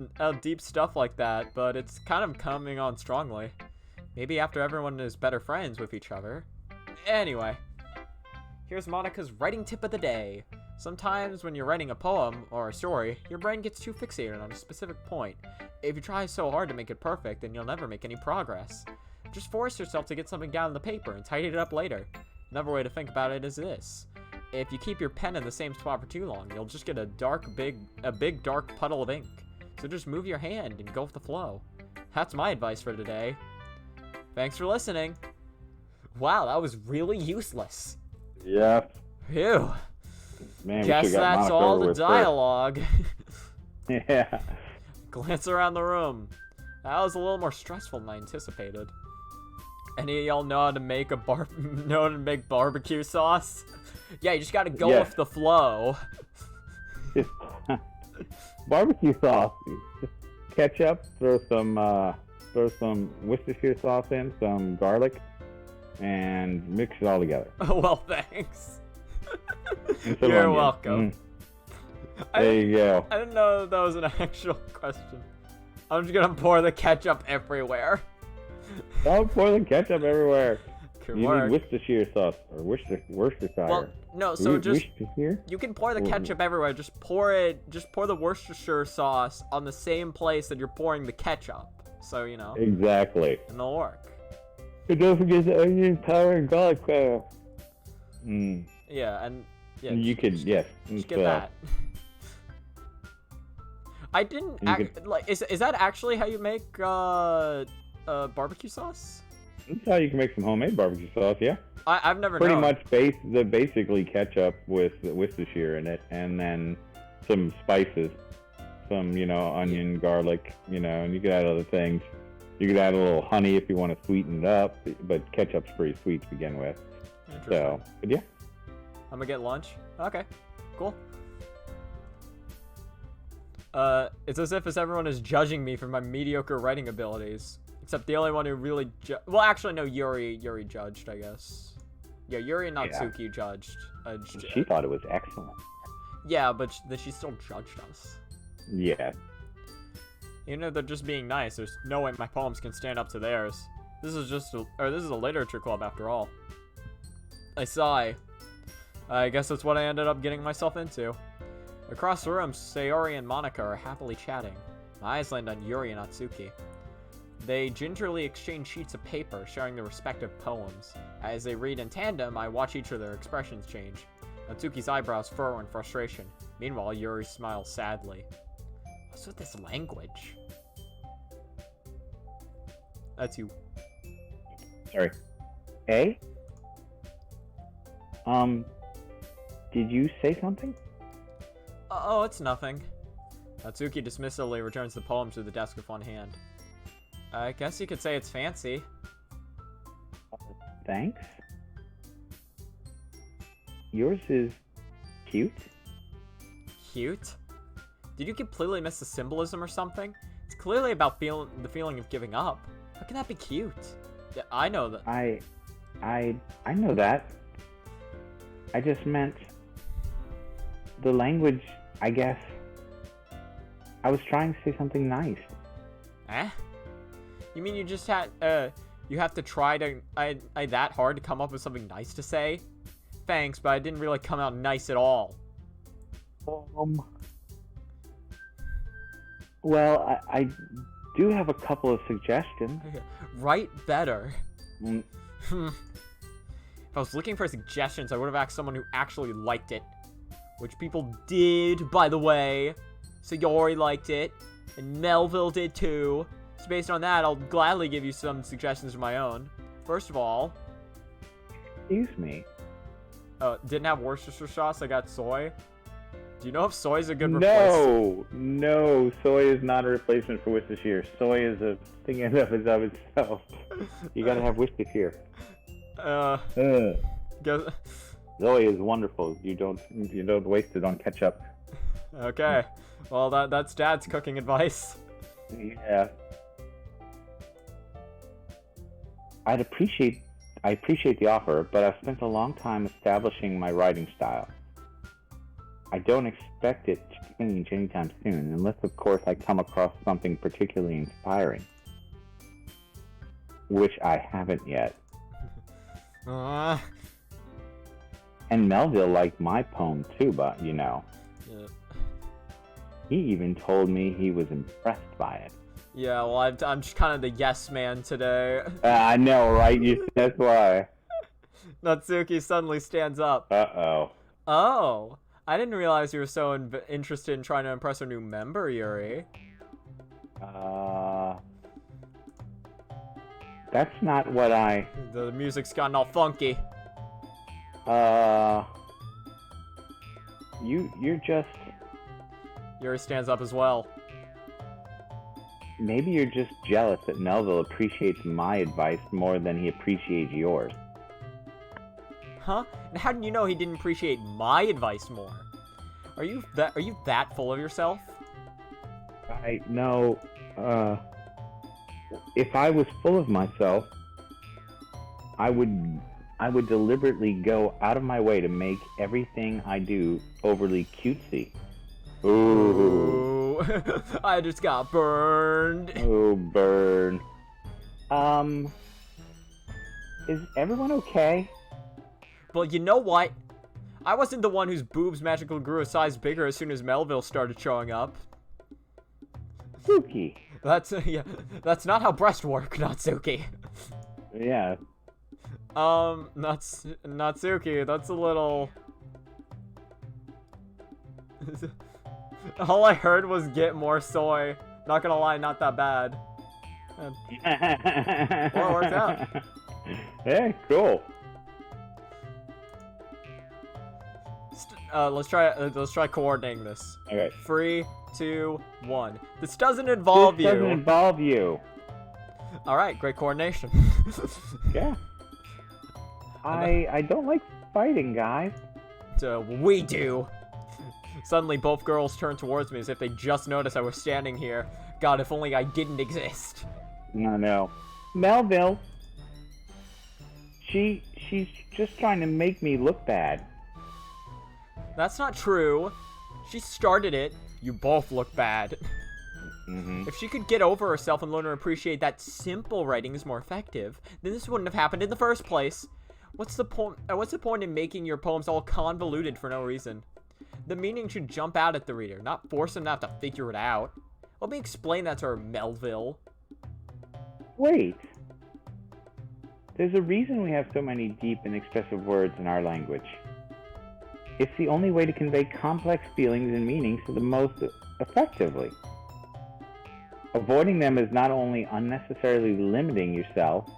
deep stuff like that, but it's kind of coming on strongly. Maybe after everyone is better friends with each other. Anyway, here's Monica's writing tip of the day. Sometimes when you're writing a poem or a story, your brain gets too fixated on a specific point. If you try so hard to make it perfect, then you'll never make any progress. Just force yourself to get something down on the paper and tidy it up later. Another way to think about it is this. If you keep your pen in the same spot for too long, you'll just get a big dark puddle of ink. So just move your hand and go with the flow. That's my advice for today. Thanks for listening. Wow, that was really useless. Yeah. Phew. Man, Guess that's all the dialogue. Yeah. Glance around the room. That was a little more stressful than I anticipated. Any of y'all know how to make barbecue sauce? Yeah, you just gotta go with the flow. Barbecue sauce. Ketchup. Throw some Worcestershire sauce in, some garlic, and mix it all together. Well, thanks. You're You're welcome. There you go. I didn't know that was an actual question. I'm just gonna pour the ketchup everywhere. Don't pour the ketchup everywhere. can You work. need Worcestershire sauce or Worcestershire. Well, no, so just Worcestershire? you can pour the ketchup everywhere. Just pour the Worcestershire sauce on the same place that you're pouring the ketchup. So, you know. Exactly. And it'll work. And don't forget the onion powder and garlic powder. Mm. Yeah, and yeah. You could, yes. Just get that. I didn't is that actually how you make barbecue sauce? That's how you can make some homemade barbecue sauce, yeah. I've never Pretty known. much basically ketchup with Worcestershire in it, and then some spices, some onion, garlic, and you could add other things. You could add a little honey if you want to sweeten it up, but ketchup's pretty sweet to begin with. So, but yeah. I'm gonna get lunch. Okay, cool. It's as if everyone is judging me for my mediocre writing abilities. Except the only one who really well, actually, no, Yuri judged, I guess. Yeah, Yuri and Natsuki judged. She thought it was excellent. Yeah, but she still judged us. Yeah. Even if they're just being nice, there's no way my poems can stand up to theirs. This is this is a literature club after all. I sigh. I guess that's what I ended up getting myself into. Across the room, Sayori and Monica are happily chatting. My eyes land on Yuri and Natsuki. They gingerly exchange sheets of paper, sharing their respective poems. As they read in tandem, I watch each of their expressions change. Natsuki's eyebrows furrow in frustration. Meanwhile, Yuri smiles sadly. What's with this language? That's you. Sorry. Hey? Did you say something? Oh, it's nothing. Natsuki dismissively returns the poem to the desk with one hand. I guess you could say it's fancy. Thanks. Yours is cute. Cute? Did you completely miss the symbolism or something? It's clearly about the feeling of giving up. How can that be cute? Yeah, I know that. I know that. I just meant the language, I guess. I was trying to say something nice. Eh? You mean you just had, you have to try to, that hard to come up with something nice to say? Thanks, but I didn't really come out nice at all. Well, I do have a couple of suggestions. Write better. Mm. If I was looking for suggestions, I would have asked someone who actually liked it. Which people did, by the way. Sayori liked it, and Melville did too. So based on that, I'll gladly give you some suggestions of my own. First of all... Excuse me? Didn't have Worcestershire sauce, I got soy. Do you know if soy is a good replacement? No, soy is not a replacement for Worcestershire. Soy is a thing in and of itself. You gotta have Worcestershire. Soy is wonderful. You don't waste it on ketchup. Okay. Well, that's Dad's cooking advice. Yeah. I appreciate the offer, but I've spent a long time establishing my writing style. I don't expect it to change anytime soon, unless, of course, I come across something particularly inspiring. Which I haven't yet. And Melville liked my poem too, but, Yeah. He even told me he was impressed by it. Yeah, well, I'm just kind of the yes man today. I know, right? That's why. Natsuki suddenly stands up. Uh-oh. Oh, I didn't realize you were so interested in trying to impress a new member, Yuri. That's not what I... The music's gotten all funky. You're just... Yuri stands up as well. Maybe you're just jealous that Melville appreciates my advice more than he appreciates yours. Huh? And how do you know he didn't appreciate my advice more? Are you that full of yourself? No, if I was full of myself, I would deliberately go out of my way to make everything I do overly cutesy. Ooh. I just got burned. Oh, burn. Is everyone okay? Well, you know what? I wasn't the one whose boobs magically grew a size bigger as soon as Melville started showing up. Suki. Yeah, that's not how breasts work, Natsuki. Yeah. Natsuki, that's a little... All I heard was get more soy. Not gonna lie, not that bad. Well, it worked out. Yeah, cool. Let's try coordinating this. Okay. 3, 2, 1. This doesn't involve you. This doesn't involve you. All right, great coordination. Yeah. I don't like fighting, guys. We do. Suddenly, both girls turn towards me as if they just noticed I was standing here. God, if only I didn't exist. No. Melville. She's just trying to make me look bad. That's not true. She started it. You both look bad. Mm-hmm. If she could get over herself and learn to appreciate that simple writing is more effective, then this wouldn't have happened in the first place. What's the point in making your poems all convoluted for no reason? The meaning should jump out at the reader, not force them to have to figure it out. Let me explain that to her, Melville. Wait. There's a reason we have so many deep and expressive words in our language. It's the only way to convey complex feelings and meanings to the most effectively. Avoiding them is not only unnecessarily limiting yourself,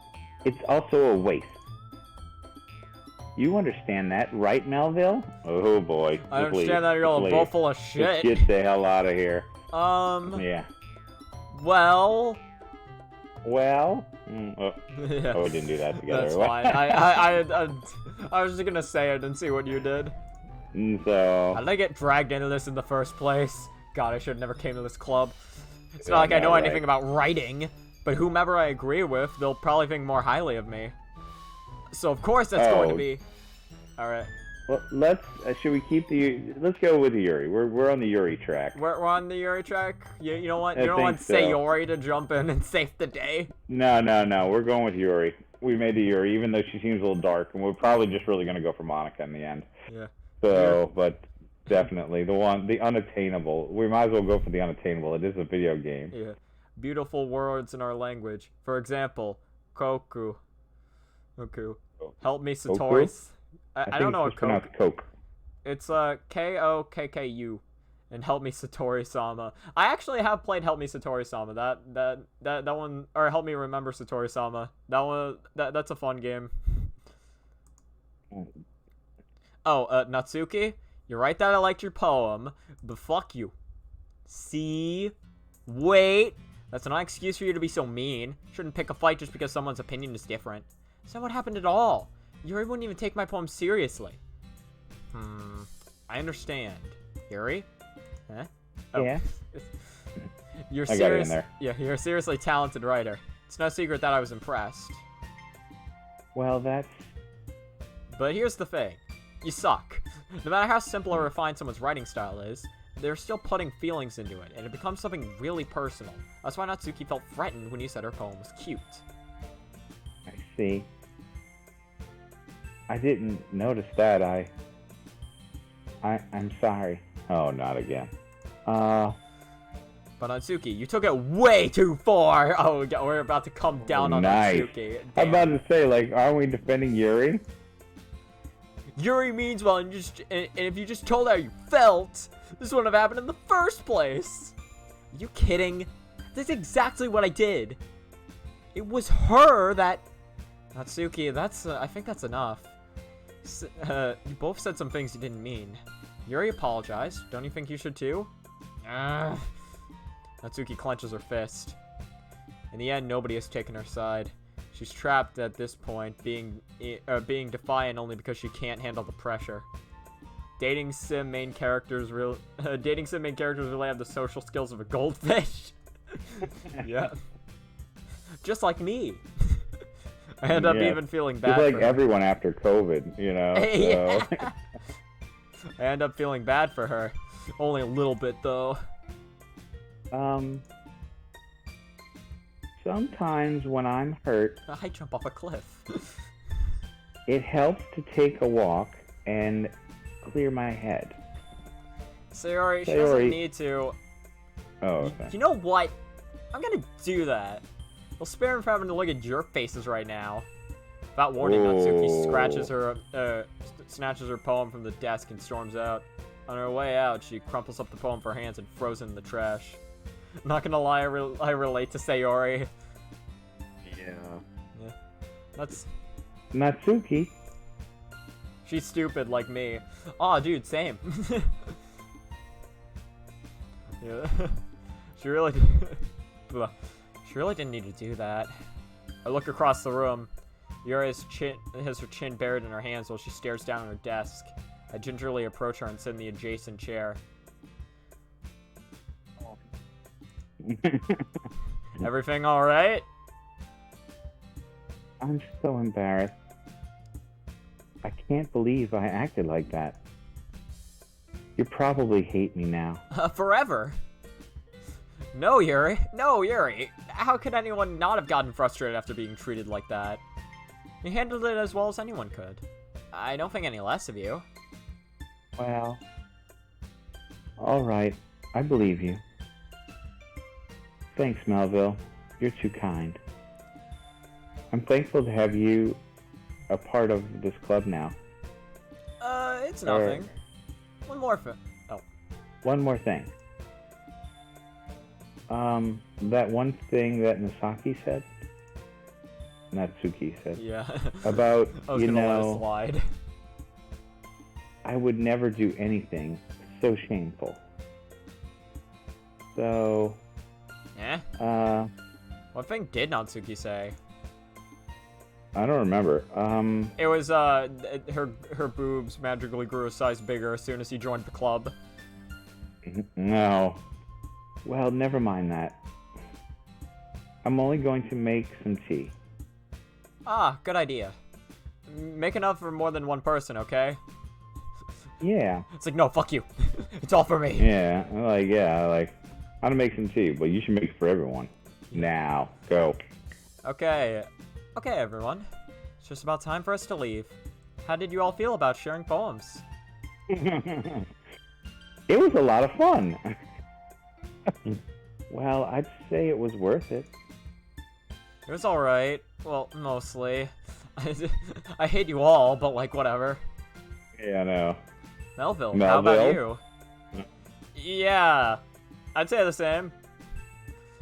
it's also a waste. You understand that, right, Melville? Oh boy. I understand that you're all both full of shit. Just get the hell out of here. Yeah. Well. Well? Yeah. Oh, we didn't do that together. That's fine. I was just gonna say it and see what you did. So. How did I get dragged into this in the first place? God, I should have never came to this club. It's not like I know anything about writing, but whomever I agree with, they'll probably think more highly of me. So of course that's going to be. All right. Well, should we keep let's go with Yuri. We're on the Yuri track. We're on the Yuri track. You know what? I You don't want think so. Sayori to jump in and save the day. No. We're going with Yuri. We made the Yuri, even though she seems a little dark, and we're probably just really gonna go for Monica in the end. Yeah. So, but definitely the unattainable. We might as well go for the unattainable. It is a video game. Yeah. Beautiful words in our language. For example, Koku. Help me, Satori. I don't know what Coke. It's Kokku. And Help Me Satori-sama. I actually have played Help Me Satori-sama. That one, or Help Me Remember Satori-sama. That's a fun game. Oh, Natsuki, you're right that I liked your poem, but fuck you. See? Wait. That's not an excuse for you to be so mean. Shouldn't pick a fight just because someone's opinion is different. That's not what happened at all. Yuri wouldn't even take my poem seriously. I understand. Yuri? Huh? Oh. Yeah. You're I got it in there. Yeah, you're a seriously talented writer. It's no secret that I was impressed. Well, that's... But here's the thing. You suck. No matter how simple or refined someone's writing style is, they're still putting feelings into it, and it becomes something really personal. That's why Natsuki felt threatened when you said her poem was cute. I see. I didn't notice that. I'm sorry. Oh, not again. But Natsuki, you took it way too far! Oh, we're about to come down on Natsuki. I'm about to say, like, aren't we defending Yuri? Yuri means well, and if you just told her how you felt, this wouldn't have happened in the first place. Are you kidding? That's exactly what I did. It was her that... Natsuki, I think that's enough. You both said some things you didn't mean. Yuri apologized. Don't you think you should too? Natsuki clenches her fist. In the end, nobody has taken her side. She's trapped at this point, being defiant only because she can't handle the pressure. Dating sim main characters really have the social skills of a goldfish. Yeah. Just like me. I end up even feeling bad. Just like everyone after COVID, you know. Yeah. I end up feeling bad for her. Only a little bit though. Sometimes when I'm hurt... I jump off a cliff. It helps to take a walk and clear my head. Sayori, she doesn't need to. Oh, okay. You know what? I'm gonna do that. We'll spare him from having to look at jerk faces right now. Without warning, Natsuki snatches her poem from the desk and storms out. On her way out, she crumples up the poem for her hands and throws it in the trash. Not gonna lie, I relate to Sayori. Yeah. That's... Natsuki. She's stupid like me. Aw, dude, same. Yeah. She really didn't need to do that. I look across the room. Yuri has her chin buried in her hands while she stares down at her desk. I gingerly approach her and sit in the adjacent chair. Everything alright? I'm so embarrassed. I can't believe I acted like that. You probably hate me now. Forever. No, Yuri. No, Yuri. How could anyone not have gotten frustrated after being treated like that? You handled it as well as anyone could. I don't think any less of you. Well, alright. I believe you. Thanks, Melville. You're too kind. I'm thankful to have you a part of this club now. It's nothing. One more One more thing. That one thing that Natsuki said? Yeah. About, I was gonna let it slide. I would never do anything so shameful. So... Yeah? What thing did Natsuki say? I don't remember. It was, her boobs magically grew a size bigger as soon as he joined the club. No. Well, never mind that. I'm only going to make some tea. Ah, good idea. Make enough for more than one person, okay? Yeah. It's like, no, fuck you. It's all for me. Yeah, I'm gonna make some tea, but you should make it for everyone. Now, go. Okay, everyone. It's just about time for us to leave. How did you all feel about sharing poems? It was a lot of fun. Well, I'd say it was worth it. It was alright. Well, mostly. I hate you all, but like, whatever. Yeah, I know. Melville, how about you? Yeah, I'd say the same.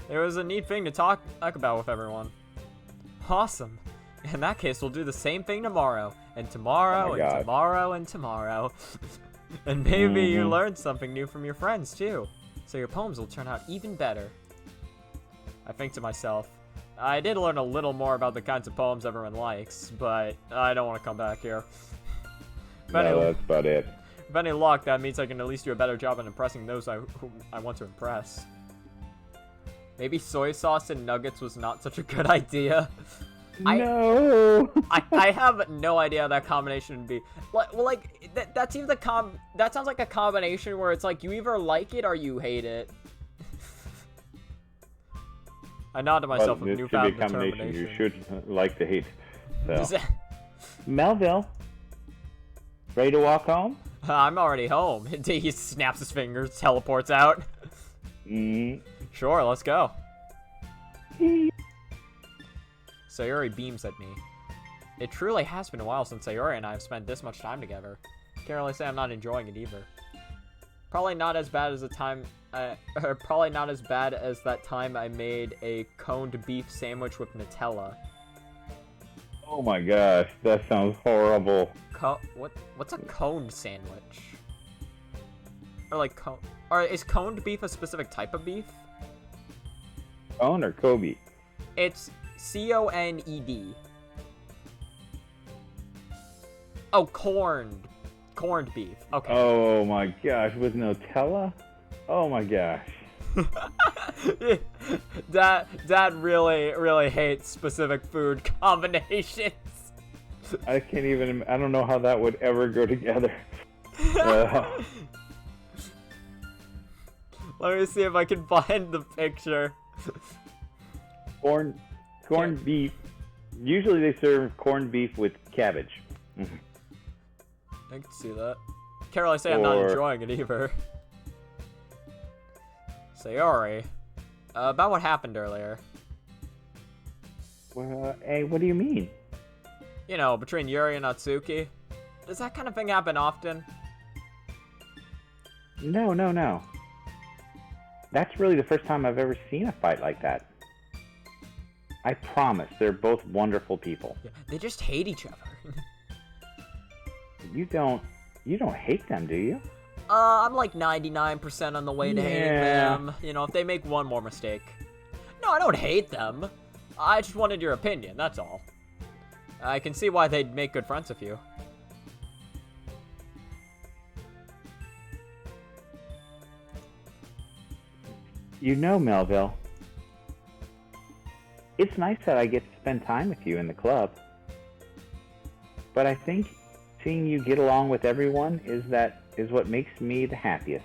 It was a neat thing to talk about with everyone. Awesome. In that case, we'll do the same thing tomorrow, and tomorrow, and tomorrow, and tomorrow. And maybe you learned something new from your friends, too. So your poems will turn out even better. I think to myself, I did learn a little more about the kinds of poems everyone likes, but I don't want to come back here. No, that's about it. With any luck, that means I can at least do a better job at impressing those who I want to impress. Maybe soy sauce and nuggets was not such a good idea. No. I have no idea how that combination would be. That seems that sounds like a combination where it's like you either like it or you hate it. I nod to myself with newfound determination. You should like to hate. So. Melville, ready to walk home? I'm already home. He snaps his fingers, teleports out. Sure, let's go. Sayori beams at me. It truly has been a while since Sayori and I have spent this much time together. Can't really say I'm not enjoying it either. Probably not as bad as that time I made a coned beef sandwich with Nutella. Oh my gosh, that sounds horrible. What's a coned sandwich? Or is coned beef a specific type of beef? Cone or Kobe? It's C-O-N-E-D. Oh, corned beef. Okay. Oh my gosh, with Nutella? Oh my gosh. Dad really hates specific food combinations. I can't even. I don't know how that would ever go together. Let me see if I can find the picture. Corned beef. Usually they serve corned beef with cabbage. I can see that. Can't really say I'm not enjoying it either. Sayori, about what happened earlier. Well, hey, what do you mean? You know, between Yuri and Natsuki. Does that kind of thing happen often? No. That's really the first time I've ever seen a fight like that. I promise, they're both wonderful people. Yeah, they just hate each other. You don't hate them, do you? I'm like 99% on the way to hating them. You know, if they make one more mistake. No, I don't hate them. I just wanted your opinion, that's all. I can see why they'd make good friends with you. You know, Melville, it's nice that I get to spend time with you in the club. But I think seeing you get along with everyone is what makes me the happiest.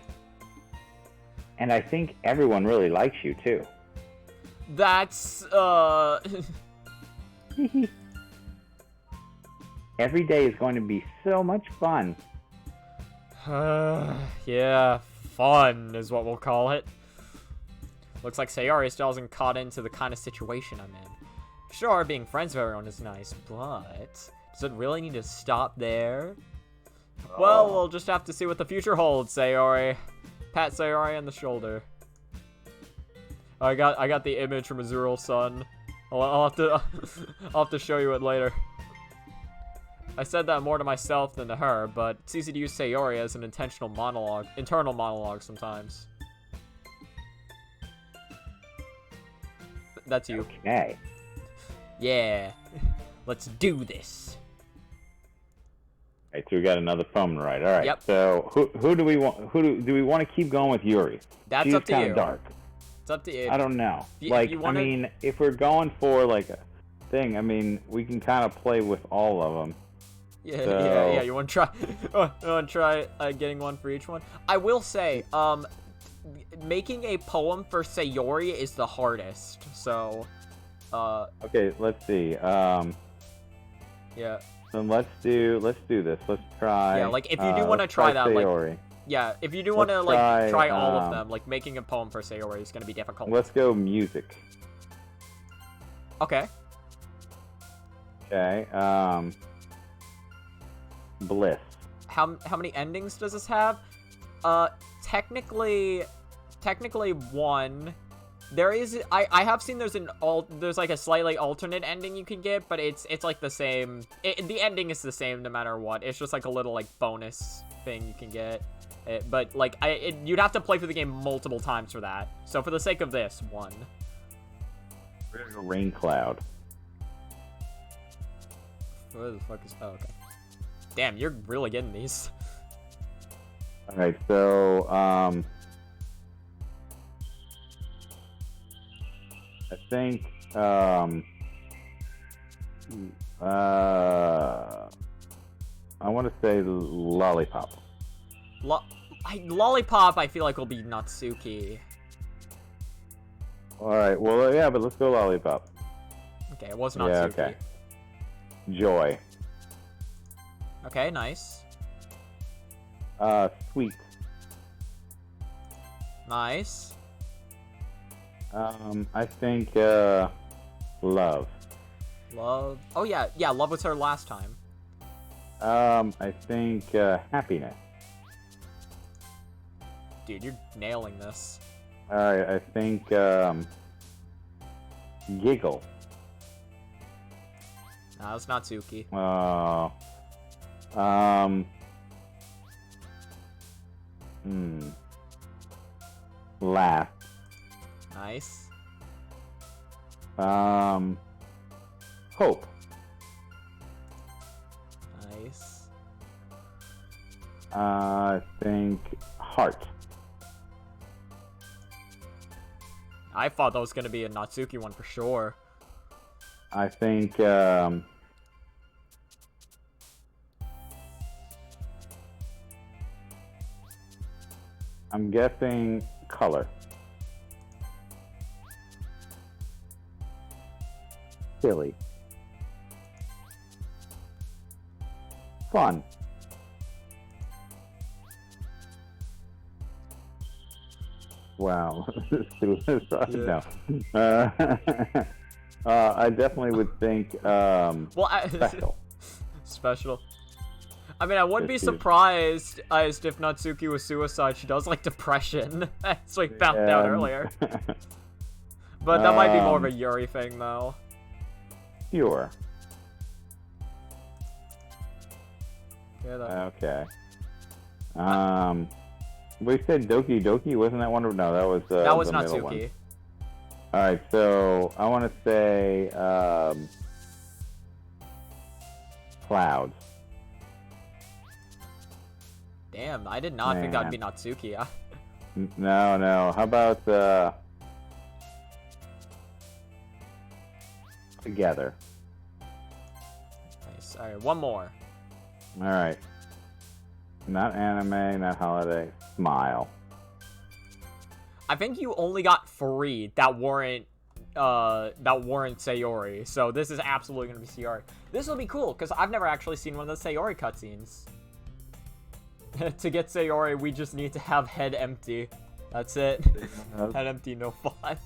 And I think everyone really likes you too. That's, Every day is going to be so much fun. yeah, fun is what we'll call it. Looks like Sayori still hasn't caught into the kind of situation I'm in. Sure, being friends with everyone is nice, but does it really need to stop there? Well, we'll just have to see what the future holds, Sayori. Pat Sayori on the shoulder. I got the image from Azuro's son. I'll have to show you it later. I said that more to myself than to her, but it's easy to use Sayori as an internal monologue sometimes. That's you. Okay. Yeah. Let's do this. Alright, so we got another phone right. Alright. Yep. So who do we want do we want to keep going with Yuri? That's She's up to you. kind of dark. It's up to you. I don't know. You wanna... I mean, if we're going for like a thing, I mean, we can kind of play with all of them. Yeah, so... yeah. You want to try? You want to try getting one for each one? I will say, making a poem for Sayori is the hardest. So, Okay, let's see. Yeah. So let's do this. Let's try. Yeah, like if you do want to try that, Sayori. like. Yeah, if you do want to like try all of them, like making a poem for Sayori is gonna be difficult. Let's go music. Okay. Okay. Bliss. How many endings does this have? Technically one. There is I have seen there's like a slightly alternate ending you can get, but it's like the same. The ending is the same no matter what. It's just like a little like bonus thing you can get. But like you'd have to play through the game multiple times for that. So for the sake of this, one. Where's a rain cloud? Where the fuck is? Oh, okay. Damn, you're really getting these. All right, so I think I want to say lollipop. Lollipop, I feel like will be Natsuki. All right, well, yeah, but let's go lollipop. Okay, it was Natsuki. Yeah, okay. Joy. Okay, nice. Sweet. Nice. I think love. Love. Oh yeah, love was her last time. I think happiness. Dude, you're nailing this. All right, I think giggle. Nah, that's Natsuki. Laugh. Nice. Hope. Nice. I think heart. I thought that was gonna be a Natsuki one for sure. I think I'm guessing color. Silly. fun. Wow. Suicide? Yeah. No. I definitely would think Well, special. Special. I mean, I wouldn't be Just use- surprised as if Natsuki was suicide. She does like depression, as we found out earlier. But that might be more of a Yuri thing, though. Sure. Yeah, that... Okay. We said Doki Doki, wasn't that one? No, that was that was the middle one. Natsuki. All right, so I want to say clouds. Damn, I did not think that'd be Natsuki. No. How about together? Nice. All right, one more. All right. Not anime, not holiday. Smile. I think you only got 3 that weren't Sayori, so this is absolutely gonna be Sayori. This will be cool because I've never actually seen one of the Sayori cutscenes. To get Sayori, we just need to have head empty. That's it. Head empty, no flies.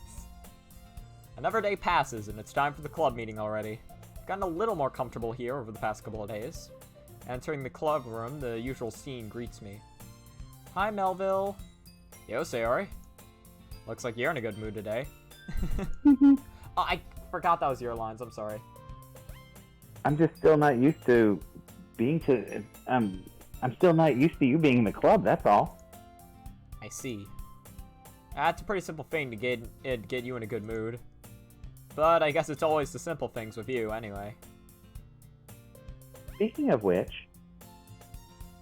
Another day passes and it's time for the club meeting already. Gotten a little more comfortable here over the past couple of days. Entering the club room, the usual scene greets me. Hi, Melville. Yo, Sayori. Looks like you're in a good mood today. Oh, I forgot that was your lines. I'm sorry. I'm just still not used to being I'm still not used to you being in the club. That's all. I see. That's a pretty simple thing to get you in a good mood. But I guess it's always the simple things with you, anyway. Speaking of which,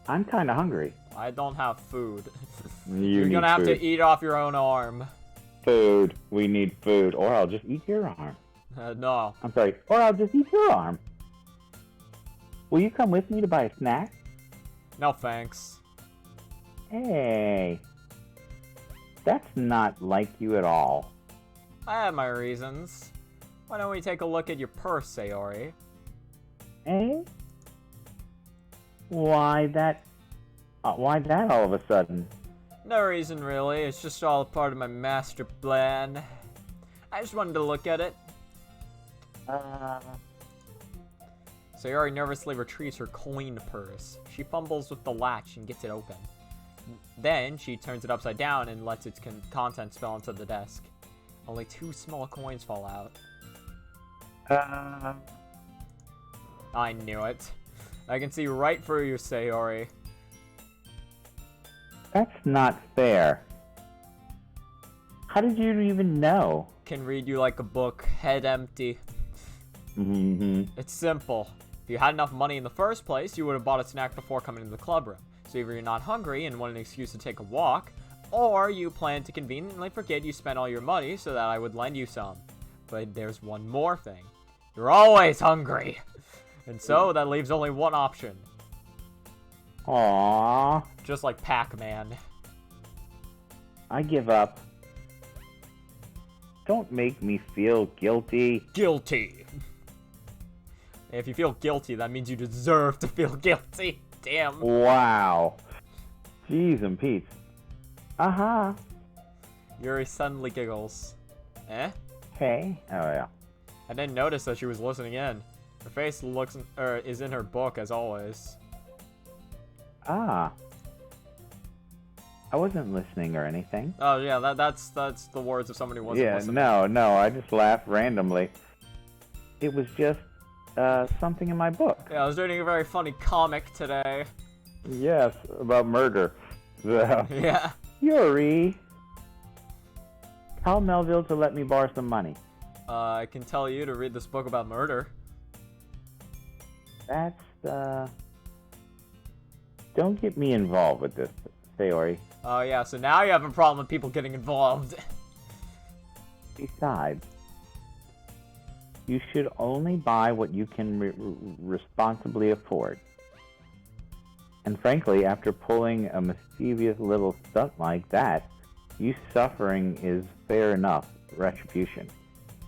I'm kind of hungry. I don't have food. You're gonna have to eat off your own arm. Food. We need food, or I'll just eat your arm. No. I'm sorry, or I'll just eat your arm. Will you come with me to buy a snack? No thanks. Hey, that's not like you at all. I have my reasons. Why don't we take a look at your purse, Sayori? Eh? Why that all of a sudden? No reason really, it's just all part of my master plan. I just wanted to look at it. Sayori nervously retrieves her coin purse. She fumbles with the latch and gets it open. Then, she turns it upside down and lets its contents spill onto the desk. Only 2 small coins fall out. I knew it. I can see right through you, Sayori. That's not fair. How did you even know? Can read you like a book, head empty. It's simple. If you had enough money in the first place, you would have bought a snack before coming to the club room. So either you're not hungry and want an excuse to take a walk, or you plan to conveniently forget you spent all your money so that I would lend you some. But there's one more thing. You're always hungry! And so, that leaves only one option. Aww. Just like Pac-Man. I give up. Don't make me feel guilty. Guilty! If you feel guilty, that means you deserve to feel guilty. Damn. Wow. Jeez and Pete. Uh-huh. Yuri suddenly giggles. Eh? Hey. Oh, yeah. I didn't notice that she was listening in. Her face is in her book, as always. Ah. I wasn't listening or anything. Oh, yeah, that's the words of somebody who wasn't listening. No, I just laughed randomly. It was just, something in my book. Yeah, I was reading a very funny comic today. Yes, about murder. So, Yeah. Yuri. Tell Melville to let me borrow some money. I can tell you to read this book about murder. That's, Don't get me involved with this, Sayori. Oh, yeah, so now you have a problem with people getting involved. Besides, you should only buy what you can responsibly afford. And frankly, after pulling a mischievous little stunt like that, you suffering is fair enough retribution.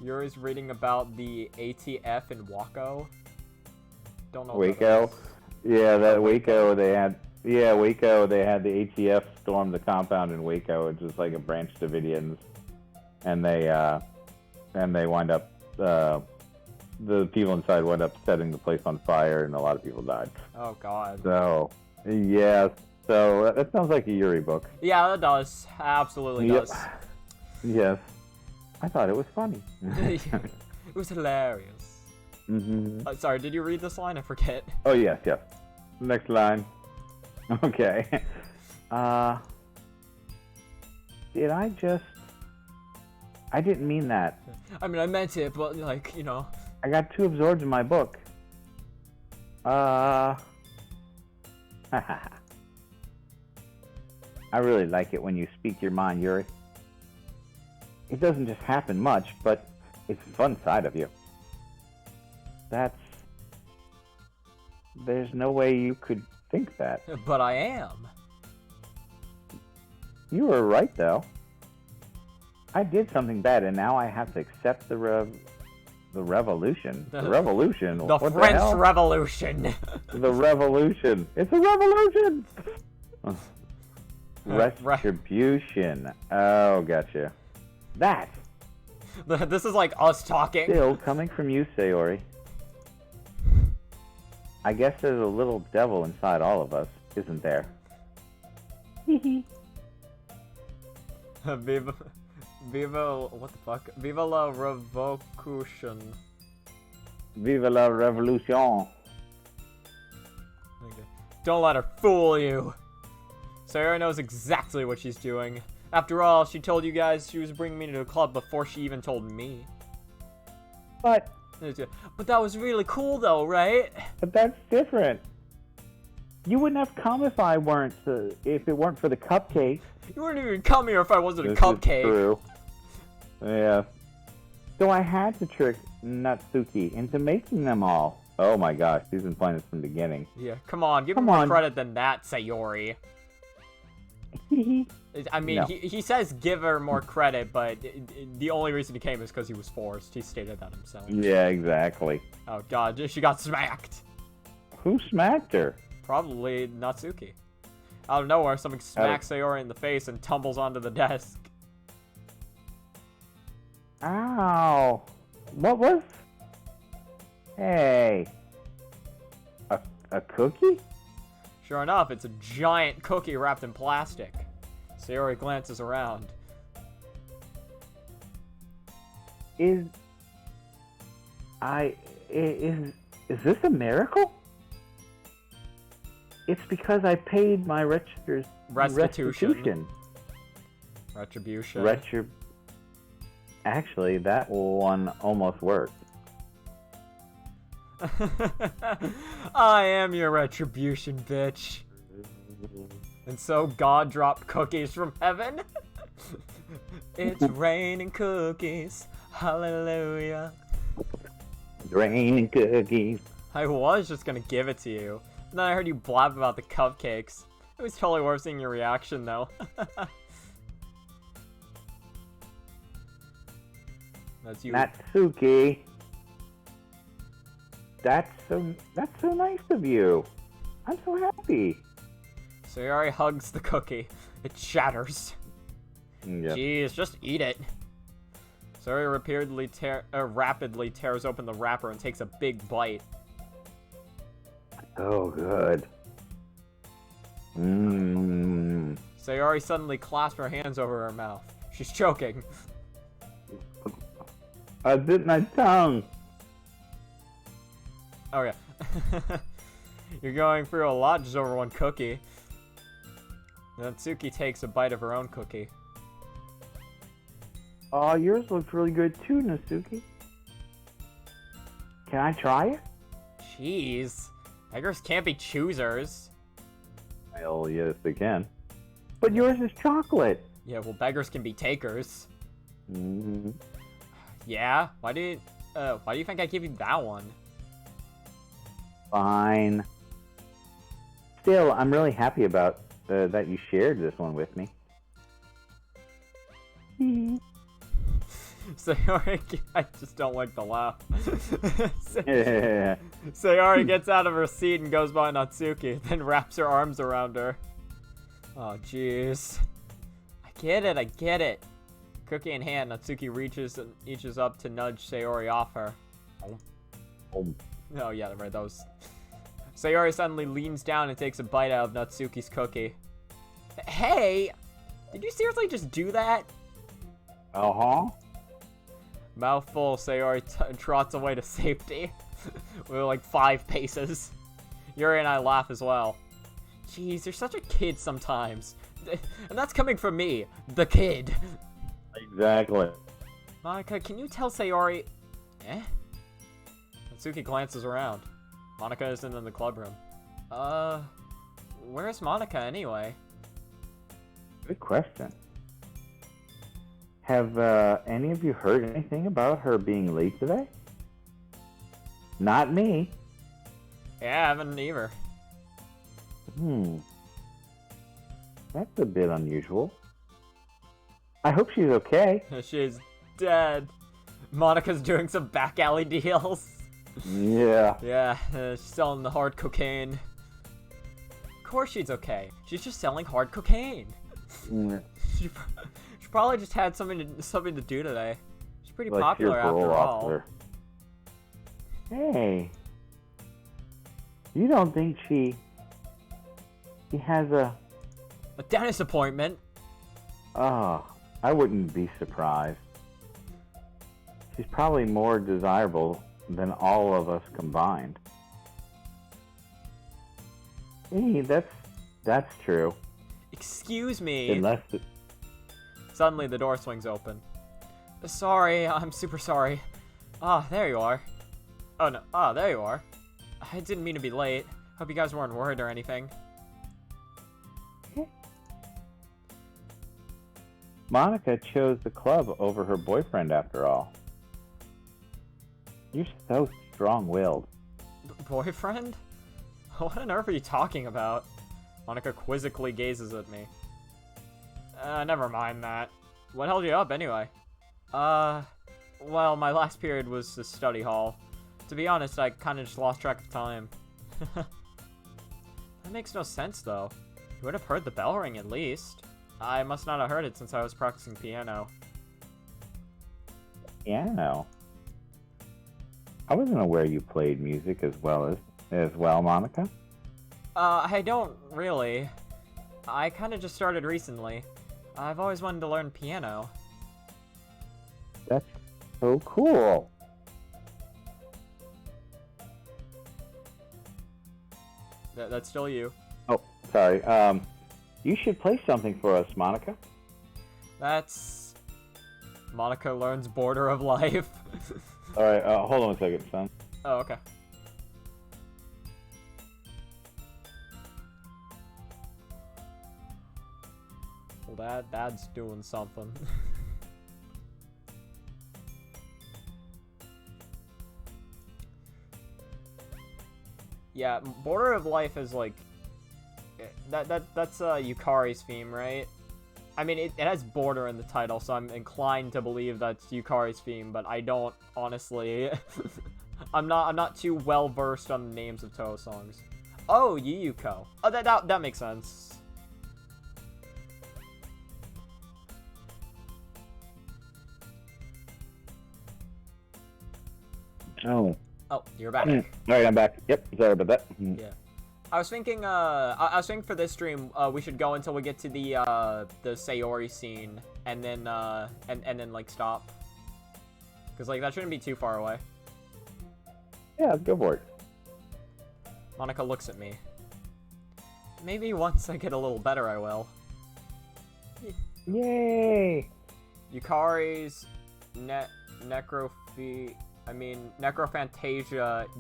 Yuri's reading about the ATF in Waco. Don't know. Waco? Yeah, that Waco they had. Yeah, Waco they had the ATF storm the compound in Waco, which is like a Branch Davidians, and they wind up the people inside wound up setting the place on fire, and a lot of people died. Oh God. So yeah, so that sounds like a Yuri book. Yeah, that does. Absolutely does. Yes, I thought it was funny. It was hilarious. Mm-hmm. Sorry, did you read this line? I forget. Oh yes, yes. Next line. Okay. Did I just? I didn't mean that. I mean, I meant it, but like, you know. I got too absorbed in my book. I really like it when you speak your mind, Yuri. It doesn't just happen much, but it's a fun side of you. There's no way you could think that. But I am. You were right, though. I did something bad, and now I have to accept the revolution. The revolution? The What French the hell? Revolution. The revolution. It's a revolution! Retribution. Oh, gotcha. That! This is like us talking. Still coming from you, Sayori. I guess there's a little devil inside all of us, isn't there? Viva, what the fuck? Viva la revolution. Viva la revolution. Okay. Don't let her fool you. Sarah knows exactly what she's doing. After all, she told you guys she was bringing me to the club before she even told me. But that was really cool though, right? But that's different. You wouldn't have come if it weren't for the cupcake. You wouldn't even come here if I wasn't a This cupcake. is true. Yeah. So I had to trick Natsuki into making them all. Oh my gosh, she's been playing this from the beginning. Yeah, come on, give him more credit than that, Sayori. I mean, No. he says give her more credit, but the only reason he came is because he was forced. He stated that himself. Yeah, exactly. Oh god, she got smacked. Who smacked her? Probably Natsuki. Out of nowhere, something smacks Sayori in the face and tumbles onto the desk. Ow. What was? Hey. A cookie? Sure enough, it's a giant cookie wrapped in plastic. Sayori glances around. Is this a miracle? It's because I paid my restitution. Retribution. Actually, that one almost worked. I am your retribution, bitch. And so God dropped cookies from heaven. It's raining cookies. Hallelujah. Raining cookies. I was just gonna give it to you. And then I heard you blab about the cupcakes. It was totally worth seeing your reaction, though. That's you. Natsuki. That's so nice of you. I'm so happy. Sayori hugs the cookie. It shatters. Yep. Jeez, just eat it. Sayori rapidly tears open the wrapper and takes a big bite. Oh, good. Mmm. Sayori suddenly clasps her hands over her mouth. She's choking. I bit my tongue. Oh yeah. You're going through a lot just over one cookie. Natsuki takes a bite of her own cookie. Oh, yours looks really good too, Natsuki. Can I try it? Jeez. Beggars can't be choosers. Well, yes, they can. But yours is chocolate. Yeah, well, beggars can be takers. Mm-hmm. Yeah? Why do you think I gave you that one? Fine. Still, I'm really happy about that you shared this one with me. Sayori, I just don't like the laugh. Yeah. Sayori gets out of her seat and goes by Natsuki, then wraps her arms around her. Oh, jeez. I get it. Cookie in hand, Natsuki reaches up to nudge Sayori off her. Oh, yeah, right, that was... Sayori suddenly leans down and takes a bite out of Natsuki's cookie. Hey! Did you seriously just do that? Uh-huh. Mouthful, Sayori trots away to safety. We're like 5 paces. Yuri and I laugh as well. Jeez, you're such a kid sometimes. And that's coming from me, the kid. Exactly. Monica, can you tell Sayori... Eh? Natsuki glances around. Monica isn't in the club room. Where's Monica anyway? Good question. Have any of you heard anything about her being late today? Not me. Yeah, I haven't either. That's a bit unusual. I hope she's okay. She's dead. Monica's doing some back alley deals. Yeah. Yeah, she's selling the hard cocaine. Of course she's okay. She's just selling hard cocaine. She probably just had something to do today. She's pretty Like popular your parole after all. officer. Hey. You don't think she has a... A dentist appointment? Oh, I wouldn't be surprised. She's probably more desirable than all of us combined. Hey, that's true. Excuse me. Unless... Suddenly the door swings open. Sorry, I'm super sorry. Ah, there you are. Oh no, there you are. I didn't mean to be late. Hope you guys weren't worried or anything. Monica chose the club over her boyfriend after all. You're so strong-willed. Boyfriend? What on earth are you talking about? Monica quizzically gazes at me. Never mind that. What held you up anyway? Well, my last period was the study hall. To be honest, I kinda just lost track of time. That makes no sense, though. You would have heard the bell ring at least. I must not have heard it since I was practicing piano. Piano? I wasn't aware you played music as well, Monica. I don't really. I kinda just started recently. I've always wanted to learn piano. That's so cool. That's still you. Oh, sorry. You should play something for us, Monica. That's... Monica learns Border of Life. Alright, hold on a second, son. Oh, okay. Well, Dad's doing something. Yeah, Border of Life is like... That's Yukari's theme, right? I mean, it has border in the title, so I'm inclined to believe that's Yukari's theme, but I don't, honestly. I'm not too well versed on the names of Toho songs. Oh, Yuyuko. Oh, that makes sense. Oh. Oh, you're back. Alright, I'm back. Yep, sorry about that. Yeah. I was thinking for this stream, we should go until we get to the Sayori scene, and then like stop. Cause like that shouldn't be too far away. Yeah, let's go for it. Monica looks at me. Maybe once I get a little better, I will. Yay! Yukari's Necrophantasia,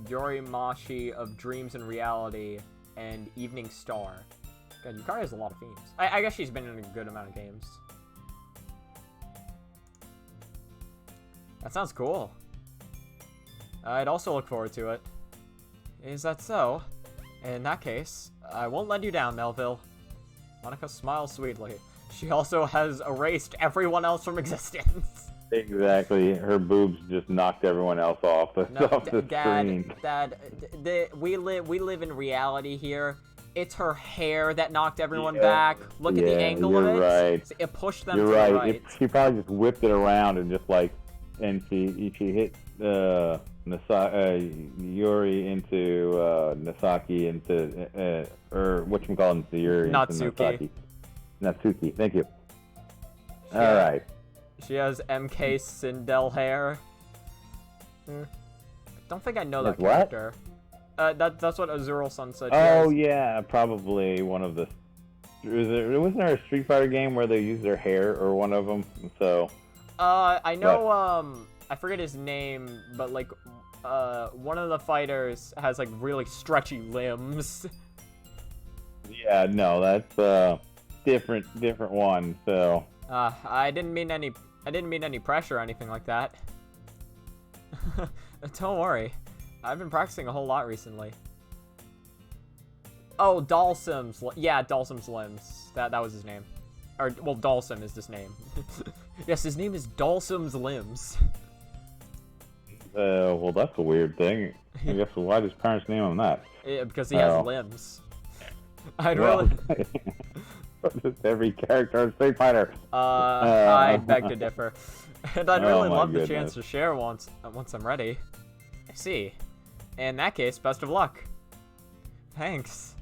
Yorimashi of Dreams and Reality, and Evening Star. God, Yukari has a lot of themes. I guess she's been in a good amount of games. That sounds cool. I'd also look forward to it. Is that so? In that case, I won't let you down, Melville. Monica smiles sweetly. She also has erased everyone else from existence. Exactly. Her boobs just knocked everyone else off the, No, off the screen. we live in reality here. It's her hair that knocked everyone Yeah, back. Look at the yeah, angle of you're it. right. It pushed them You're to right. the right. She probably just whipped it around and just like, and she hit Yuri into Nasaki into or whatchamacallit into Yuri into Natsuki. Natsuki. Thank you. Yeah. All right. She has MK Sindel hair. I don't think I know that What? character. That's what Azuriel-san said. Oh yeah, probably one of the. Wasn't there a Street Fighter game where they used their hair or one of them? So. I know. I forget his name, but like, one of the fighters has like really stretchy limbs. Yeah, no, that's different one. So. I didn't mean any pressure or anything like that. Don't worry. I've been practicing a whole lot recently. Oh, Dalsim's. Yeah, Dalsim's limbs. That was his name. Or, well, Dalsim is his name. Yes, his name is Dalsim's limbs. Well, that's a weird thing. I guess why does parents name him that? Yeah, because he has limbs. I'd Well, really... just every character in Street Fighter. I beg to differ. And I'd really Oh my love the goodness. chance to share once I'm ready. I see. In that case, best of luck. Thanks.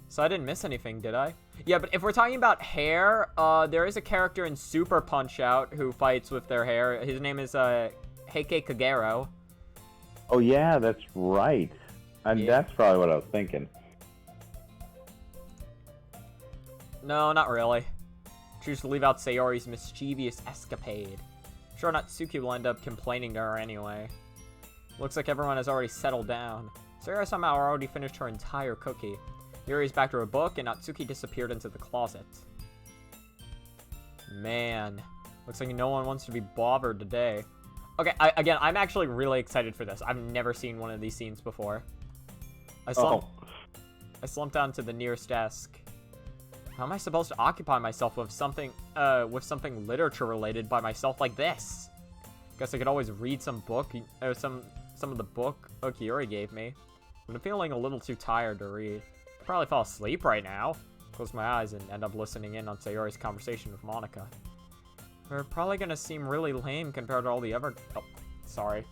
So I didn't miss anything, did I? Yeah, but if we're talking about hair, there is a character in Super Punch-Out who fights with their hair. His name is Heike Kagero. Oh yeah, that's right. And Yeah. that's probably what I was thinking. No, not really. Choose to leave out Sayori's mischievous escapade. Sure, Natsuki will end up complaining to her anyway. Looks like everyone has already settled down. Sayori somehow already finished her entire cookie. Yuri's back to her book, and Natsuki disappeared into the closet. Man, looks like no one wants to be bothered today. Okay, again, I'm actually really excited for this. I've never seen one of these scenes before. I slumped down to the nearest desk. How am I supposed to occupy myself with something literature related by myself like this? Guess I could always read some book, or some of the book Yuri gave me. But I'm feeling a little too tired to read. I'd probably fall asleep right now. Close my eyes and end up listening in on Sayori's conversation with Monica. We're probably gonna seem really lame compared to all the other... Oh, sorry.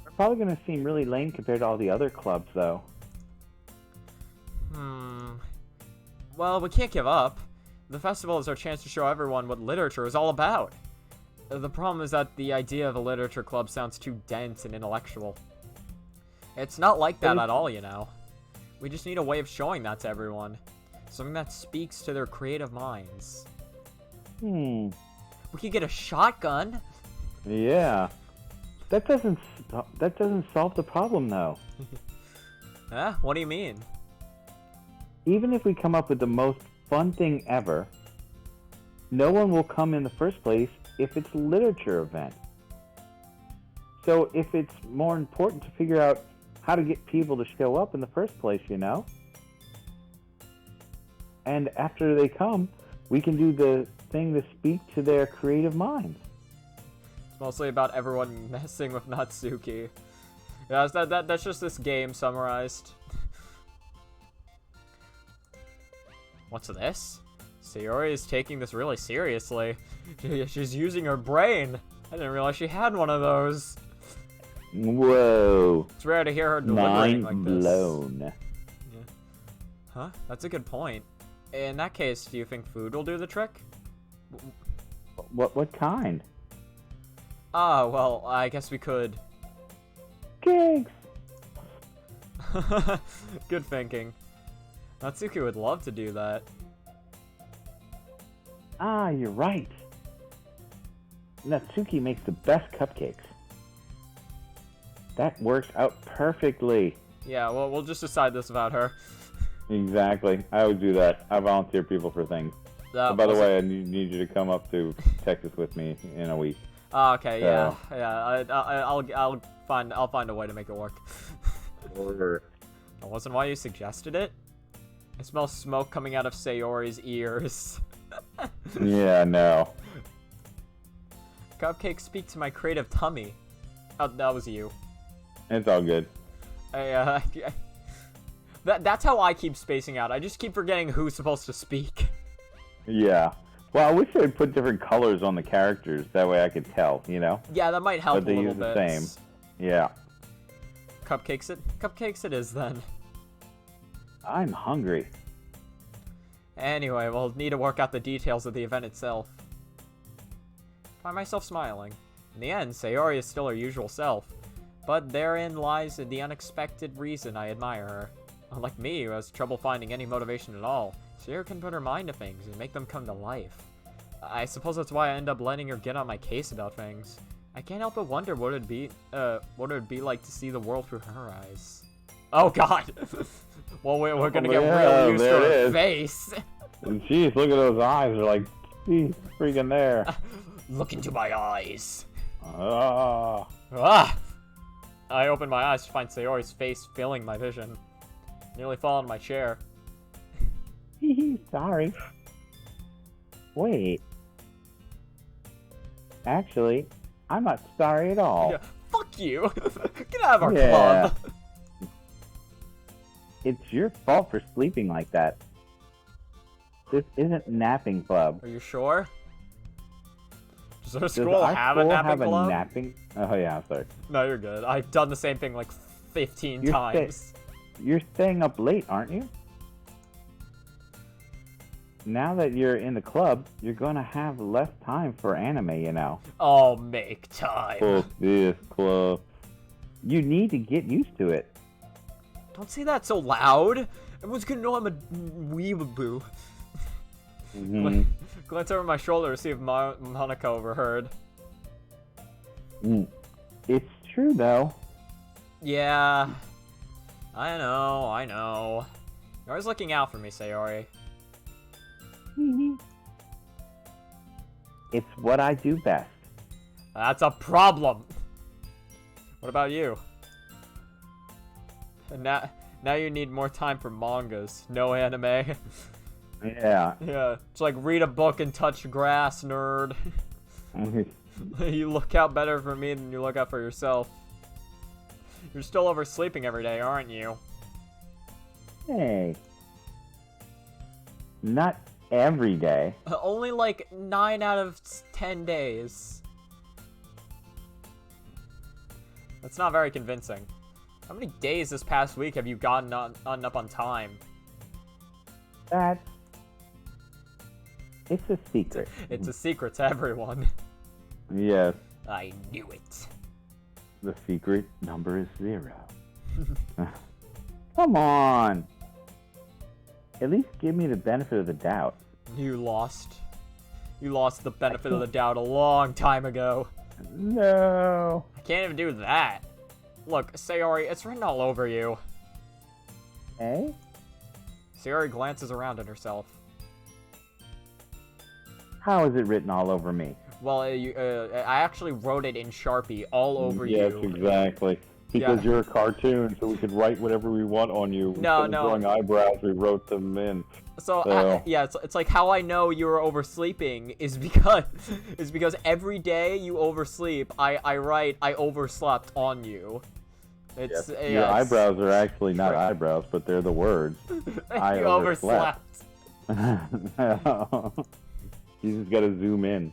We're probably gonna seem really lame compared to all the other clubs, though. Well, we can't give up. The festival is our chance to show everyone what literature is all about. The problem is that the idea of a literature club sounds too dense and intellectual. It's not like that at all, you know. We just need a way of showing that to everyone. Something that speaks to their creative minds. We could get a shotgun. Yeah. That doesn't solve the problem, though. Huh? What do you mean? Even if we come up with the most fun thing ever, no one will come in the first place if it's a literature event. So if it's more important to figure out how to get people to show up in the first place, you know? And after they come, we can do the thing to speak to their creative minds. It's mostly about everyone messing with Natsuki. Yeah, that's just this game summarized. What's this? Sayori is taking this really seriously. She's using her brain. I didn't realize she had one of those. Whoa. It's rare to hear her deliberating like this. Mind blown. Yeah. Huh? That's a good point. In that case, do you think food will do the trick? What kind? Ah, well, I guess we could. Cakes. Good thinking. Natsuki would love to do that. Ah, you're right. Natsuki makes the best cupcakes. That works out perfectly. Yeah, well, we'll just decide this about her. Exactly. I always do that. I volunteer people for things. By the way, I need you to come up to Texas with me in a week. Okay, So- yeah. I'll find a way to make it work. Or That wasn't why you suggested it. I smell smoke coming out of Sayori's ears. yeah, no. Cupcake, speak to my creative tummy. Oh, that was you. It's all good. That's how I keep spacing out. I just keep forgetting who's supposed to speak. Yeah. Well, I wish they'd put different colors on the characters. That way I could tell, you know? Yeah, that might help But they a little use bit. the same. Yeah. Cupcakes it is then. I'm hungry. Anyway, we'll need to work out the details of the event itself. Find myself smiling. In the end, Sayori is still her usual self, but therein lies the unexpected reason I admire her. Unlike me, who has trouble finding any motivation at all, Sayori can put her mind to things and make them come to life. I suppose that's why I end up letting her get on my case about things. I can't help but wonder what it'd be like to see the world through her eyes. Oh God! Well, we're gonna get real used to her face. Jeez, look at those eyes. They're like, geez, freaking there. Look into my eyes. Ah. Ah! I open my eyes to find Sayori's face filling my vision. Nearly fall on my chair. Sorry. Wait. Actually, I'm not sorry at all. Yeah, fuck you! Get out of our Yeah. club! It's your fault for sleeping like that. This isn't napping club. Are you sure? Does our Does school our have a school napping have a club? napping? Oh yeah, sorry. No, you're good. I've done the same thing like 15 You're times. You're staying up late, aren't you? Now that you're in the club, you're gonna have less time for anime, you know. Oh, make time. Fuck this club. You need to get used to it. Don't say that so loud. Everyone's gonna know I'm a weeaboo. Mhm. Glance over my shoulder to see if Monica overheard. It's true though. Yeah. I know. You're always looking out for me, Sayori. It's what I do best. That's a problem. What about you? And now you need more time for mangas, no anime. Yeah. Yeah, it's like read a book and touch grass, nerd. You look out better for me than you look out for yourself. You're still oversleeping every day, aren't you? Hey. Not every day. Only like 9 out of 10 days. That's not very convincing. How many days this past week have you gotten up on time? It's a secret. It's a secret to everyone. Yes. I knew it. The secret number is 0. Come on. At least give me the benefit of the doubt. You lost. You lost the benefit of the doubt a long time ago. No. I can't even do that. Look, Sayori, it's written all over you. Eh? Sayori glances around at herself. How is it written all over me? Well, I actually wrote it in Sharpie all over you. Yes, exactly. Because you're a cartoon, so we could write whatever we want on you. No, Instead of no. drawing eyebrows, we wrote them in. So, yeah, it's like how I know you were oversleeping is because every day you oversleep, I write I overslept on you. It's Yes. Your eyebrows are actually not eyebrows, but they're the words. I you overslept. You just gotta zoom in.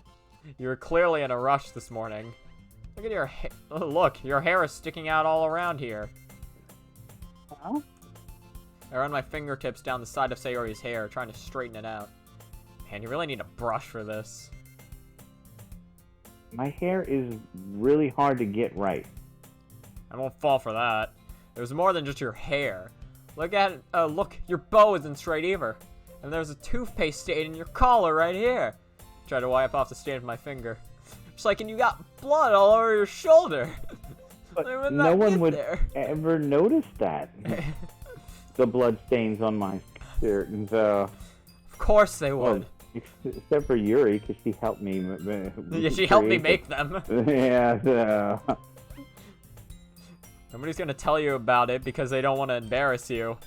You're clearly in a rush this morning. Look at your hair. Look, your hair is sticking out all around here. Huh? I run my fingertips down the side of Sayori's hair, trying to straighten it out. Man, you really need a brush for this. My hair is really hard to get right. I won't fall for that. There's more than just your hair. Look at it. Look, your bow isn't straight either. And there's a toothpaste stain in your collar right here. Try to wipe off the stain with my finger. It's like, and you got blood all over your shoulder. But no one would ever notice that. The blood stains on my shirt, and Of course they would. except for Yuri, because she helped me. Yeah, she helped me make them. Yeah. Nobody's gonna tell you about it because they don't want to embarrass you.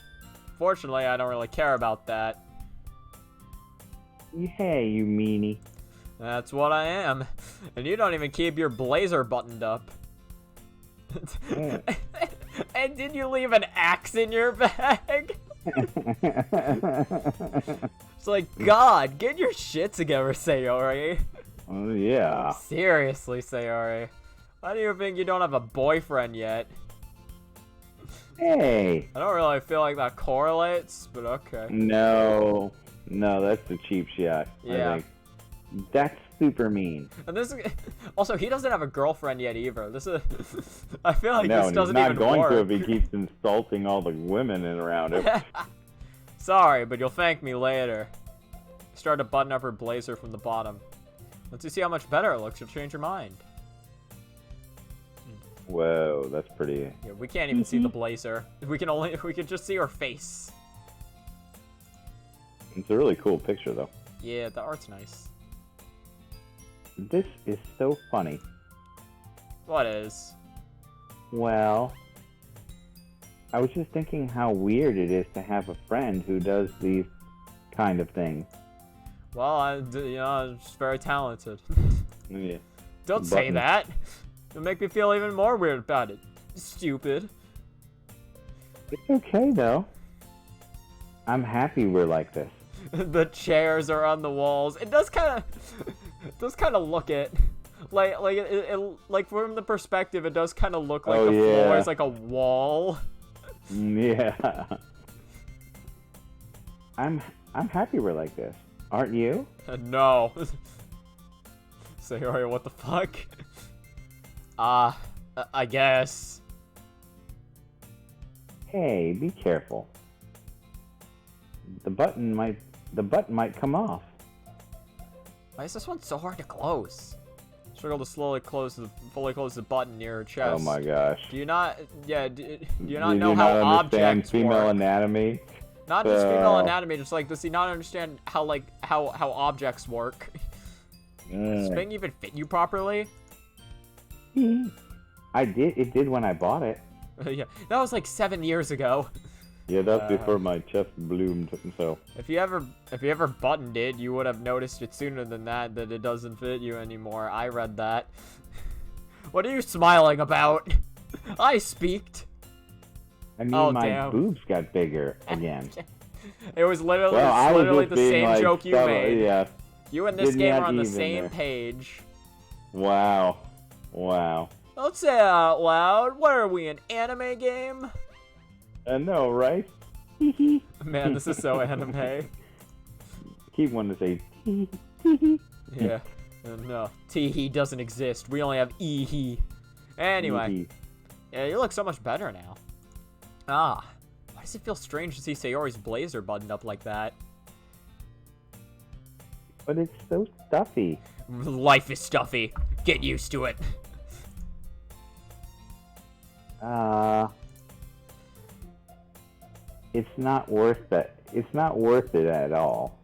Fortunately, I don't really care about that. Hey, you meanie. That's what I am. And you don't even keep your blazer buttoned up. Yeah. And did you leave an axe in your bag? It's like, God, get your shit together, Sayori. Oh, yeah. Seriously, Sayori. Why do you think you don't have a boyfriend yet? Hey. I don't really feel like that correlates, but okay. No, that's a cheap shot. Yeah. I think. That's super mean. And this also, he doesn't have a girlfriend yet either. This is I feel like No, this and doesn't he's not even going work. to if he keeps insulting all the women in around him. Sorry, but you'll thank me later. Start to button up her blazer from the bottom. Once you see how much better it looks, you'll change your mind. Whoa, that's pretty. Yeah, we can't even see the blazer. We can just see her face. It's a really cool picture, though. Yeah, the art's nice. This is so funny. What is? Well, I was just thinking how weird it is to have a friend who does these kind of things. Well, I'm just very talented. Yeah. Don't say that. It'll make me feel even more weird about it. Stupid. It's okay, though. I'm happy we're like this. The chairs are on the walls. It does kind of look it. Like from the perspective, it does kind of look like the floor is like a wall. Yeah. I'm happy we're like this. Aren't you? No. Sayori, what the fuck? I guess. Hey, be careful. The button might come off. Why is this one so hard to close? Struggle to fully close the button near her chest. Oh my gosh. Do you not? Yeah. Do you not Do know you how not understand objects female work? anatomy? Not just female anatomy. Just like, does he not understand how objects work? Does this thing even fit you properly? I did. It did when I bought it. Yeah, that was like 7 years ago. Yeah, that's before my chest bloomed. So. If you ever buttoned it, you would have noticed it sooner than that it doesn't fit you anymore. I read that. What are you smiling about? I speaked. I mean, my damn. boobs got bigger again. It was literally, just the being, same like, joke you made. Yeah. You and this Did game not are on the even same there. page. Wow. Don't say it out loud. What are we, an anime game? I know, right? Man, this is so anime. Keep wanting to say. Yeah. No, tee-hee doesn't exist. We only have ee-hee. Anyway. Yeah, you look so much better now. Why does it feel strange to see Sayori's blazer buttoned up like that? But it's so stuffy. Life is stuffy. Get used to it. It's not worth that. It's not worth it at all.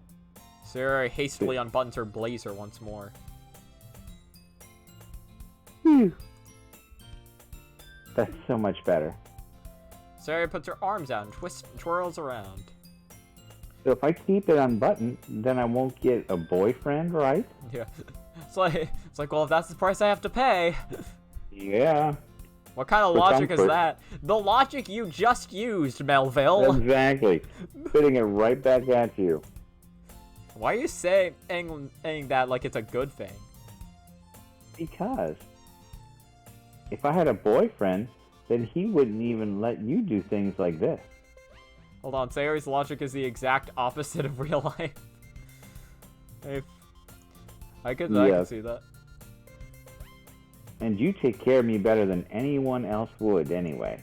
Sayori hastily unbuttons her blazer once more. Phew. That's so much better. Sayori puts her arms out and twirls around. So if I keep it unbuttoned, then I won't get a boyfriend, right? Yeah. It's like, well, if that's the price I have to pay. Yeah. What kind of For logic is comfort. that? The logic you just used, Melville. Exactly. Spitting it right back at you. Why are you saying that like it's a good thing? Because if I had a boyfriend, then he wouldn't even let you do things like this. Hold on, Sayori's logic is the exact opposite of real life. I can see that. And you take care of me better than anyone else would anyway.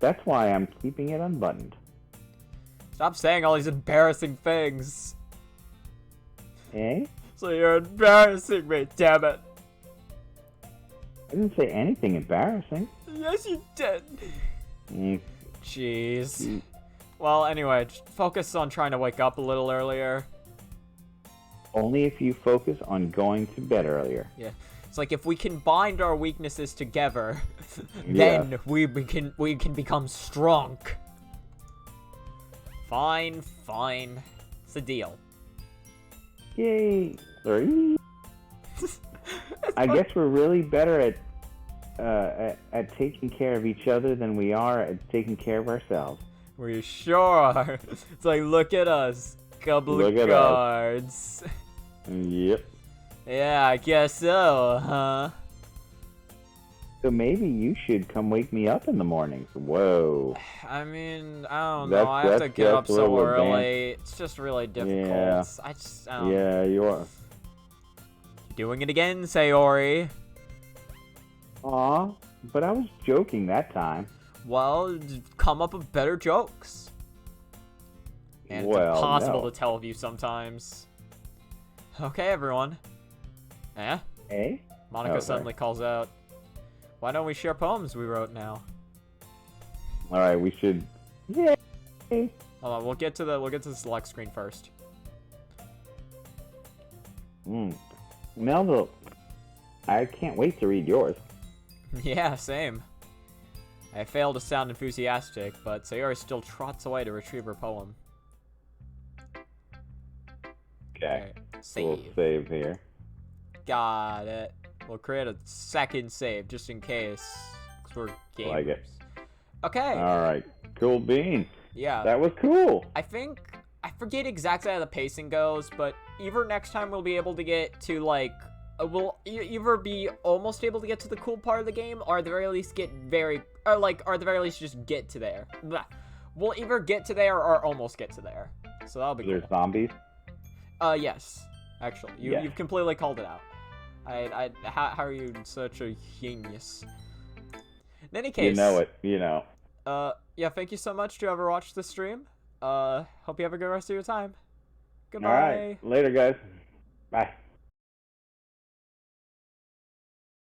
That's why I'm keeping it unbuttoned. Stop saying all these embarrassing things. Eh? So you're embarrassing me, damn it. I didn't say anything embarrassing. Yes, you did. Mm, Jeez. Well, anyway, just focus on trying to wake up a little earlier. Only if you focus on going to bed earlier. Yeah. It's like if we can bind our weaknesses together, Yeah. then we can become strong. Fine. It's a deal. Yay! 3. I guess we're really better at taking care of each other than we are at taking care of ourselves. We sure are. It's like, look at us. Couple Look of at us. cards. Yep. Yeah, I guess so, huh? So maybe you should come wake me up in the mornings. Whoa. I mean, I don't know. I have to get up that's a so little early. It's just really difficult. Yeah. I don't know. Yeah, you are. Doing it again, Sayori. Aw, but I was joking that time. Well, come up with better jokes. And it's Well, impossible no. to tell of you sometimes. Okay, everyone. Eh? Eh? Monica Oh, suddenly calls out, "Why don't we share poems we wrote now?" Alright, we should... Yay! Hold on, we'll get to the select screen first. Melville, I can't wait to read yours. Yeah, same. I fail to sound enthusiastic, but Sayori still trots away to retrieve her poem. Okay. Save. We'll save here. Got it. We'll create a second save just in case, because we're gamers. Like it. Okay. Alright. Cool beans. Yeah. That was cool. I forget exactly how the pacing goes, but either next time we'll be able to get to, like, we'll either be almost able to get to the cool part of the game, or at the very least or at the very least just get to there. Blah. We'll either get to there or almost get to there. So that'll be cool. There's zombies? Yes. Actually, Yes. you've completely called it out. How are you such a genius? In any case, You know it. You know. yeah, thank you so much to whoever watched the stream. Hope you have a good rest of your time. Goodbye. Alright. Later, guys. Bye.